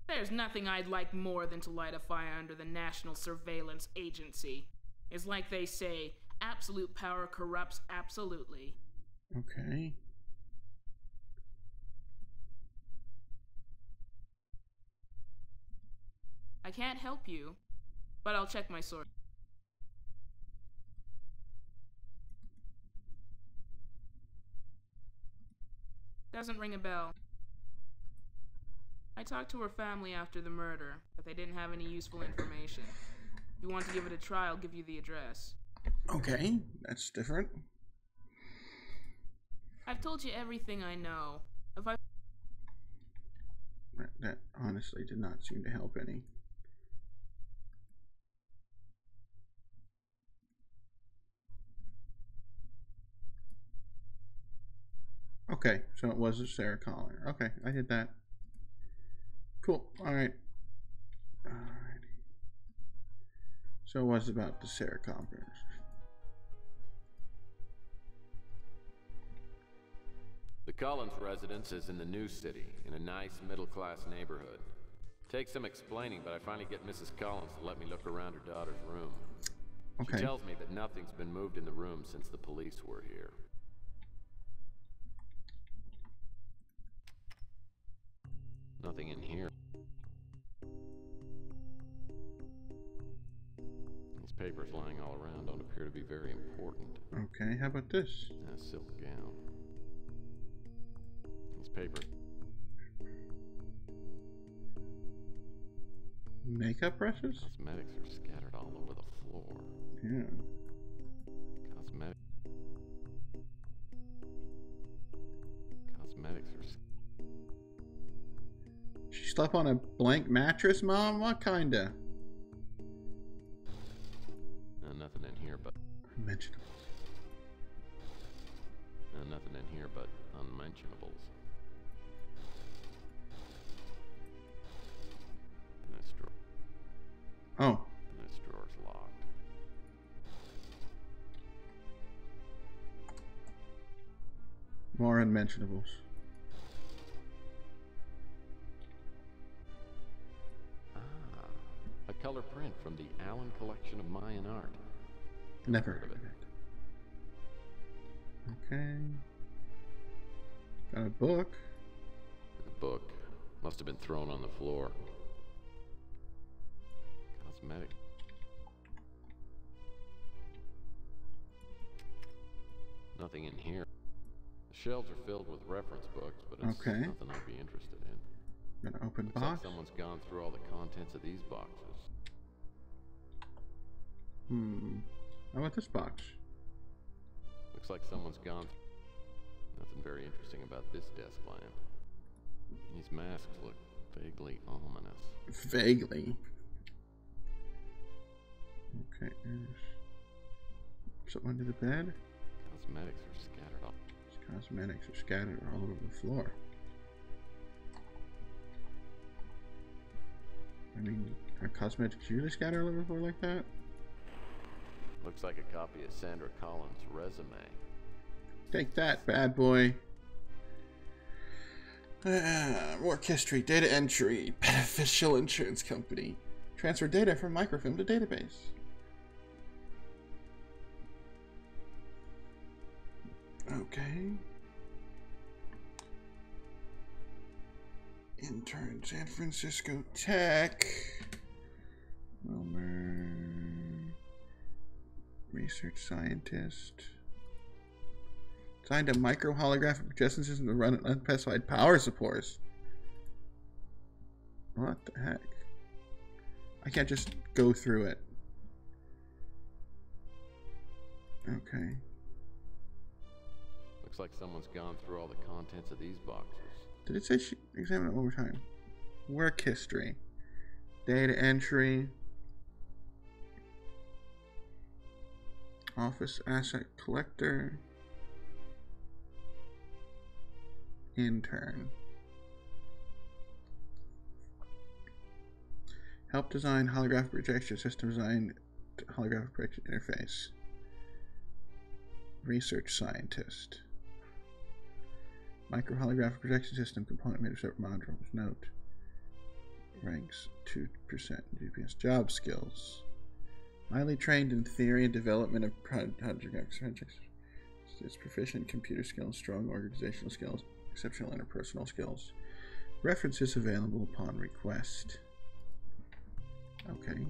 There's nothing I'd like more than to light a fire under the National Surveillance Agency. It's like they say, absolute power corrupts absolutely. Okay. I can't help you, but I'll check my source. Doesn't ring a bell. I talked to her family after the murder, but they didn't have any useful information. If you want to give it a try, I'll give you the address. Okay, that's different. I've told you everything I know. If I... That honestly did not seem to help any. Okay, so it was a Sarah Collar. Okay, I did that. Cool. Alright. Alrighty. So it was about the Sarah Collars. The Collins residence is in the new city, in a nice middle-class neighborhood. Takes some explaining, but I finally get Mrs. Collins to let me look around her daughter's room. Okay. She tells me that nothing's been moved in the room since the police were here. Nothing in here. These papers lying all around don't appear to be very important. Okay, how about this? A silk gown. These papers. Makeup brushes? Cosmetics are scattered all over the floor. Yeah. Cosmetics are... She slept on a blank mattress, Mom? What kinda? Nothing in here but... Unmentionables. Nothing in here but unmentionables. And this drawer. Oh. And this drawer's locked. More unmentionables. A color print from the Allen collection of Mayan art. Never heard of it. Okay. Got a book. The book must have been thrown on the floor. Cosmetic. Nothing in here. The shelves are filled with reference books, but it's okay. Nothing I'd be interested in. An open Looks box. like someone's gone through all the contents of these boxes. How about this box? Looks like someone's gone. Nothing very interesting about this desk lamp. These masks look vaguely ominous. Vaguely. Okay. Something under the bed? Cosmetics are scattered all. Cosmetics are scattered all over the floor. I mean, are cosmetics usually scattered all over the floor like that? Looks like a copy of Sandra Collins' resume. Take that, bad boy. Work history, data entry, beneficial insurance company. Transfer data from microfilm to database. Okay. Intern, San Francisco Tech. Wilmer. Research scientist. Designed a micro holographic projection system to run unspecified power supports. What the heck? I can't just go through it. Okay. Looks like someone's gone through all the contents of these boxes. Did it say she examine it one more time? Work history. Data entry. Office asset collector. Intern. Help design holographic projection system design holographic projection interface. Research scientist. Micro holographic projection system component made of separate modules. Note. Ranks 2% GPS. Job skills. Highly trained in theory and development of projects. It's proficient in computer skills, strong organizational skills, exceptional interpersonal skills. References available upon request. Okay.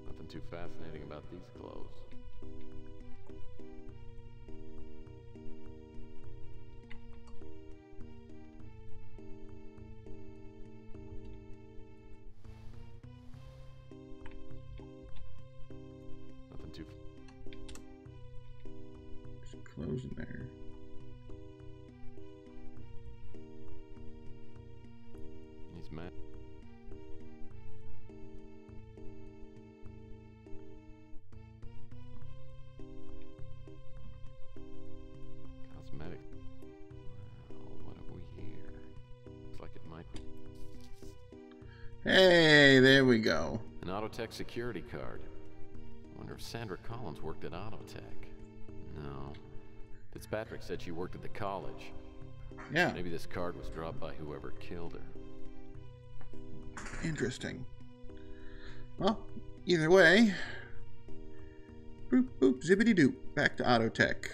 Nothing too fascinating about these clothes. Nothing too. Some clothes in there. He's mad. Cosmetic. Well, what have we here? Looks like it might be. Hey, there we go. An Autotech security card. I wonder if Sandra Collins worked at Autotech. No. Fitzpatrick said she worked at the college. Yeah. Maybe this card was dropped by whoever killed her. Interesting. Well, either way. Boop, boop, zippity doop. Back to Autotech.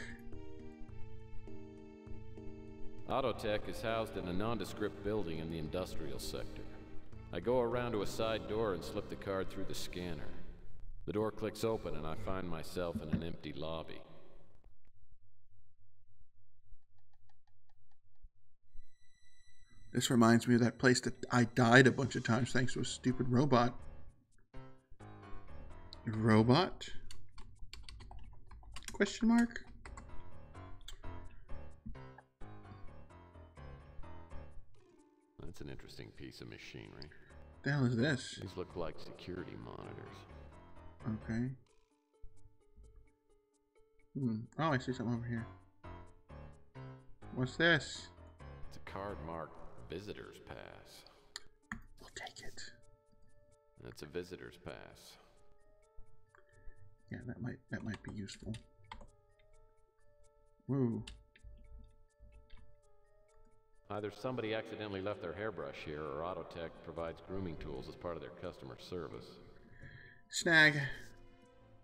Autotech is housed in a nondescript building in the industrial sector. I go around to a side door and slip the card through the scanner. The door clicks open and I find myself in an empty lobby. This reminds me of that place that I died a bunch of times thanks to a stupid robot. Robot? Question mark? That's an interesting piece of machinery. What the hell is this? These look like security monitors. Okay. Oh, I see something over here. What's this? It's a card marked Visitor's Pass. We'll take it. That's a visitor's pass. Yeah, that might be useful. Woo. Either somebody accidentally left their hairbrush here, or Autotech provides grooming tools as part of their customer service. Snag.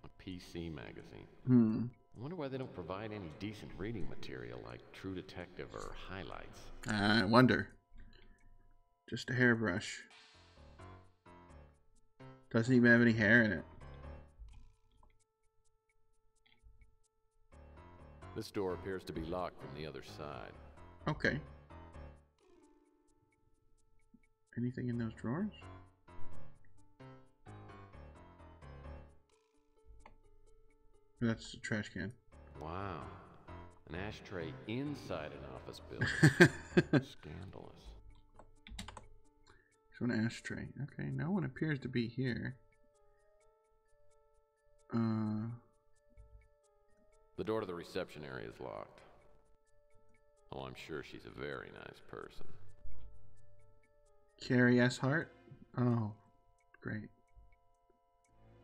A PC magazine. I wonder why they don't provide any decent reading material like True Detective or Highlights. I wonder. Just a hairbrush. Doesn't even have any hair in it. This door appears to be locked from the other side. Okay. Anything in those drawers? That's a trash can. Wow. An ashtray inside an office building. Scandalous. So an ashtray. Okay, no one appears to be here. The door to the reception area is locked. Oh, I'm sure she's a very nice person. Carrie S. Hart? Oh, great.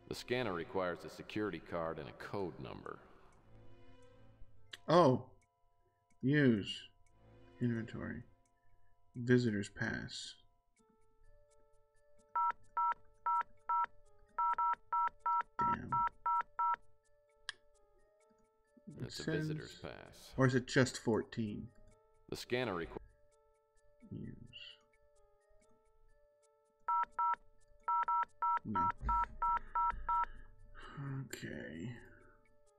The scanner requires a security card and a code number. Oh. Use. Inventory. Visitor's pass. Damn. It's a visitor's pass. Or is it just 14? The scanner requires... Use. No. Okay.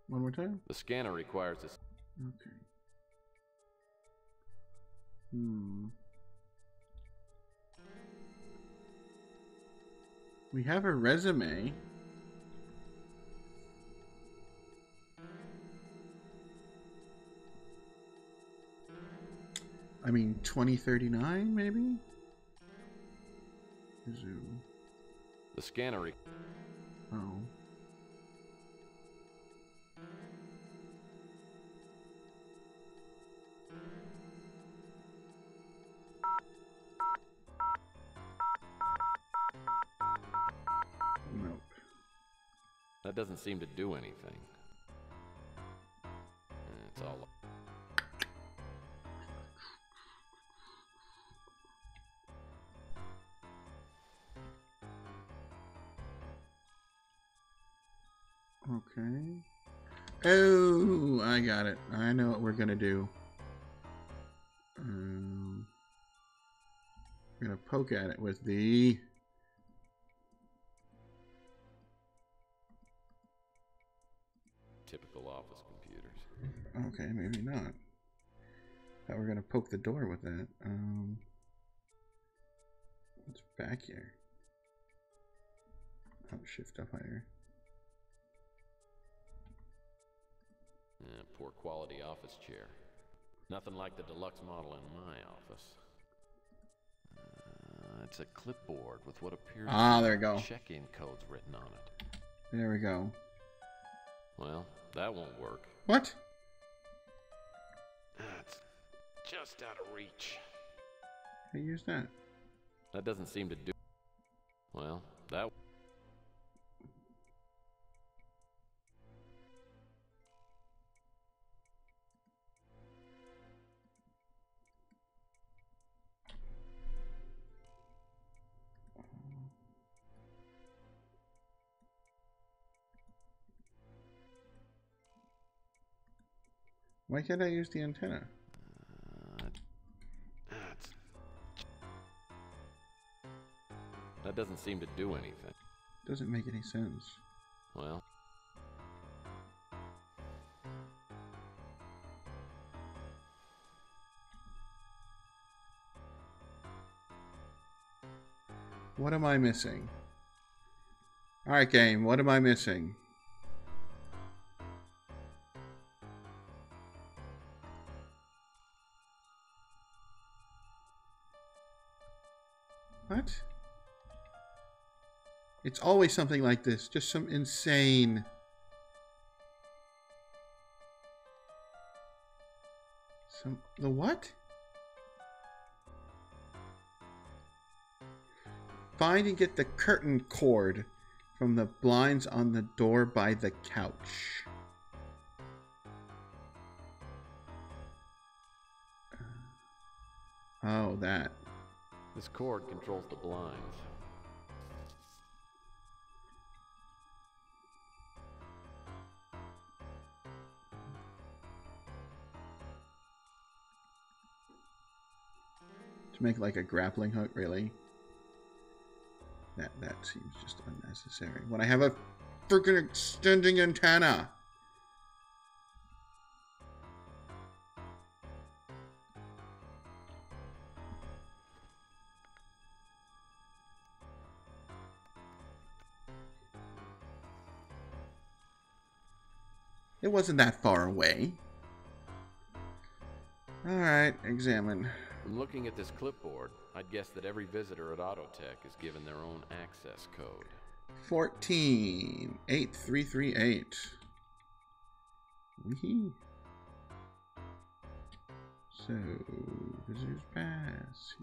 One more time? The scanner requires this. Okay. We have a resume. I mean, 2039, maybe? Zoom. The scanner Oh. Nope. That doesn't seem to do anything. It's all... Okay. Oh, I got it. I know what we're gonna do. We're gonna poke at it with the... Typical office computers. Okay, maybe not. Thought we were gonna poke the door with that. What's back here? Oh, shift up higher. Poor quality office chair. Nothing like the deluxe model in my office. It's a clipboard with what appears to there we go. check-in codes written on it. There we go. Well, that won't work. What? That's just out of reach. How do you use that? That doesn't seem to do... Well, that... Why can't I use the antenna? That doesn't seem to do anything. Doesn't make any sense. Well... What am I missing? Alright, game, what am I missing? What? It's always something like this. Just some insane... The what? Find and get the curtain cord from the blinds on the door by the couch. Oh, that. This cord controls the blinds. To make like a grappling hook, really? That seems just unnecessary. When I have a freaking extending antenna. It wasn't that far away. Alright, examine. From looking at this clipboard, I'd guess that every visitor at Autotech is given their own access code. 148338. Wee. So, visitors pass.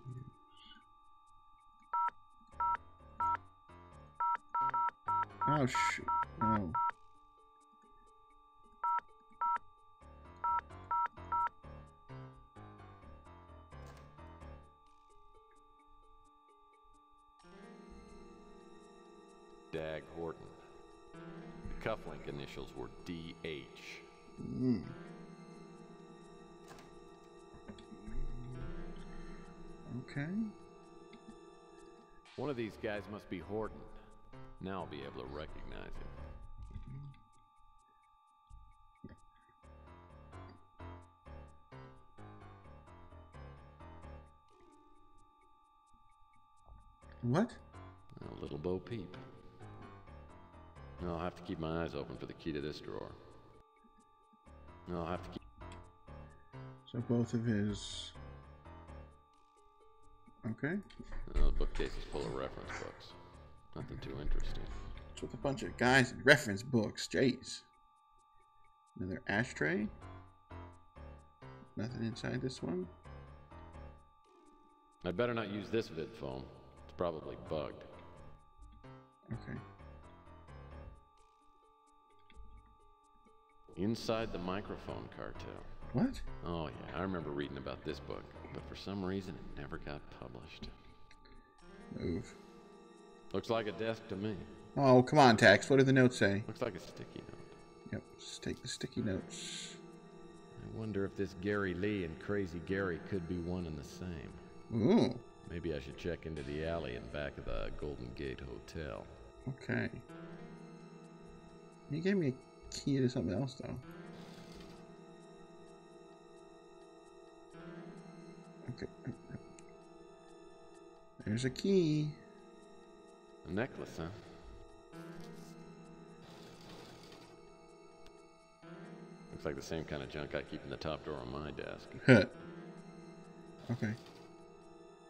Oh, shoot. No. Dag Horton. The cufflink initials were DH. Mm. Okay. One of these guys must be Horton. Now I'll be able to recognize him. What? A little Bo Peep. I'll have to keep my eyes open for the key to this drawer. I'll have to keep... So both of his... Okay. The bookcase is full of reference books. Nothing too interesting. It's with a bunch of guys in reference books. Jeez. Another ashtray. Nothing inside this one. I'd better not use this vid phone. It's probably bugged. Okay. Inside the Microphone Cartel. What? Oh yeah, I remember reading about this book, but for some reason it never got published. Move. Looks like a desk to me. Oh, come on, Tex. What do the notes say? Looks like a sticky note. Yep, just take the sticky notes. I wonder if this Gary Lee and Crazy Gary could be one and the same. Ooh. Maybe I should check into the alley in back of the Golden Gate Hotel. Okay. He gave me a key to something else, though. Okay. There's a key. A necklace, huh? Looks like the same kind of junk I keep in the top drawer on my desk. Okay.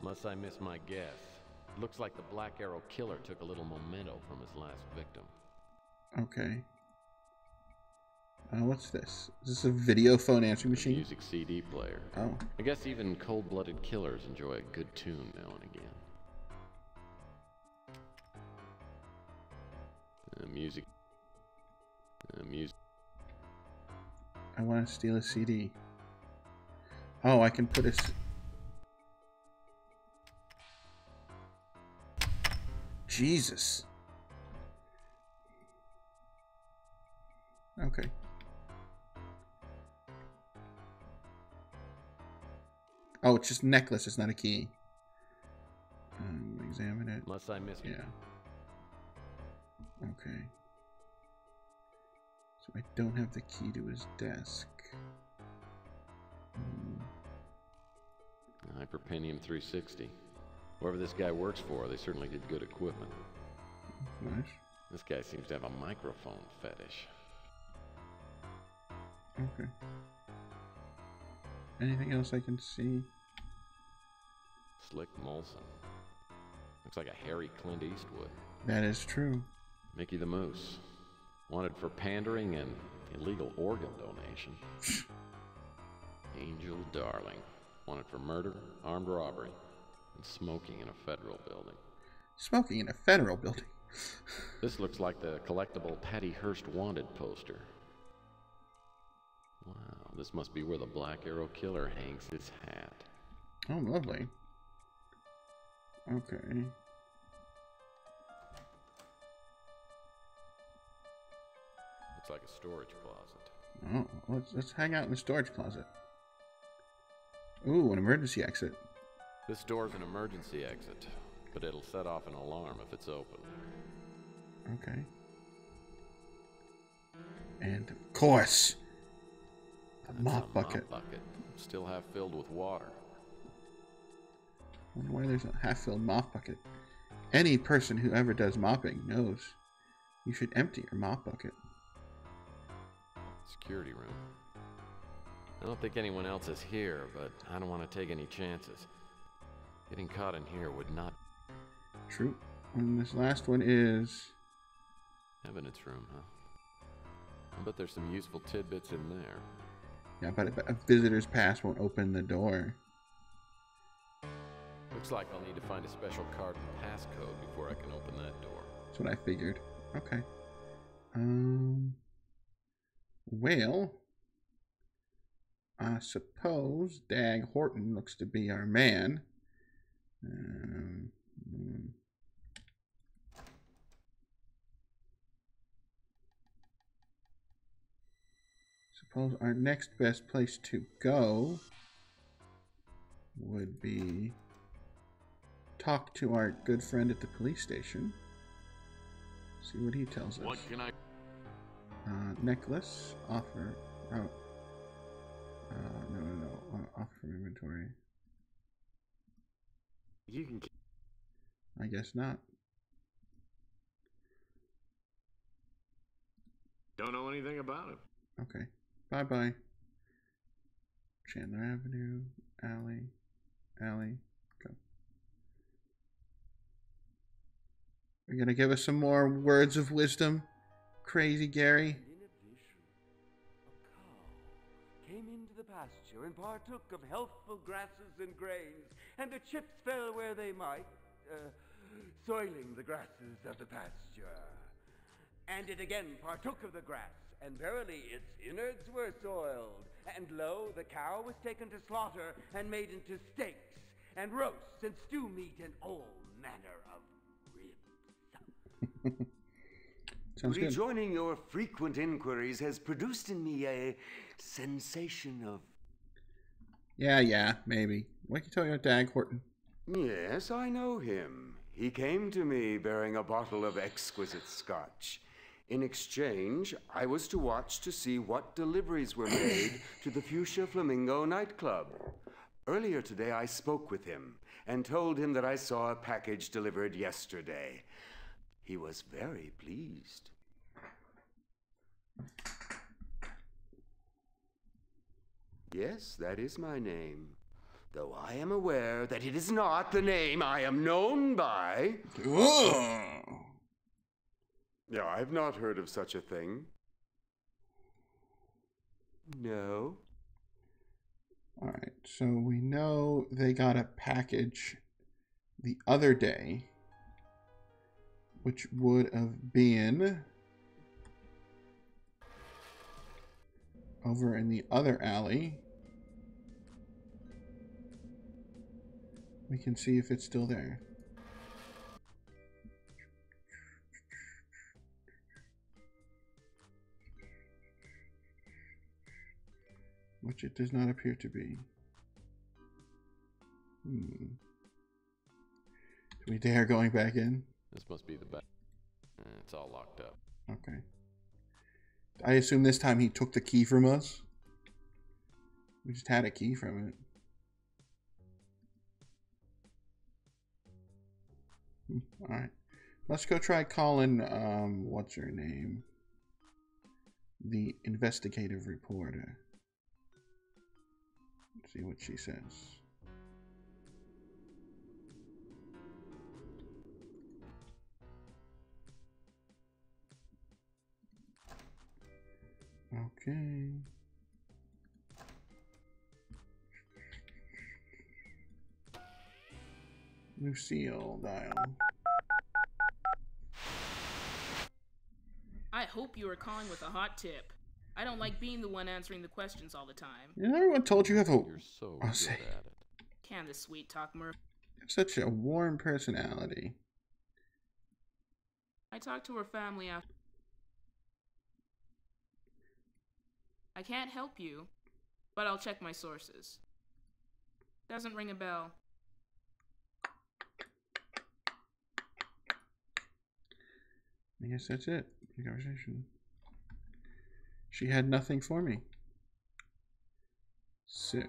Unless I miss my guess. Looks like the Black Arrow killer took a little memento from his last victim. Okay. What's this? Is this a video phone answering machine? Music CD player. Oh. I guess even cold-blooded killers enjoy a good tune now and again. Music. I want to steal a CD. Oh, I can put a... Jesus. Okay. Oh, it's just necklace. It's not a key. Examine it. Unless I miss. Yeah. Okay. So I don't have the key to his desk. Hyperpenium 360. Whoever this guy works for, they certainly get good equipment. Nice. This guy seems to have a microphone fetish. Okay. Anything else I can see? Slick Molson. Looks like a hairy Clint Eastwood. That is true. Mickey the Moose. Wanted for pandering and illegal organ donation. Angel Darling. Wanted for murder, armed robbery, and smoking in a federal building. Smoking in a federal building? This looks like the collectible Patty Hearst wanted poster. Wow, this must be where the Black Arrow killer hangs his hat. Oh, lovely. Okay. Looks like a storage closet. Oh, let's hang out in the storage closet. Ooh, an emergency exit. This door's an emergency exit, but it'll set off an alarm if it's open. Okay. And of course, the mop bucket. Still half filled with water. I wonder why there's a half-filled mop bucket. Any person who ever does mopping knows you should empty your mop bucket. Security room. I don't think anyone else is here, but I don't want to take any chances. Getting caught in here would not... True. And this last one is... Evidence room, huh? I bet there's some useful tidbits in there. Yeah, but a visitor's pass won't open the door. Looks like I'll need to find a special card and passcode before I can open that door. That's what I figured. Okay. Well, I suppose Dag Horton looks to be our man. Suppose our next best place to go would be talk to our good friend at the police station. See what he tells us. What can I... Necklace, offer. Oh. No. Offer from inventory. You can... I guess not. Don't know anything about him. Okay. Bye-bye. Chandler Avenue, alley, go. You're gonna give us some more words of wisdom, Crazy Gary? In addition, a cow came into the pasture and partook of healthful grasses and grains, and the chips fell where they might, soiling the grasses of the pasture. And it again partook of the grass, and verily its innards were soiled. And lo, the cow was taken to slaughter and made into steaks and roasts and stew meat and all manner of ribs. Sounds good. Rejoining your frequent inquiries has produced in me a sensation of... Yeah, maybe. What can you tell me about Dag Horton? Yes, I know him. He came to me bearing a bottle of exquisite scotch. In exchange, I was to watch to see what deliveries were made to the Fuchsia Flamingo nightclub. Earlier today, I spoke with him and told him that I saw a package delivered yesterday. He was very pleased. Yes, that is my name, though I am aware that it is not the name I am known by. Yeah, I've not heard of such a thing. No. Alright, so we know they got a package the other day, which would have been over in the other alley. We can see if it's still there. Which it does not appear to be. Do we dare going back in? This must be the back. It's all locked up. Okay. I assume this time he took the key from us. We just had a key from it. Alright. Let's go try calling, what's her name? The investigative reporter. Let's see what she says. Okay. Lucille, dial. I hope you are calling with a hot tip. I don't like being the one answering the questions all the time. You know, everyone told you have a... You're so good at it. Can the sweet talk Murphy? Such a warm personality. I talked to her family after. I can't help you, but I'll check my sources. Doesn't ring a bell. I guess that's it. The conversation. She had nothing for me. So...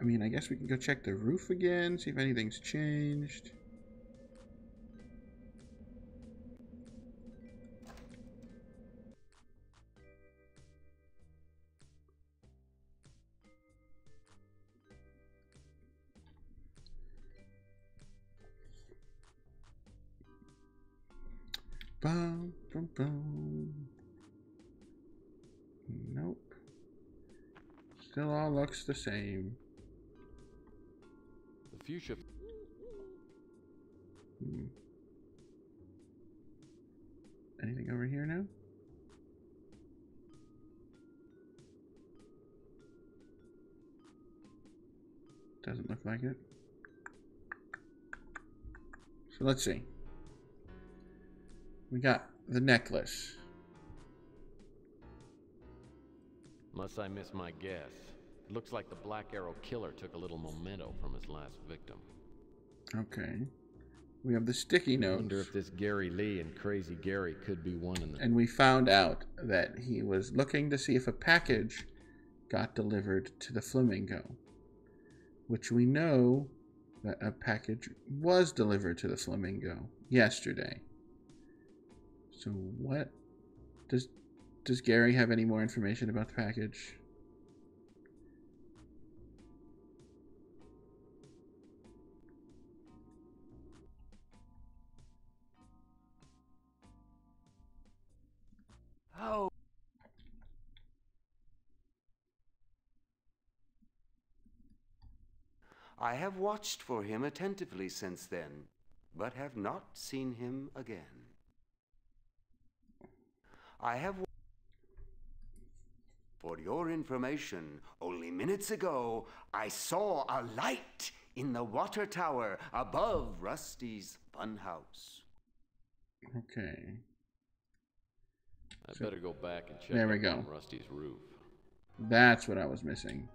I mean, I guess we can go check the roof again, see if anything's changed. Bum, bum, bum. Nope. Still all looks the same. The fuchsia. Anything over here now? Doesn't look like it. So let's see. We got the necklace. Unless I miss my guess. It looks like the Black Arrow killer took a little memento from his last victim. Okay. We have the sticky notes. I wonder if this Gary Lee and Crazy Gary could be one in the... And we found out that he was looking to see if a package got delivered to the Flamingo. Which we know that a package was delivered to the Flamingo yesterday. So what? Does Gary have any more information about the package? Oh. I have watched for him attentively since then, but have not seen him again. I have... For your information, only minutes ago, I saw a light in the water tower above Rusty's funhouse. Okay. I better go back and check there we go. on Rusty's roof. That's what I was missing.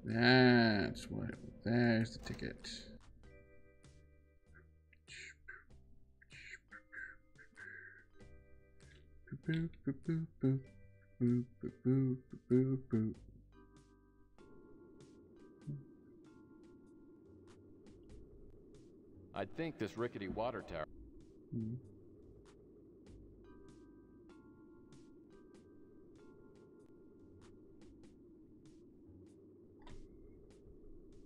That's what. There's the ticket. Boop, boop, boop, boop. Boop, boop, boop, boop, boop. I think this rickety water tower...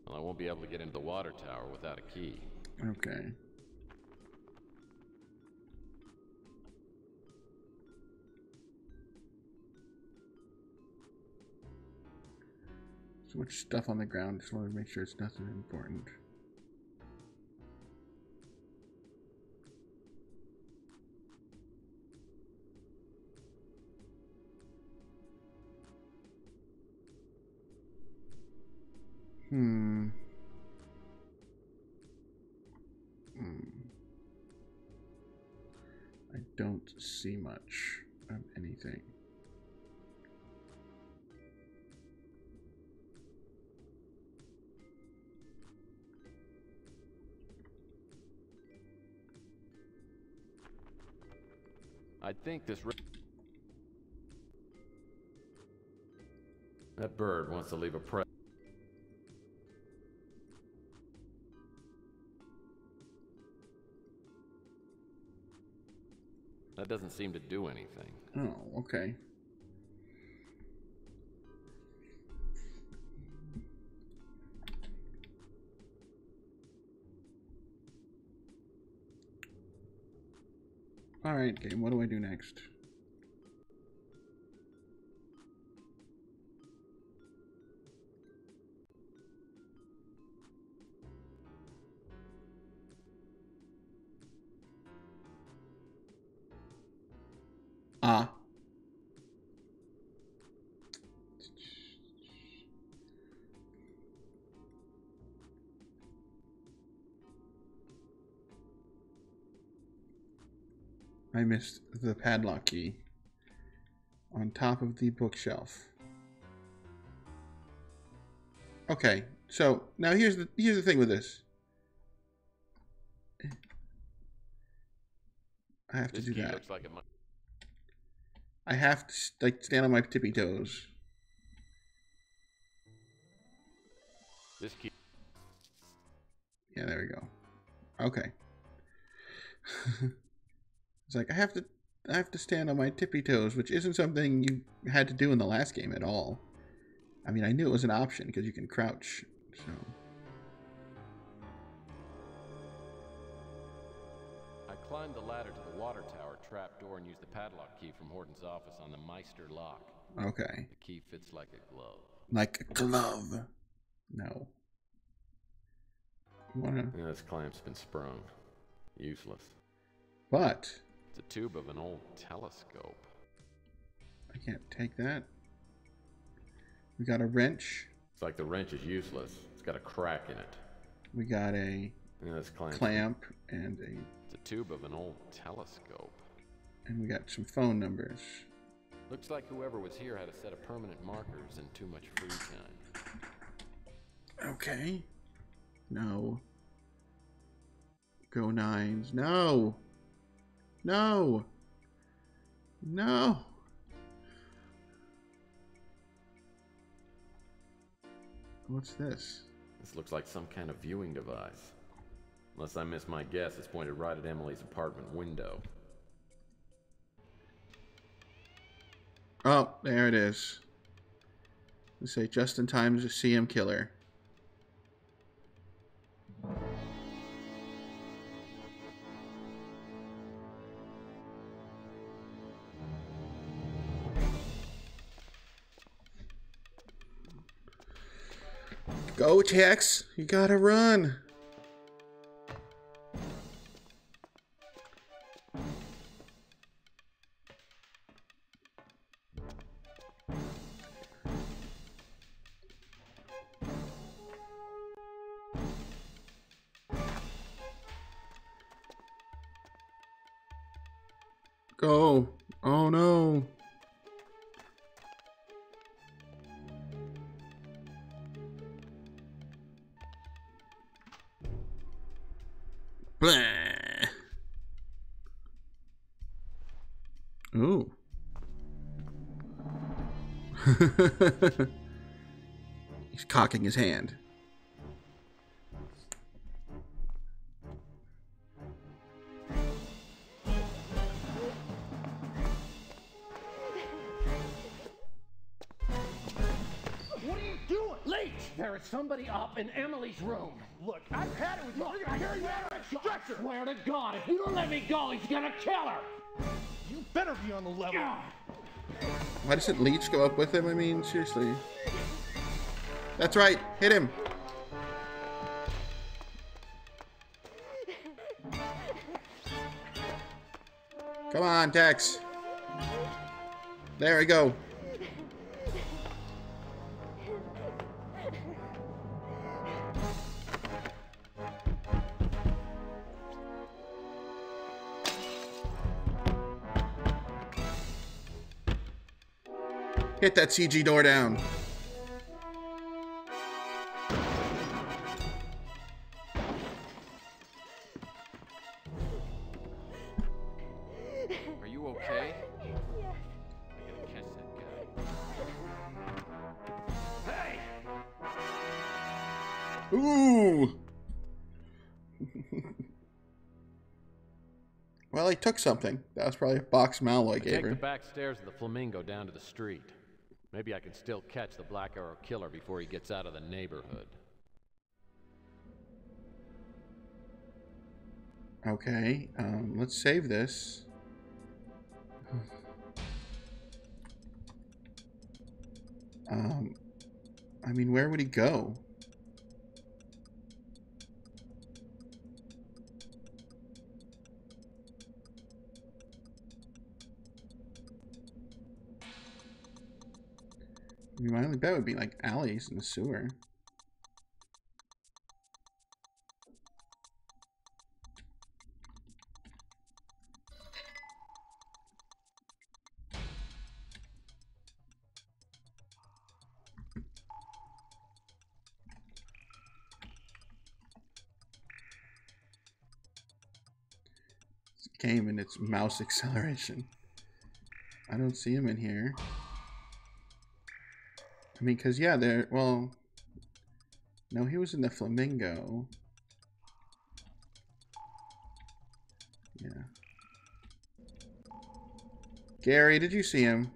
Well, I won't be able to get into the water tower without a key. Okay. So much stuff on the ground. Just want to make sure it's nothing important. I don't see much of anything. I think this... That bird wants to leave a present. That doesn't seem to do anything. Oh, okay. Alright, game, what do I do next? I missed the padlock key on top of the bookshelf. Okay, so now here's the thing with this. I have to do that. Looks like it might... I have to like stand on my tippy toes. This key. Yeah, there we go. Okay. It's like I have to have to stand on my tippy toes, which isn't something you had to do in the last game at all. I mean, I knew it was an option because you can crouch, so... I climbed the ladder to the water tower trapdoor and used the padlock key from Horton's office on the Meister lock. Okay. The key fits like a glove. Like a glove. No. You wanna... Yeah, this clamp's been sprung. Useless. What? It's a tube of an old telescope. I can't take that. We got a wrench. It's like the wrench is useless. It's got a crack in it. We got a clamp and a... It's a tube of an old telescope. And we got some phone numbers. Looks like whoever was here had a set of permanent markers and too much free time. Okay. No. Go nines. No! No! No! What's this? This looks like some kind of viewing device. Unless I miss my guess, it's pointed right at Emily's apartment window. Oh, there it is. Let's say just in time to see him kill her. Go, Tex. You gotta run. Go. Oh no. Blah. Ooh. He's cocking his hand. What are you doing? Leech! There is somebody up in Emily's room. Look, I've had it with you. Look, I carry you out on a stretcher. I swear to God, if you don't let me go, he's gonna kill her. You better be on the level. Why doesn't Leech go up with him? I mean, seriously. That's right. Hit him. Come on, Tex. There we go. Hit that CG door down. Are you okay? Yeah. I gotta catch that guy. Hey! Ooh! Well, he took something. That was probably a box Malloy gave Take her. the back stairs of the Flamingo down to the street. Maybe I can still catch the Black Arrow killer before he gets out of the neighborhood. Okay, let's save this. I mean, where would he go? I mean, my only bet would be like alleys in the sewer. This game and its mouse acceleration. I don't see him in here. I mean, because, yeah, there, well, no, he was in the Flamingo. Yeah. Gary, did you see him?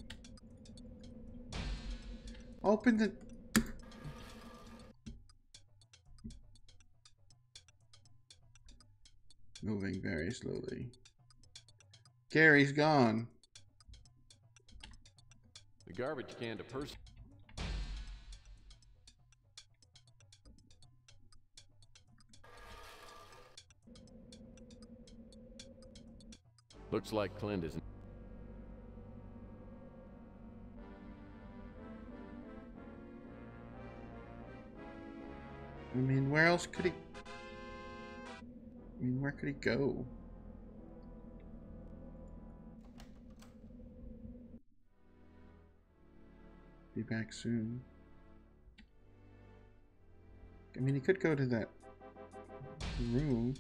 Open the... Moving very slowly. Gary's gone. The garbage can to person. Looks like Clint isn't. I mean, where else could he... I mean, where could he go? Be back soon. I mean, he could go to that room.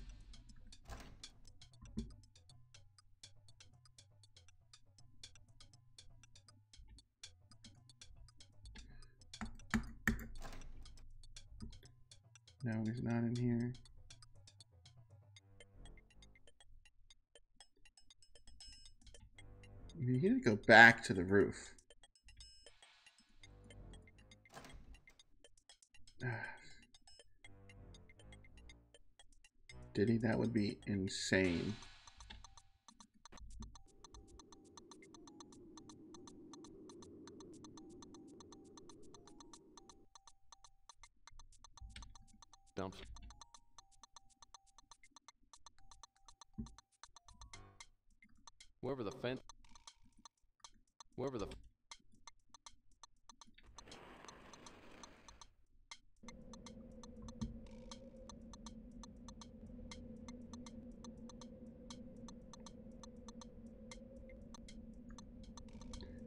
No, he's not in here. I mean, he didn't go back to the roof. Did he? That would be insane. Dumps. Wherever the fence. Wherever the.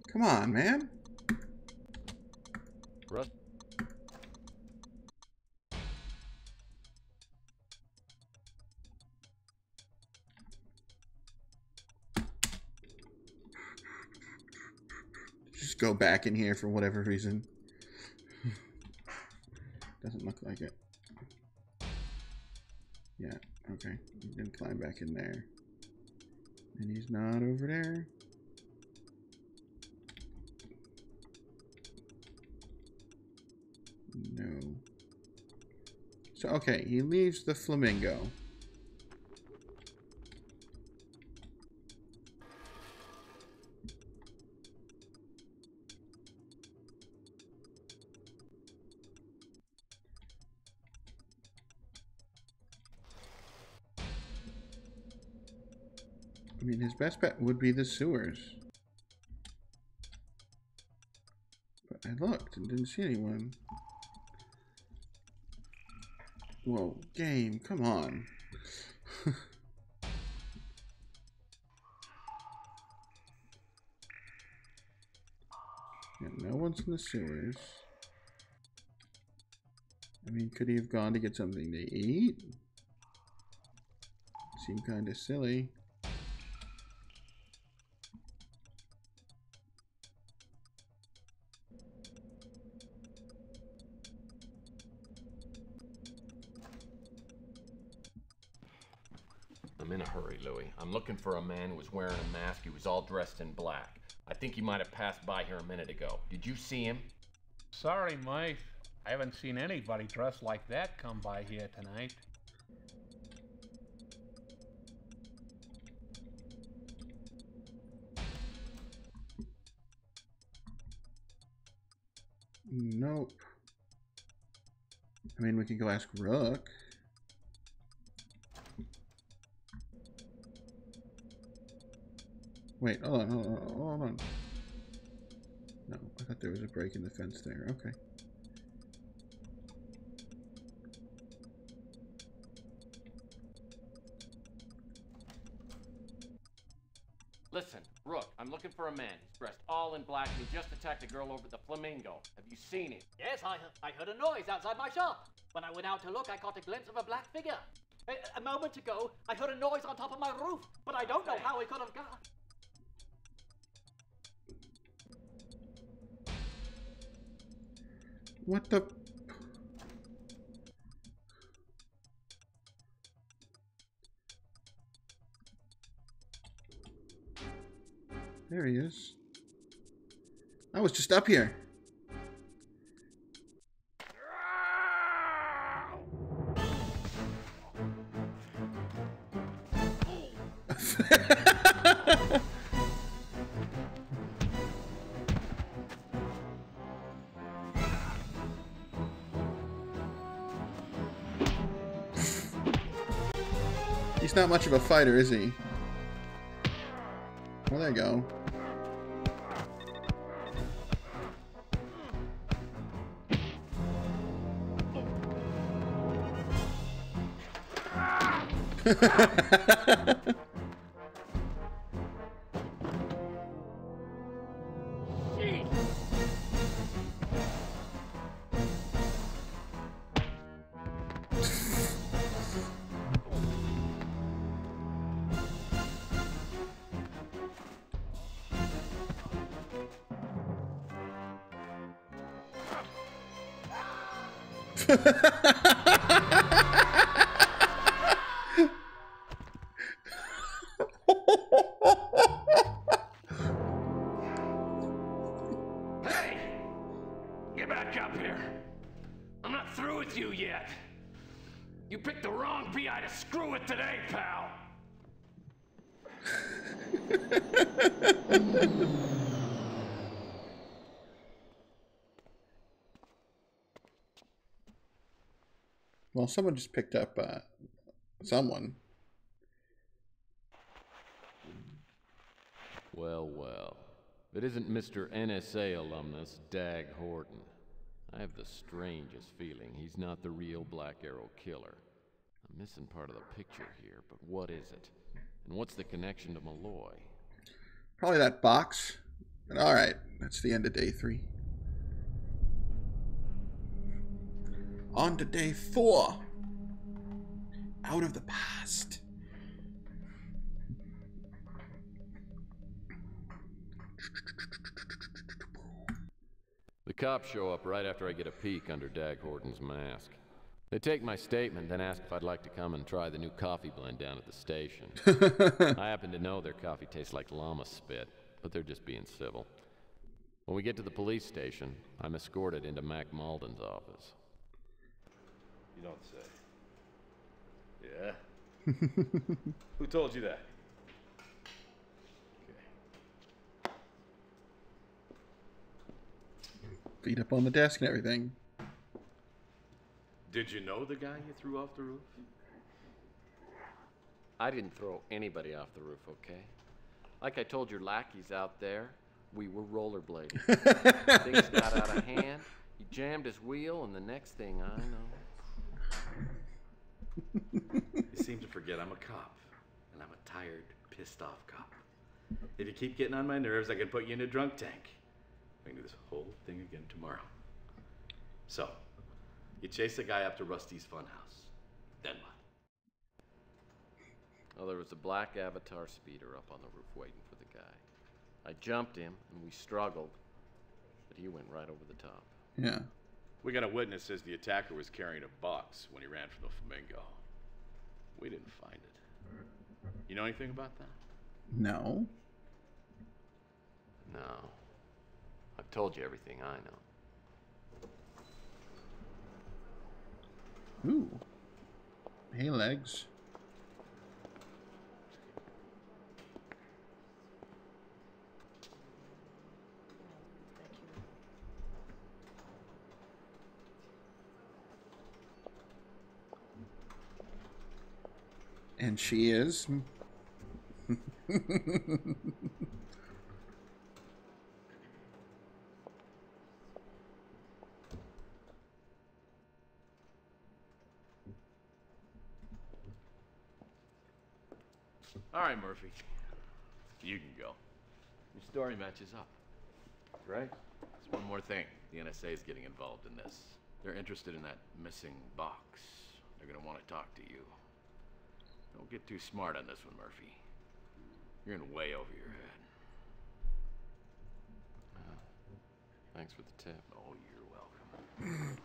Come on, man. Russ. Just go back in here for whatever reason. Doesn't look like it. Yeah, okay. He didn't climb back in there. And he's not over there. No. So, okay, he leaves the flamingo. I mean, his best bet would be the sewers. But I looked and didn't see anyone. Whoa, game, come on. Yeah, no one's in the sewers. I mean, could he have gone to get something to eat? Seemed kind of silly. I'm in a hurry, Louis. I'm looking for a man who was wearing a mask. He was all dressed in black. I think he might have passed by here a minute ago. Did you see him? Sorry, Mike. I haven't seen anybody dressed like that come by here tonight. Nope. I mean, we could go ask Rook. Wait, hold on, hold on. No, I thought there was a break in the fence there. Okay. Listen, Rook, I'm looking for a man. He's dressed all in black and he just attacked a girl over at the Flamingo. Have you seen him? Yes, I heard a noise outside my shop. When I went out to look, I caught a glimpse of a black figure. A moment ago, I heard a noise on top of my roof, but I don't know how he could have got. What the? There he is. I was just up here. He's not much of a fighter, is he? Well, there you go. Hey! Get back up here. I'm not through with you yet. You picked the wrong PI to screw with today, pal. Well, someone just picked up someone. Well, well. If it isn't Mr. NSA alumnus, Dag Horton. I have the strangest feeling he's not the real Black Arrow killer. I'm missing part of the picture here, but what is it? And what's the connection to Malloy? Probably that box. But all right, that's the end of day 3. On to day 4. Out of the past. The cops show up right after I get a peek under Dag Horton's mask. They take my statement, then ask if I'd like to come and try the new coffee blend down at the station. I happen to know their coffee tastes like llama spit, but they're just being civil. When we get to the police station, I'm escorted into Mac Malden's office. You don't say. Yeah? Who told you that? Feet up on the desk and everything. Did you know the guy you threw off the roof? I didn't throw anybody off the roof, okay? Like I told your lackeys out there, we were rollerblading. Things got out of hand, he jammed his wheel, and the next thing I know... You seem to forget I'm a cop, and I'm a tired, pissed off cop. If you keep getting on my nerves, I can put you in a drunk tank. I can do this whole thing again tomorrow. So, you chase the guy up to Rusty's funhouse. Then what? Well, there was a black Avatar speeder up on the roof waiting for the guy. I jumped him, and we struggled, but he went right over the top. Yeah. We got a witness says the attacker was carrying a box when he ran for the Flamingo. We didn't find it. You know anything about that? No. No. I've told you everything I know. Ooh. Hey, legs. And she is. All right, Murphy. You can go. Your story matches up. Right? There's one more thing. The NSA is getting involved in this. They're interested in that missing box. They're going to want to talk to you. Don't get too smart on this one, Murphy. You're in way over your head. Thanks for the tip. Oh, you're welcome.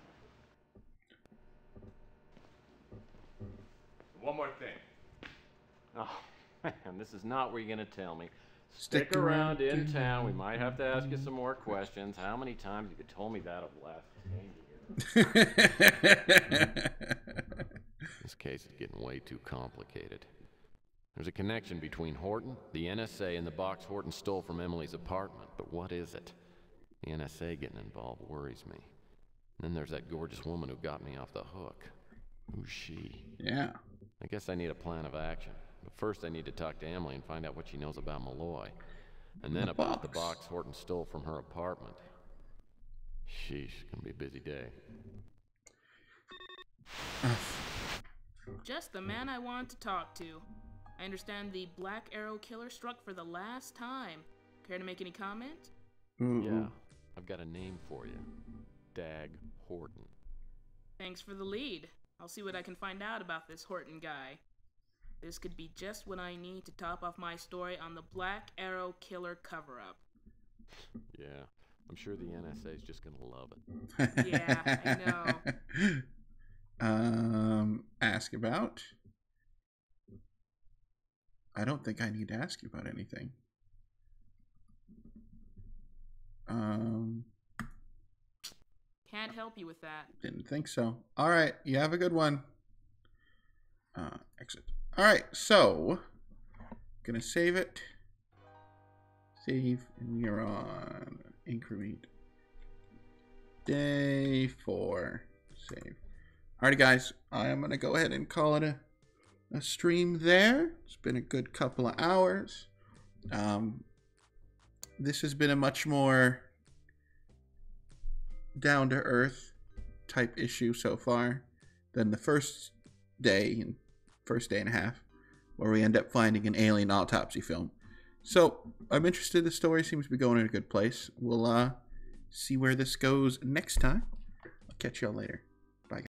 One more thing. Oh, man, this is not where you're going to tell me. Stick around in town. We might have to ask you some more questions. How many times have you told me that over the last 10 years? This case is getting way too complicated. There's a connection between Horton, the NSA, and the box Horton stole from Emily's apartment. But what is it? The NSA getting involved worries me. And then there's that gorgeous woman who got me off the hook. Who's she? Yeah. I guess I need a plan of action. But first I need to talk to Emily and find out what she knows about Malloy. And then about the box Horton stole from her apartment. Sheesh, it's gonna be a busy day. Just the man I wanted to talk to. I understand the Black Arrow killer struck for the last time. Care to make any comment? Yeah, I've got a name for you. Dag Horton. Thanks for the lead. I'll see what I can find out about this Horton guy. This could be just what I need to top off my story on the Black Arrow killer cover-up. Yeah, I'm sure the NSA's just gonna love it. Yeah, I know. Ask about? I don't think I need to ask you about anything. Can't help you with that. Didn't think so. All right, you have a good one. Exit. All right, so gonna save it. Save, and we are on increment day 4. Save. Alrighty, guys, I am gonna go ahead and call it a stream there. It's been a good couple of hours. This has been a much more down-to-earth type issue so far than the first day and a half, where we end up finding an alien autopsy film. So I'm interested. The story seems to be going in a good place. We'll see where this goes next time. I'll catch y'all later.